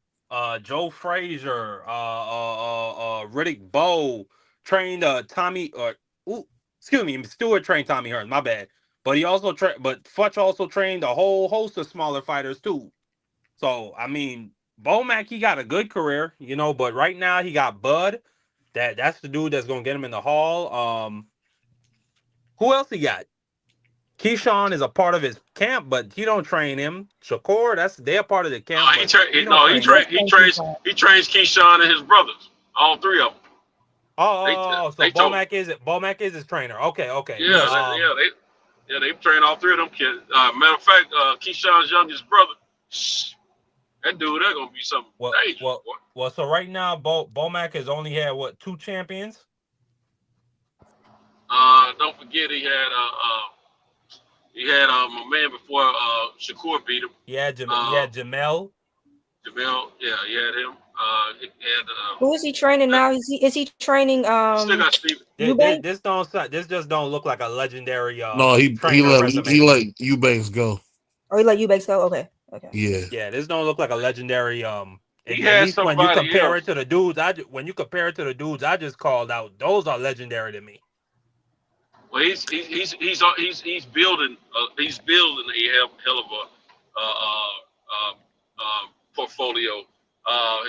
S7: Joe Frazier, Riddick Bowe. Trained Stewart trained Tommy Hearns. My bad. But he also but Futch also trained a whole host of smaller fighters too. So I mean, Bo Mack, he got a good career, you know. But right now he got Bud. That's the dude that's gonna get him in the hall. Who else he got? Keyshawn is a part of his camp, but he don't train him. Shakur, they're part of the camp.
S8: He trains Keyshawn and his brothers, all three of them.
S7: So Bo Mack is his trainer. Okay.
S8: They train all three of them kids. Matter of fact, Keyshawn's youngest brother, that dude, they're gonna be something dangerous.
S7: Well, so right now, Bo Mack has only had 2 champions.
S8: Don't forget he had my man before Shakur beat him.
S7: He had Jamel.
S8: Jamel, yeah, he had him.
S9: Who is he training now? Is he training?
S8: Still got Steve.
S7: This just don't look like a legendary.
S2: No, he let Eubanks go.
S9: Oh, he let Eubanks go. Okay.
S2: Yeah.
S7: This don't look like a legendary.
S8: He had somebody
S7: when you compare
S8: else.
S7: it to the dudes, I just called out. Those are legendary to me.
S8: Well, he's building a hell of a portfolio.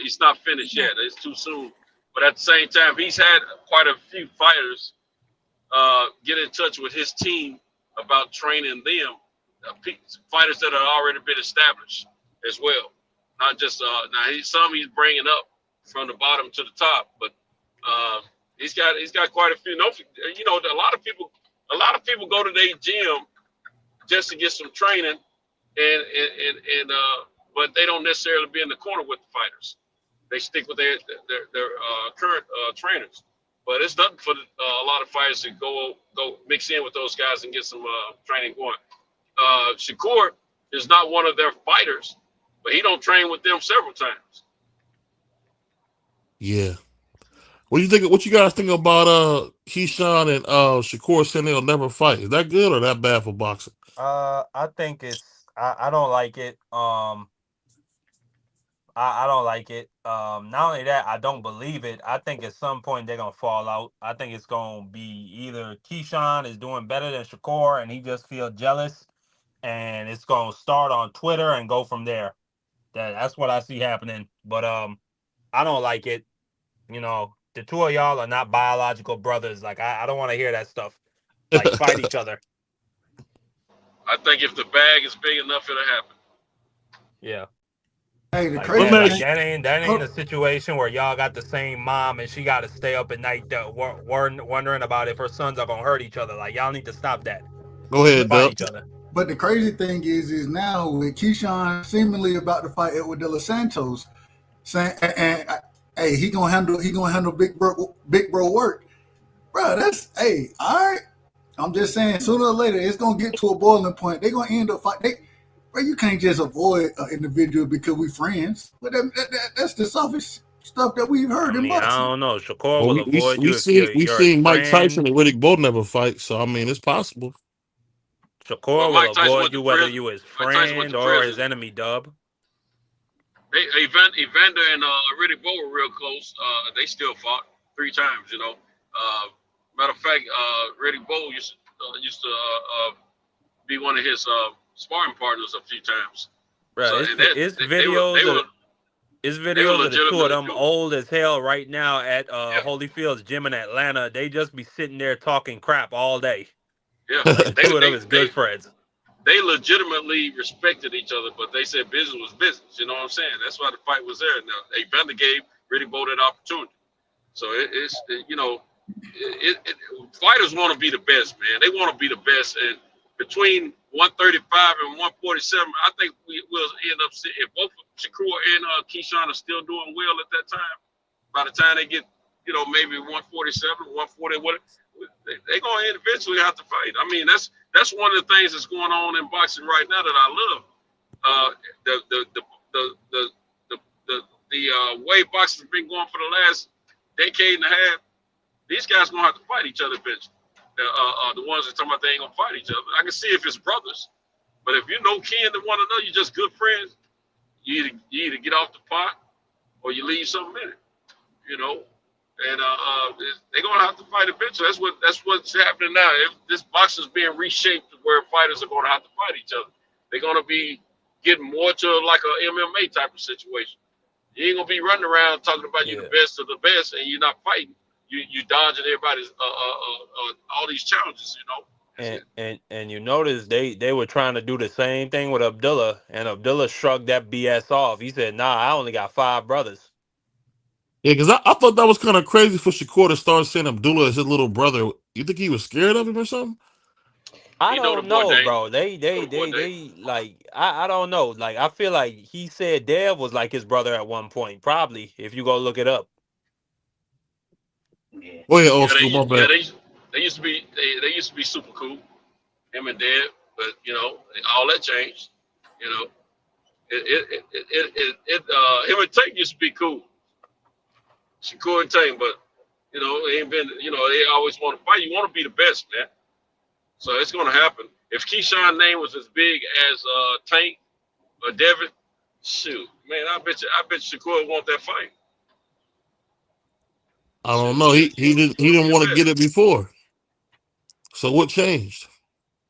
S8: He's not finished yet. It's too soon. But at the same time, he's had quite a few fighters get in touch with his team about training them, fighters that have already been established as well. Not just he's bringing up from the bottom to the top, but he's got quite a few. You know, a lot of people go to their gym just to get some training, but they don't necessarily be in the corner with the fighters. They stick with their current trainers. But it's nothing for a lot of fighters to go mix in with those guys and get some training going. Shakur is not one of their fighters, but he don't train with them several times.
S2: Yeah. What you guys think about Keyshawn and Shakur saying they'll never fight? Is that good or that bad for boxing?
S7: I think I don't like it. I don't like it. Not only that, I don't believe it. I think at some point they're gonna fall out. I think it's gonna be either Keyshawn is doing better than Shakur and he just feels jealous, and it's gonna start on Twitter and go from there. That's what I see happening. But I don't like it. You know, the two of y'all are not biological brothers. Like I don't want to hear that stuff. Like fight each other.
S8: I think if the bag is big enough, it'll happen.
S7: Yeah.
S3: Hey, the
S7: Like,
S3: crazy
S7: that ain't a situation where y'all got the same mom and she got to stay up at night wondering about if her sons are gonna hurt each other. Like y'all need to stop that.
S2: Go ahead,
S5: fight
S2: Doug.
S5: each other.
S3: But the crazy thing is now with Keyshawn seemingly about to fight Edward De Los Santos, saying, hey, he gonna handle big bro work, bro. That's all right. I'm just saying, sooner or later, it's gonna get to a boiling point. They're gonna end up fighting. Bro, you can't just avoid an individual because we friends. But that's the selfish stuff that we've heard
S7: I
S3: in
S7: mean, I
S3: boxing.
S7: don't know. Shakur
S2: Well,
S7: will avoid you if you're
S2: we
S7: you're his
S2: seen Mike Tyson
S7: friend.
S2: and Riddick Bowe never fight, so I mean it's possible.
S8: Well,
S7: Shakur will
S8: Mike Tyson
S7: avoid
S8: went
S7: you
S8: to
S7: whether
S8: prison.
S7: you his
S8: Mike Tyson went
S7: friend
S8: to
S7: or his
S8: prison.
S7: enemy, Dub.
S8: Evander and Riddick Bowe were real close. They still fought 3 times. You know. Matter of fact, Riddick Bowe used to be one of his sparring partners a few times.
S7: Bro,
S8: So
S7: it's videos of the two of them old as hell right now at Holyfield's gym in Atlanta. They just be sitting there talking crap all day.
S8: Yeah,
S7: Like the two of them is good friends.
S8: They legitimately respected each other, but they said business was business. You know what I'm saying? That's why the fight was there. Now, Evander gave Riddick Bowe that opportunity. So fighters want to be the best, man. They want to be the best. And between 135 and 147, I think we'll end up seeing, if both Shakur and Keyshawn are still doing well at that time, by the time they get, maybe 147, 140, whatever, they're going to eventually have to fight. I mean, that's one of the things that's going on in boxing right now that I love. The way boxing's been going for the last decade and a half, these guys going to have to fight each other eventually. The ones that talking about they ain't going to fight each other. I can see if it's brothers, but if you know kin to one another, you're just good friends, you either get off the pot or you leave something in it, And they're gonna have to fight eventually. That's what's happening now. If this boxing's being reshaped to where fighters are gonna have to fight each other, they're gonna be getting more to like a MMA type of situation. You ain't gonna be running around talking about you the best of the best, and you're not fighting. You dodging everybody's all these challenges,
S7: And you notice they were trying to do the same thing with Abdullah, and Abdullah shrugged that BS off. He said, "Nah, I only got 5 brothers."
S2: Yeah, because I thought that was kind of crazy for Shakur to start saying Abdullah is his little brother. You think he was scared of him or something?
S7: I don't know, bro. They like I don't know. Like I feel like he said Dev was like his brother at one point. Probably, if you go look it up.
S4: Yeah.
S2: Oh yeah, old school. My bad.
S8: They used to be super cool, him and Dev, but all that changed. Him and Tank used to be cool. Shakur and Tank, but they ain't been. They always want to fight. You want to be the best, man. So it's going to happen. If Keyshawn's name was as big as Tank or Devin, shoot, man, I bet Shakur would want that fight.
S2: I don't know. He didn't want to get it before. So what changed?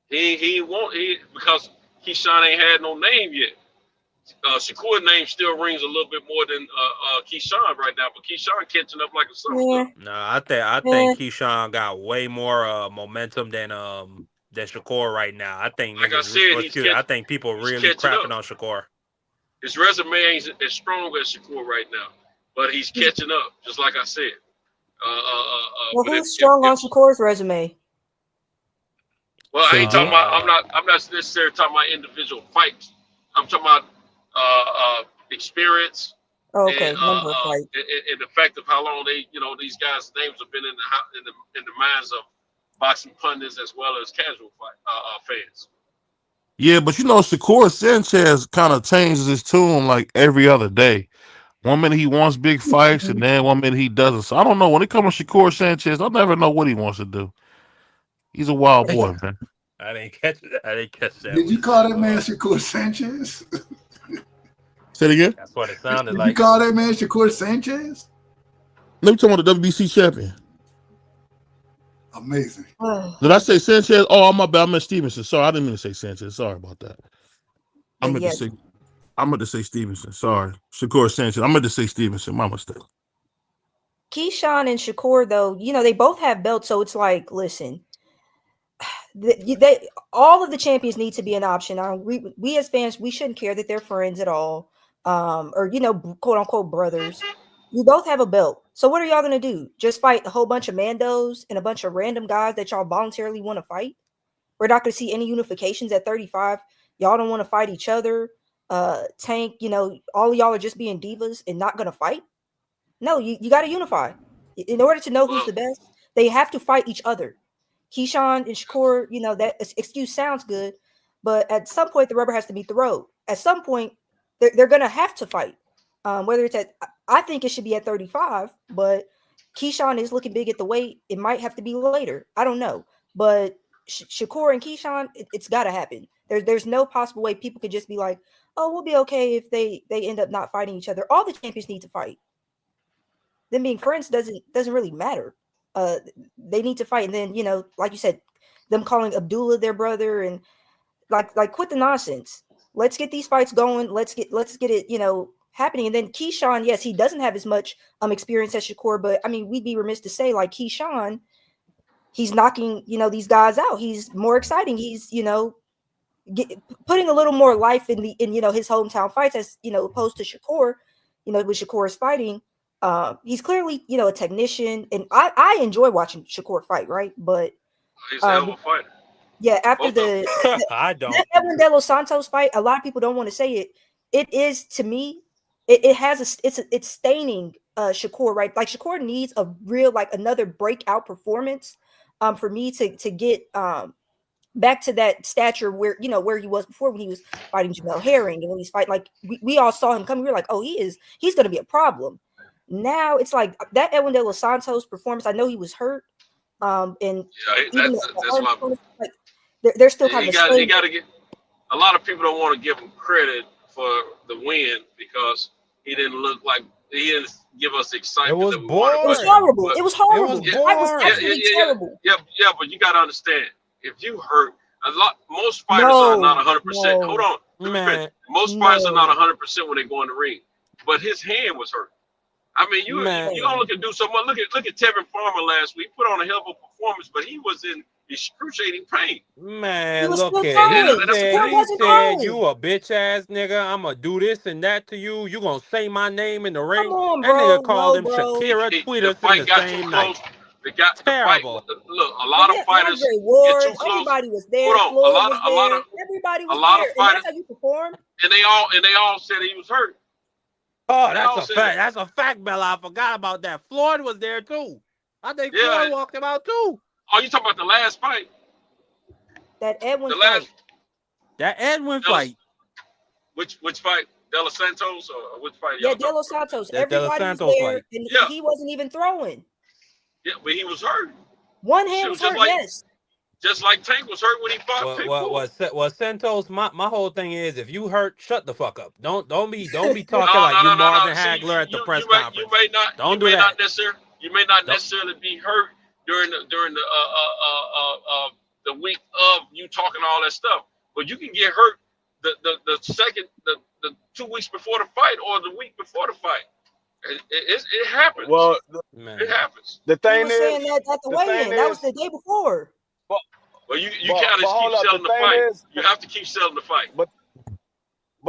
S8: He because Keyshawn ain't had no name yet. Shakur's name still rings a little bit more than Keyshawn right now, but Keyshawn catching up like a summer.
S7: Nah, I think Keyshawn got way more momentum than Shakur right now. I think,
S8: like I said,
S7: I think people really crapping on Shakur.
S8: His resume ain't as strong as Shakur right now, but he's catching up, just like I said.
S9: Well, who's strong on Shakur's resume?
S8: Well, I ain't talking about. I'm not necessarily talking about individual fights. I'm talking about experience.
S9: Oh, okay,
S8: and,
S9: number of fights.
S8: and the fact of how long these guys' names have been in the minds of boxing pundits as well as casual fans.
S2: Yeah, but Shakur Sanchez kind of changes his tune like every other day. One minute he wants big fights, and then one minute he doesn't. So I don't know. When it comes to Shakur Sanchez, I never know what he wants to do. He's a wild boy, man.
S7: I didn't catch that.
S3: Did you call that man Shakur Sanchez?
S2: Say it again.
S7: That's what it sounded
S3: Did
S7: like.
S3: you call that man Shakur Sanchez?
S2: Let me talk about the WBC champion.
S3: Amazing.
S2: Did I say Sanchez? Oh, my bad. I meant Stevenson. Sorry, I didn't mean to say Sanchez. Sorry about that. I meant to say Stevenson. Sorry. Shakur Sanchez. I meant to say Stevenson. My mistake.
S9: Keyshawn and Shakur, though, they both have belts, so it's like, listen, all of the champions need to be an option. We as fans, we shouldn't care that they're friends at all, or quote unquote brothers. You both have a belt, so what are y'all gonna do? Just fight a whole bunch of Mandos and a bunch of random guys that y'all voluntarily want to fight? We're not going to see any unifications at 35. Y'all don't want to fight each other. Tank, all of y'all are just being divas and not going to fight. No, you got to unify. In order to know who's the best, they have to fight each other. Keyshawn and Shakur, that excuse sounds good, but at some point the rubber has to meet the road. At some point, they're going to have to fight. Whether it's I think it should be at 35, but Keyshawn is looking big at the weight. It might have to be later. I don't know, but Shakur and Keyshawn, it's got to happen. There's no possible way people could just be like, oh, we'll be okay if they end up not fighting each other. All the champions need to fight. Them being friends doesn't really matter. They need to fight, and then like you said, them calling Abdullah their brother, and like quit the nonsense. Let's get these fights going. Let's get it happening. And then Keyshawn, yes, he doesn't have as much experience as Shakur, but I mean, we'd be remiss to say like Keyshawn, he's knocking these guys out. He's more exciting. He's putting a little more life in his hometown fights as opposed to Shakur. When Shakur is fighting. He's clearly, a technician, and I enjoy watching Shakur fight, right? But
S8: he's a hell of a fighter.
S9: Yeah, after
S7: I don't.
S9: that Edwin De Los Santos fight, a lot of people don't want to say it. It is, to me, it's staining Shakur, right? Like Shakur needs a real another breakout performance for me to get back to that stature where he was before, when he was fighting Jamel Herring, and when he's fighting, we all saw him coming. We were like, oh, he's going to be a problem. Now it's like that Edwin De Los Santos performance. I know he was hurt, and
S8: that's why
S9: they're still kind of.
S8: You got to get. A lot of people don't want to give him credit for the win because he didn't give us excitement.
S7: It was boring.
S9: It was horrible. It was horrible.
S7: It was
S9: absolutely terrible.
S8: Yeah, but you got to understand, if you hurt, most fighters are not 100%. Hold on,
S7: man.
S8: Most fighters are not 100% when they go in the ring, but his hand was hurt. I mean, you only can do so much. Look at Tevin Farmer last week. Put on a hell of a performance, but he was in excruciating pain.
S7: Man, look at he said you a bitch ass nigga. I'm gonna do this and that to you. You gonna say my name in the ring?
S9: Come on,
S7: that
S9: bro.
S7: nigga called him Shakira tweeters in the same night. Terrible.
S8: Look, a lot of fighters get too close.
S9: Everybody was there.
S8: Hold on,
S9: everybody was
S8: a lot
S9: there.
S8: of fighters,
S9: and that's how you perform.
S8: And they all said he was hurt.
S7: Oh, that's a fact. That's a fact, Bella. I forgot about that. Floyd was there too. I think Floyd walked him out too.
S8: Oh, you talking about the last fight?
S9: That Edwin fight.
S7: That Edwin fight.
S8: Which fight? De Los Santos or which fight?
S9: Yeah, De Los Santos. Everybody was there, and he wasn't even throwing.
S8: Yeah, but he was hurt.
S9: One hand was hurt, yes.
S8: Just like Tank was hurt when he fought Pitbull.
S7: Well, Santos, my whole thing is, if you hurt, shut the fuck up. Don't be talking like you Marvin Hagler at the press conference.
S8: You may not necessarily be hurt during the week of you talking all that stuff, but you can get hurt the 2 weeks before the fight or the week before the fight. It happens.
S10: Well,
S8: it happens.
S10: The thing is,
S9: saying that at the weigh-in. That was the day before.
S8: Well, you can't just keep selling the fight. You have to keep selling the fight.
S10: But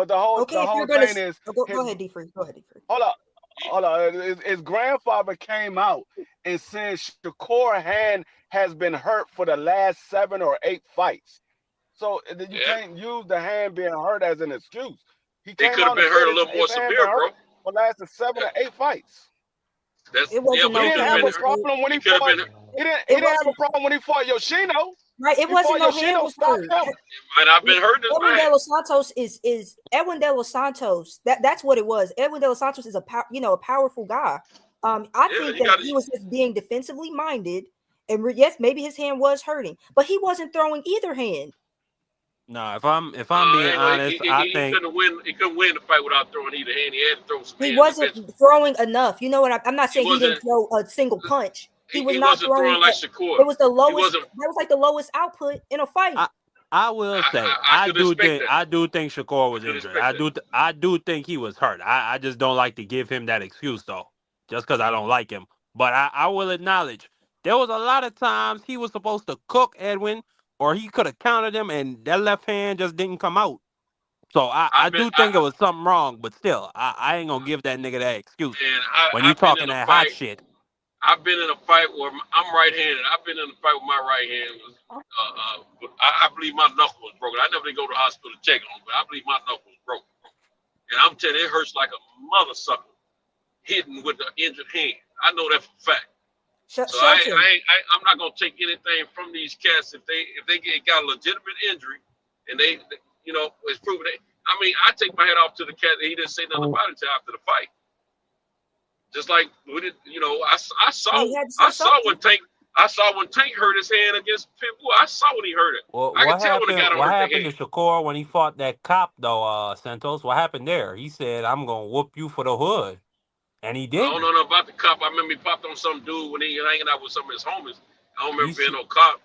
S10: the whole thing is.
S9: Go ahead, D-Free. Go ahead, D-Free.
S10: Hold on. His grandfather came out and said Shakur hand has been hurt for the last 7 or 8 fights. So you can't use the hand being hurt as an excuse.
S8: He could have been hurt a little more severe, bro.
S10: For the last 7 or 8 fights.
S9: He didn't have a problem
S10: when he fought. He didn't have a problem when he fought Yoshino.
S9: Right, it wasn't no hand was hurt.
S8: He might not have been hurt.
S9: Edwin De Los Santos is Edwin De Los Santos. That's what it was. Edwin De Los Santos is a powerful guy. I think that he was just being defensively minded, and yes, maybe his hand was hurting, but he wasn't throwing either hand.
S7: No, if I'm being honest, I think
S8: he couldn't win the fight without throwing either hand. He had to throw some.
S9: He wasn't throwing enough. You know what? I'm not saying he didn't throw a single punch. He was not throwing
S8: like Shakur.
S9: It was the lowest. That was like the lowest output in a fight.
S7: I will say I do think Shakur was injured. I do think he was hurt. I just don't like to give him that excuse though, just because I don't like him. But I will acknowledge there was a lot of times he was supposed to cook Edwin, or he could have countered him, and that left hand just didn't come out. So I do think it was something wrong, but still, I ain't gonna give that nigga that excuse when you talking that hot shit.
S8: I've been in a fight where I'm right-handed. I've been in a fight with my right hand. I believe my knuckle was broken. I never did go to the hospital to check on it, but I believe my knuckle was broken. And I'm telling you, it hurts like a mother sucker hitting with the injured hand. I know that for a fact. So I'm not gonna take anything from these cats if they got a legitimate injury and they it's proven. I mean, I take my head off to the cat that he didn't say nothing about it until after the fight. Just like we did, I saw when Tank hurt his hand against Pitbull. I saw when he hurt it.
S7: Well,
S8: I can tell when the guy
S7: what
S8: hurt
S7: happened
S8: the
S7: to
S8: hand.
S7: Shakur when he fought that cop though, Santos? What happened there? He said, "I'm gonna whoop you for the hood," and he
S8: I
S7: didn't.
S8: don't know nothing about the cop. I remember he popped on some dude when he was hanging out with some of his homies. I don't remember being no cop.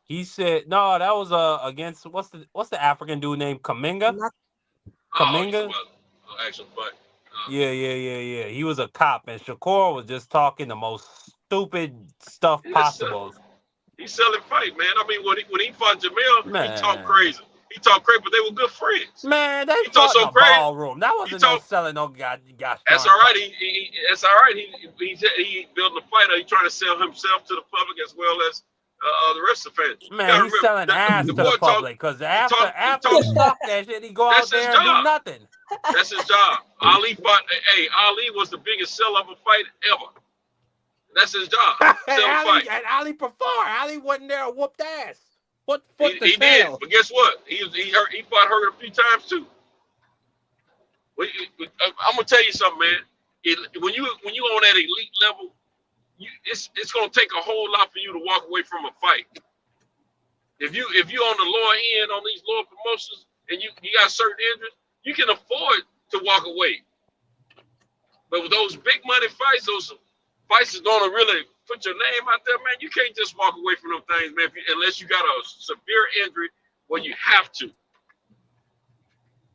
S7: He said, "No, that was against what's the African dude named Kaminga? Kaminga?
S8: Action fight.
S7: Yeah. He was a cop, and Shakur was just talking the most stupid stuff possible.
S8: He's selling fight, man. I mean, when he fought Jamil, he talked crazy. He talked crazy, but they were good friends.
S7: Man, they fought in a ballroom. That wasn't no selling no gosh.
S8: That's all right. That's all right. He building a fight. He trying to sell himself to the public as well as the rest of the fans.
S7: Man, he's selling ass to the public because after he talk that shit, he go out there and do nothing.
S8: That's his job. Ali fought. Hey, Ali was the biggest seller of a fight ever. That's his job.
S7: And Ali performed. Ali wasn't there, whooped ass. What
S8: he did, but guess what? He fought hurt a few times too. I'm gonna tell you something, man. When you on that elite level, it's gonna take a whole lot for you to walk away from a fight. If you on the lower end on these lower promotions and you got certain injuries, you can afford to walk away. But with those big money fights, those fights is gonna really put your name out there, man. You can't just walk away from them things, man, unless you got a severe injury where you have to.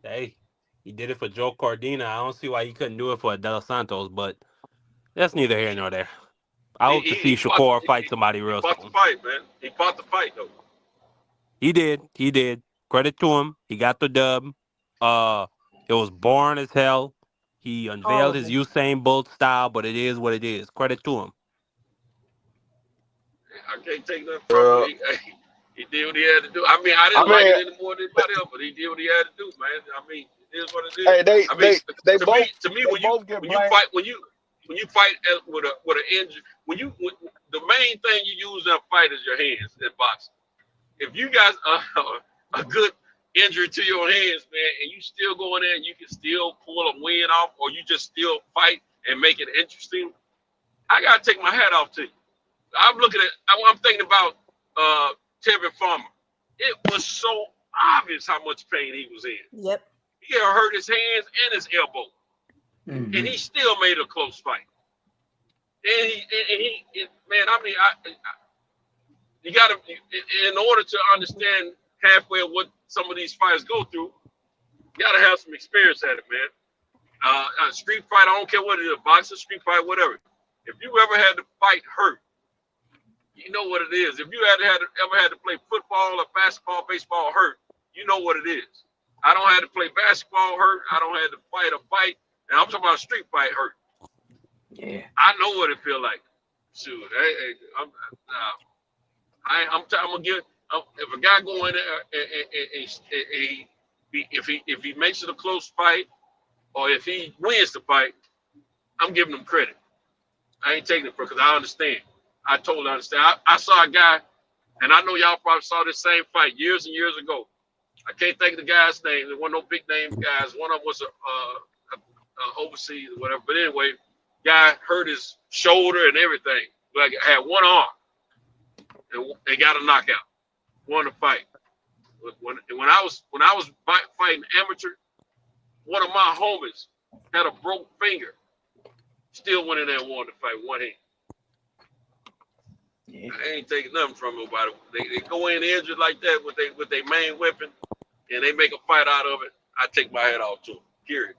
S7: Hey, he did it for Joe Cordina. I don't see why he couldn't do it for Dos Santos, but that's neither here nor there. I hope to see Shakur fight somebody real soon.
S8: He fought the fight, man. He fought the fight, though.
S7: He did. Credit to him. He got the dub. It was boring as hell. He unveiled his Usain Bolt style, but it is what it is. Credit to him.
S8: I can't take nothing from him. He did what he had to do. I mean, I didn't like it any more than anybody else, but he did what he had to do, man. I mean, it is what it is.
S10: Hey,
S8: to me, when you fight with an injury, the main thing you use in a fight is your hands in boxing. If you got a good injury to your hands, man, and you still go in there and you can still pull a win off, or you just still fight and make it interesting, I gotta take my hat off to you. I'm thinking about Tevin Farmer. It was so obvious how much pain he was in.
S9: Yep.
S8: He hurt his hands and his elbow, and he still made a close fight. And man, I mean, you gotta, in order to understand halfway what some of these fighters go through, you gotta have some experience at it, man. A street fight, I don't care what it is, boxing, street fight, whatever. If you ever had to fight hurt, you know what it is. If you ever had to play football or basketball, baseball hurt, you know what it is. I don't have to play basketball hurt. I don't have to fight a fight. And I'm talking about a street fight hurt.
S4: Yeah.
S8: I know what it feel like. Shoot, I'm gonna give. If a guy go in there if he makes it a close fight, or if he wins the fight, I'm giving him credit. I ain't taking it because I understand. I totally understand. I saw a guy, and I know y'all probably saw this same fight years and years ago. I can't think of the guy's name. There weren't no big name guys. One of them was a overseas or whatever. But anyway, guy hurt his shoulder and everything. Like had one arm, and they got a knockout. Won the fight. When I was fighting amateur, one of my homies had a broke finger. Still went in there and won the fight one hand. Yeah. I ain't taking nothing from nobody. They go in injured like that with their main weapon, and they make a fight out of it. I take my head off to them. Period.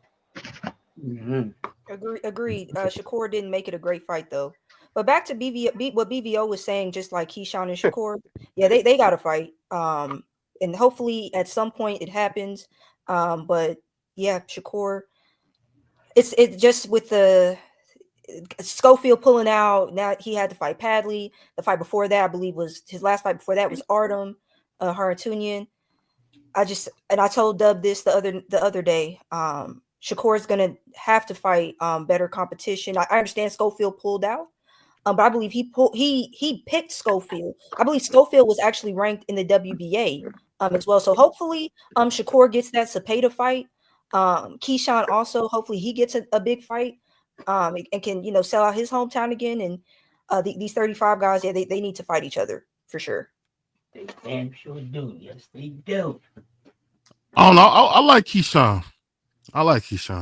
S9: Agreed. Shakur didn't make it a great fight though. But back to what BVO was saying, just like Keyshawn and Shakur, yeah, they got to fight. And hopefully at some point it happens. But yeah, Shakur, it's just with the Schofield pulling out. Now he had to fight Padley. The fight before that, I believe, was his last fight before that was Artem Haratunian. I told Dub this the other day. Shakur is gonna have to fight better competition. I understand Schofield pulled out, but I believe he picked Schofield. I believe Schofield was actually ranked in the WBA as well. So hopefully Shakur gets that Cepeda fight. Keyshawn also, hopefully he gets a big fight and can sell out his hometown again. And these 35 guys, yeah, they need to fight each other for sure.
S4: They damn sure do. Yes, they do.
S2: I don't know. I like Keyshawn.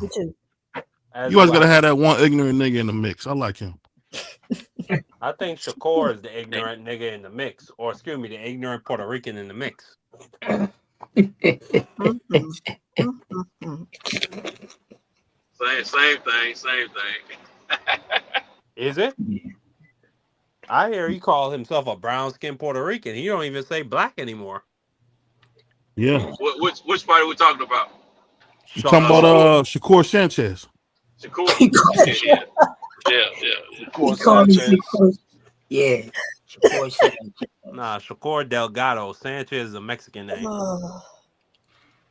S9: Me too.
S2: You always gotta have that one ignorant nigga in the mix. I like him.
S7: I think Shakur is the ignorant nigga in the mix, or excuse me, the ignorant Puerto Rican in the mix.
S8: Same thing.
S7: Is it? I hear he call himself a brown skinned Puerto Rican. He don't even say black anymore.
S2: Yeah.
S8: Which fight are we talking about?
S2: You talking about Shakur Sanchez?
S8: Shakur. Yeah.
S4: He called me Shakur. Yeah. Shakur Sanchez.
S7: Nah, Shakur Delgado. Sanchez is a Mexican name.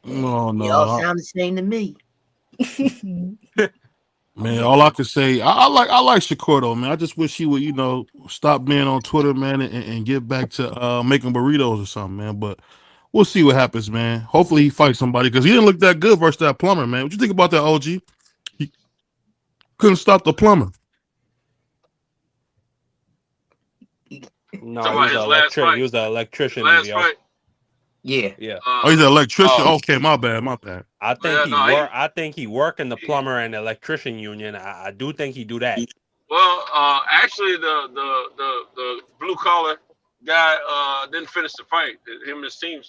S2: No.
S4: They all sound the same to me.
S2: Man, all I can say, I like Shakur though, man. I just wish he would, stop being on Twitter, man, and get back to making burritos or something, man. But we'll see what happens, man. Hopefully he fights somebody because he didn't look that good versus that plumber, man. What you think about that, OG? He couldn't stop the plumber.
S7: No, he was the electrician.
S8: Last fight.
S7: Yeah.
S2: Oh, he's an electrician. Okay, my bad.
S7: I think he work in the plumber and electrician union. I do think he do that.
S8: Well, actually, the blue collar guy didn't finish the fight. Him and his team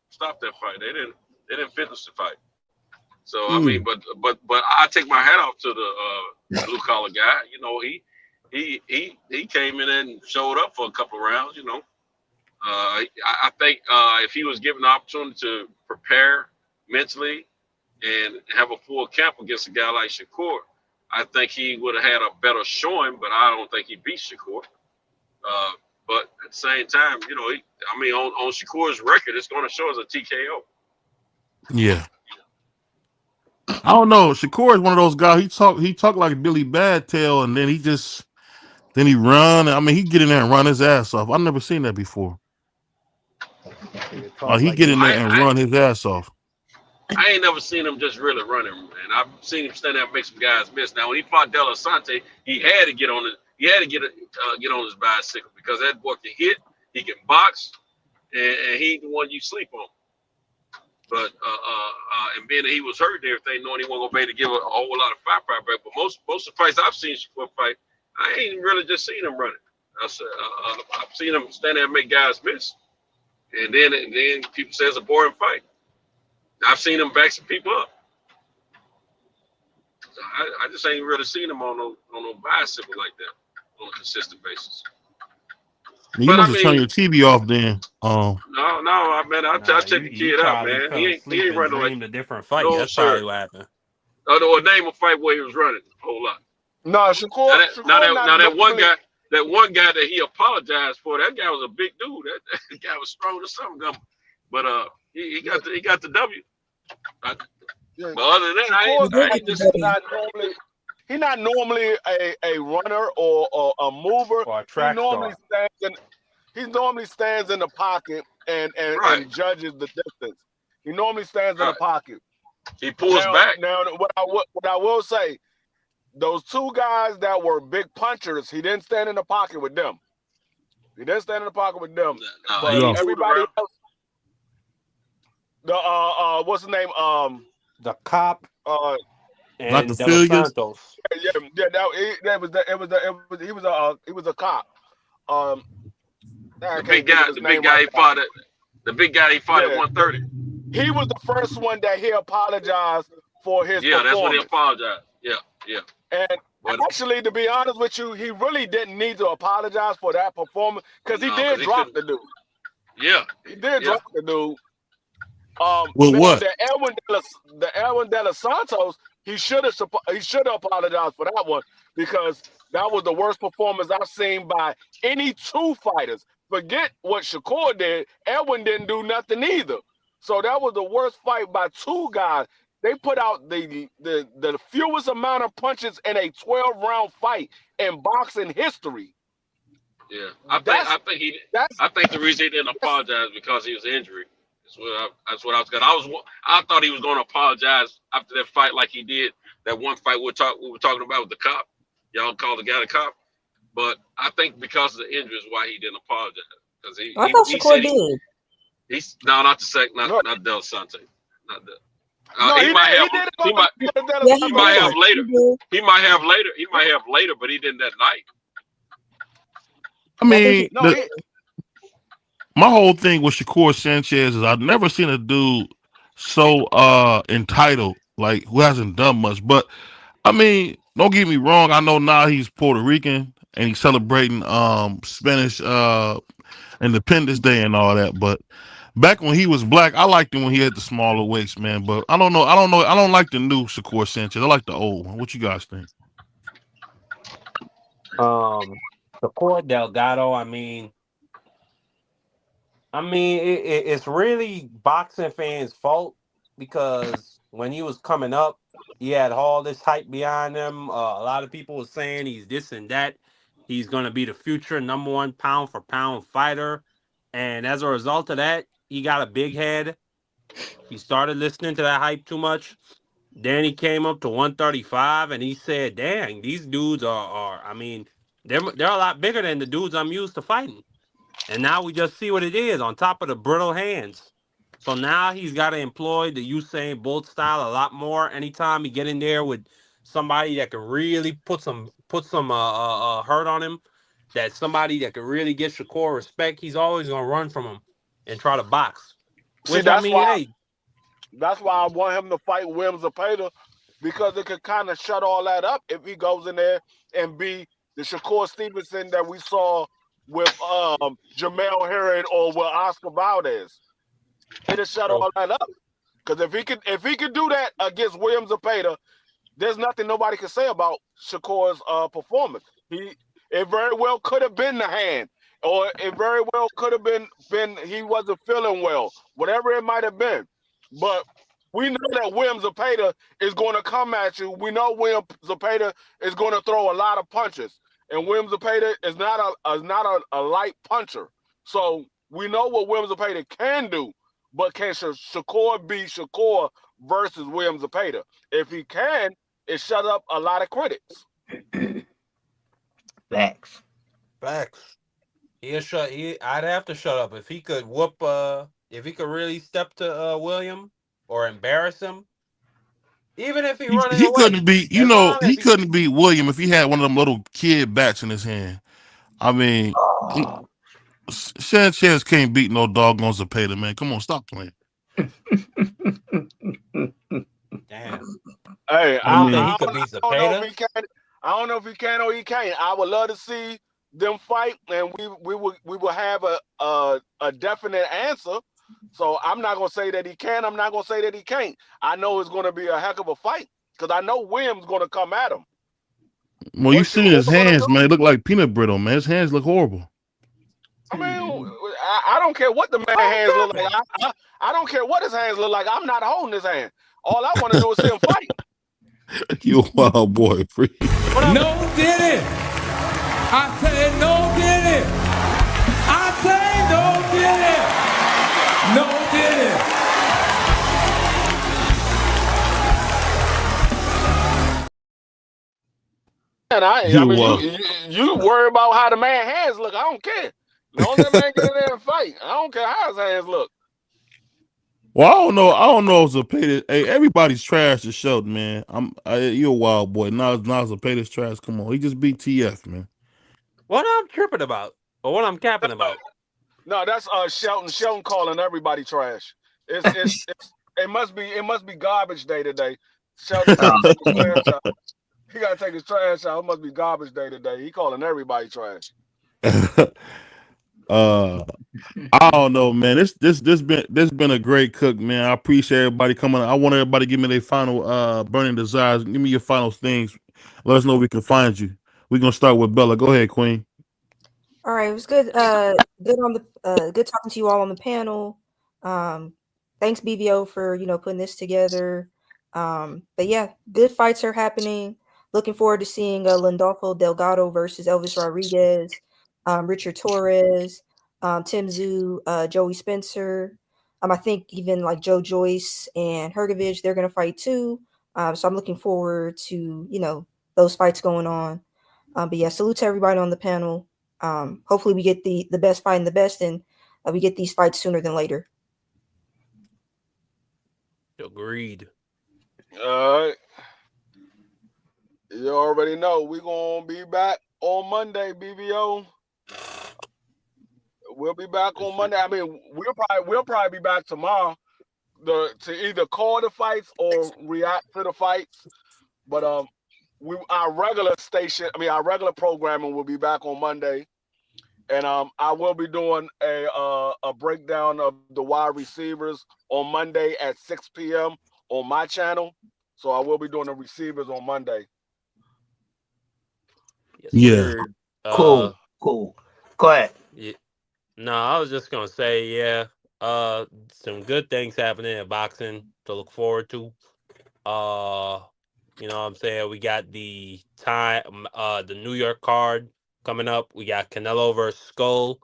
S8: stopped that fight. They didn't finish the fight. So I mean, but I take my hat off to the blue collar guy. He came in and showed up for a couple of rounds. I think if he was given the opportunity to prepare mentally and have a full camp against a guy like Shakur, I think he would have had a better showing, but I don't think he beat Shakur. But at the same time, on Shakur's record, it's going to show as a TKO.
S2: Yeah. I don't know. Shakur is one of those guys. He talk like Billy Badtail, and then he run. I mean, he get in there and run his ass off. I've never seen that before. He get in there and run his ass off.
S8: I ain't never seen him just really running, man. I've seen him stand there and make some guys miss. Now, when he fought De La Sante, he had to get on on his bicycle because that boy can hit, he can box, and he ain't the one you sleep on. But and being that he was hurt and everything, knowing he wasn't gonna be able to give a whole lot of firepower back. But most of the fights I've seen Shakur fight, I ain't really just seen him running. I've seen him stand there and make guys miss. And then people say it's a boring fight. I've seen him back some people up. So I just ain't really seen him on no bicycle like that on a consistent basis.
S2: You must turn your TV off then.
S8: No, I checked the kid out, man. He ain't running like
S7: a different fight. That's probably what happened.
S8: Or name a fight where he was running a whole lot.
S10: No, Shakur.
S8: That one guy that he apologized for, that guy was a big dude. That guy was strong as something. But he got the W. But other than that,
S10: he's not normally a runner or a mover.
S7: Or a track star.
S10: He normally stands in the pocket and judges the distance. He normally stands in the pocket.
S8: He pulls back.
S10: Now, what I will say, those two guys that were big punchers, he didn't stand in the pocket with them. But everybody else, what's his name?
S7: The cop.
S2: And De Los
S7: Santos.
S10: He was a cop.
S8: The big guy he fought at 130.
S10: He was the first one that he apologized for his performance.
S8: That's when he apologized. Yeah.
S10: And actually, to be honest with you, he really didn't need to apologize for that performance because he did drop the dude.
S8: Yeah.
S10: He did drop the dude.
S2: With what?
S10: The Elwin De Los Santos, he should have apologized for that one, because that was the worst performance I've seen by any two fighters. Forget what Shakur did. Edwin didn't do nothing either. So that was the worst fight by two guys. They put out the fewest amount of punches in a 12-round fight in boxing history.
S8: Yeah, I think the reason he didn't apologize because he was injured. That's what I was gonna. I thought he was going to apologize after that fight, like he did that one fight we were talking about with the cop. Y'all called the guy the cop, but I think because of the injury is why he didn't apologize. Because
S9: I thought Shakur did.
S8: He's no, not the second, not Del Sante, not that.
S10: No,
S8: he might have later. He might have later, but he didn't that night.
S2: I mean, my whole thing with Shakur Sanchez is I've never seen a dude so entitled, like who hasn't done much. But I mean, don't get me wrong. I know now he's Puerto Rican and he's celebrating Spanish Independence Day and all that. But back when he was black, I liked him when he had the smaller weights, man. But I don't know. I don't like the new Shakur Sanchez. I like the old one. What you guys think?
S7: Shakur Delgado. I mean, it's really boxing fans' fault, because when he was coming up, he had all this hype behind him. A lot of people were saying he's this and that. He's going to be the future #1 pound for pound fighter. And as a result of that, he got a big head. He started listening to that hype too much. Then he came up to 135 and he said, dang, these dudes are I mean, they're a lot bigger than the dudes I'm used to fighting. And now we just see what it is on top of the brittle hands. So now he's got to employ the Usain Bolt style a lot more. Anytime he get in there with somebody that can really put some hurt on him, that somebody that can really get Shakur respect, he's always gonna run from him and try to box. Which,
S10: that's why I want him to fight William Zepeda, because it could kind of shut all that up if he goes in there and be the Shakur Stevenson that we saw with Jamel Herring or with Oscar Valdez. It'll shut all that up. Because if he could do that against William Zepeda, there's nothing nobody can say about Shakur's performance. It very well could have been the hand, or it very well could have been he wasn't feeling well, whatever it might have been. But we know that William Zepeda is going to come at you. We know William Zepeda is going to throw a lot of punches, and William Zepeda is not a light puncher. So we know what William Zepeda can do, but can Shakur be Shakur versus William Zepeda? If he can, it shut up a lot of critics.
S7: Facts. I'd have to shut up if he could whoop. If he could really step to William or embarrass him, even if he running away.
S2: Couldn't be. He couldn't beat William if he had one of them little kid bats in his hand. I mean, Sanchez can't beat no doggone Zepeda, man. Come on, stop playing.
S7: Damn.
S10: Hey,
S7: I don't think he could beat Zepeda.
S10: I don't know if he can or he can't. I would love to see them fight, and we will have a definite answer. So I'm not gonna say that he can. I'm not gonna say that he can't. I know it's gonna be a heck of a fight, because I know Williams gonna come at him.
S2: Well, you seen his hands, man. They look like peanut brittle, man. His hands look horrible.
S10: I mean, I don't care what the man's hands look like. I don't care what his hands look like. I'm not holding his hand. All I want to do is see him fight.
S2: You a wild boy, free.
S11: No did it. I say no did it. I say no did it. No did it.
S10: And you worry about how the man's hands look. I don't care. As long as that man get in there and fight, I don't care how his hands look.
S2: Well, I don't know if Zepeda. Hey, everybody's trash to Shelton, man. You're a wild boy. Now Zepeda's trash. Come on, he just beat TF, man.
S7: What I'm tripping about, or what I'm capping about?
S10: No, that's Shelton. Shelton calling everybody trash. It must be garbage day today. Shelton he gotta take his trash out. It must be garbage day today. He calling everybody trash.
S2: I don't know, man. This been a great cook, man. I appreciate everybody coming. I want everybody to give me their final burning desires. Give me your final things. Let us know we can find you. We're gonna start with Bella. Go ahead, Queen.
S9: All right, it was good. Good on the good talking to you all on the panel. Thanks BVO for putting this together. But yeah, good fights are happening. Looking forward to seeing Landolfo Delgado versus Elvis Rodriguez, Richard Torres, Tim Tszyu, Joey Spencer. I think even like Joe Joyce and Hergovich, they're gonna fight too. So I'm looking forward to those fights going on. But yeah, salute to everybody on the panel. Hopefully we get the best fight and the best, and we get these fights sooner than later.
S7: Agreed.
S10: All right. You already know we're gonna be back on Monday, BVO. We'll be back on Monday. I mean, we'll probably be back tomorrow to either call the fights or react to the fights. But our regular programming will be back on Monday. And I will be doing a breakdown of the wide receivers on Monday at 6 p.m. on my channel. So I will be doing the receivers on Monday.
S7: Yes,
S2: Yeah.
S7: sir.
S4: Cool. Go ahead.
S7: Yeah. No, I was just gonna say, yeah. Some good things happening in boxing to look forward to. You know what I'm saying? We got the New York card coming up. We got Canelo versus Skull.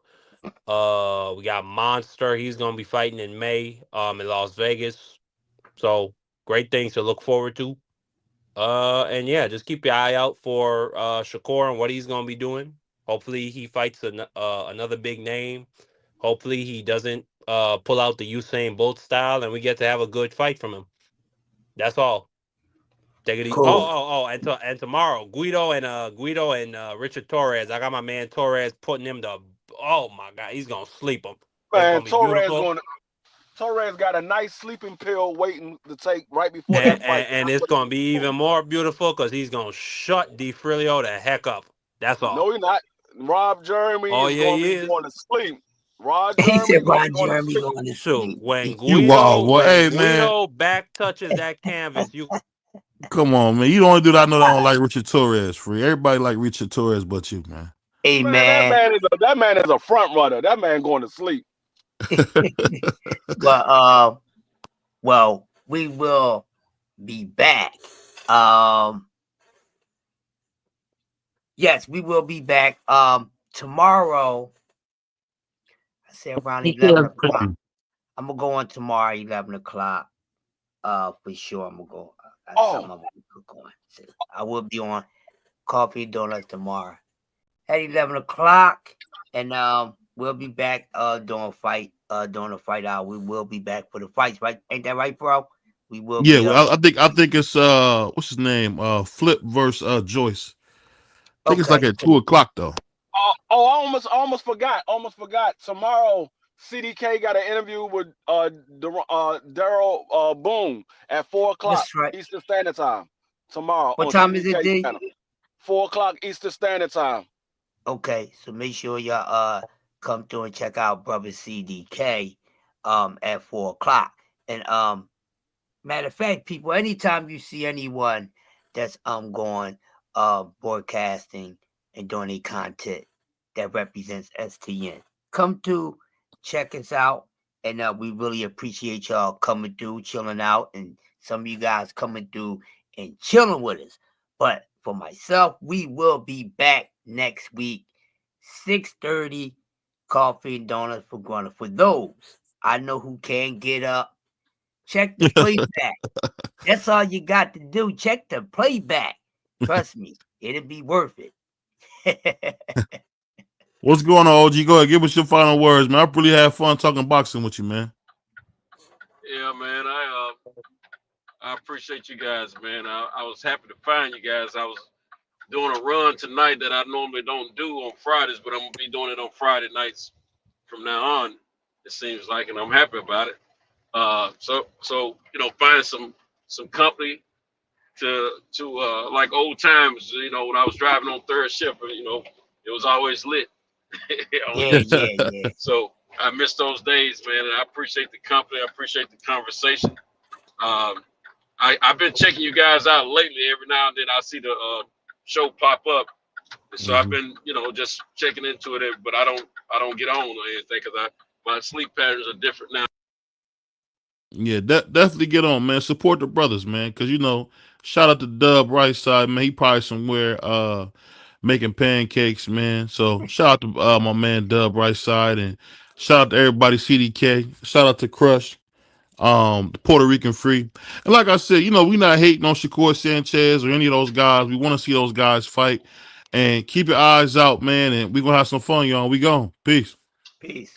S7: We got Monster. He's gonna be fighting in May, in Las Vegas. So great things to look forward to. And yeah, just keep your eye out for Shakur and what he's gonna be doing. Hopefully he fights another big name. Hopefully he doesn't pull out the Usain Bolt style, and we get to have a good fight from him. That's all. Take it easy.
S4: Cool.
S7: And tomorrow, Guido and Richard Torres. I got my man Torres putting him to. Oh my God, he's gonna sleep him.
S10: Man, Torres got a nice sleeping pill waiting to take right before that fight.
S7: And it's gonna be even more beautiful because he's gonna shut DiFrilio the heck up. That's all.
S10: No, he's not. Rob Jeremy is going to be going to sleep. Rob
S4: He
S10: Jeremy
S4: said Ron
S10: going to
S4: Jeremy
S10: sleep.
S4: going to
S7: Shoot,
S4: sleep.
S7: when
S2: You wild boy. Hey,
S7: Guido
S2: man.
S7: back touches that canvas, you
S2: Come on, man. You the only dude I know that don't like Richard Torres. Free. Everybody like Richard Torres, but you, man.
S4: Hey,
S10: Man, that man is a front runner. That man going to sleep.
S4: But well, we will be back. Yes, we will be back. Tomorrow. I said around 11 o'clock. I'm gonna go on tomorrow, 11 o'clock. For sure, I'm gonna go. I'm gonna cook on. So I will be on Coffee and Donuts tomorrow at 11 o'clock, and we'll be back during the fight hour. We will be back for the fights, right? Ain't that right, bro? We will.
S2: Yeah, well, I think it's what's his name? Flip versus Joyce. I think it's like at 2 o'clock though.
S10: I almost forgot. Tomorrow, CDK got an interview with Daryl Boone at 4 o'clock Eastern Standard Time tomorrow.
S4: What time is it, D?
S10: 4 o'clock Eastern Standard Time.
S4: Okay, so make sure y'all come through and check out Brother CDK at 4 o'clock. And matter of fact, people, anytime you see anyone that's going broadcasting and doing any content that represents STN, come through, check us out, and we really appreciate y'all coming through, chilling out, and some of you guys coming through and chilling with us. But for myself, we will be back next week, 6:30, Coffee and Donuts for Grunter. For those I know who can't get up, check the playback. That's all you got to do. Check the playback. Trust me, it'll be worth it.
S2: What's going on, OG? Go ahead, give us your final words, man. I really had fun talking boxing with you, man.
S8: Yeah, man. I appreciate you guys, man. I was happy to find you guys. I was doing a run tonight that I normally don't do on Fridays, but I'm gonna be doing it on Friday nights from now on. It seems like, and I'm happy about it. So find some company to like old times. When I was driving on third shift, it was always lit.
S4: Yeah.
S8: So I miss those days, man, and I appreciate the company. I appreciate the conversation. I've been checking you guys out lately. Every now and then I see the show pop up, and so I've been, just checking into it. But I don't get on or anything because my sleep patterns are different now.
S2: Yeah, definitely get on, man. Support the brothers, man, because shout out to Dub Right Side, man. He probably somewhere making pancakes, man. So shout out to my man Dub Right Side, and shout out to everybody, CDK. Shout out to Crush, the Puerto Rican Free. And like I said, we not hating on Shakur Sanchez or any of those guys. We want to see those guys fight. And keep your eyes out, man. And we're gonna have some fun, y'all. We gone. Peace.
S4: Peace.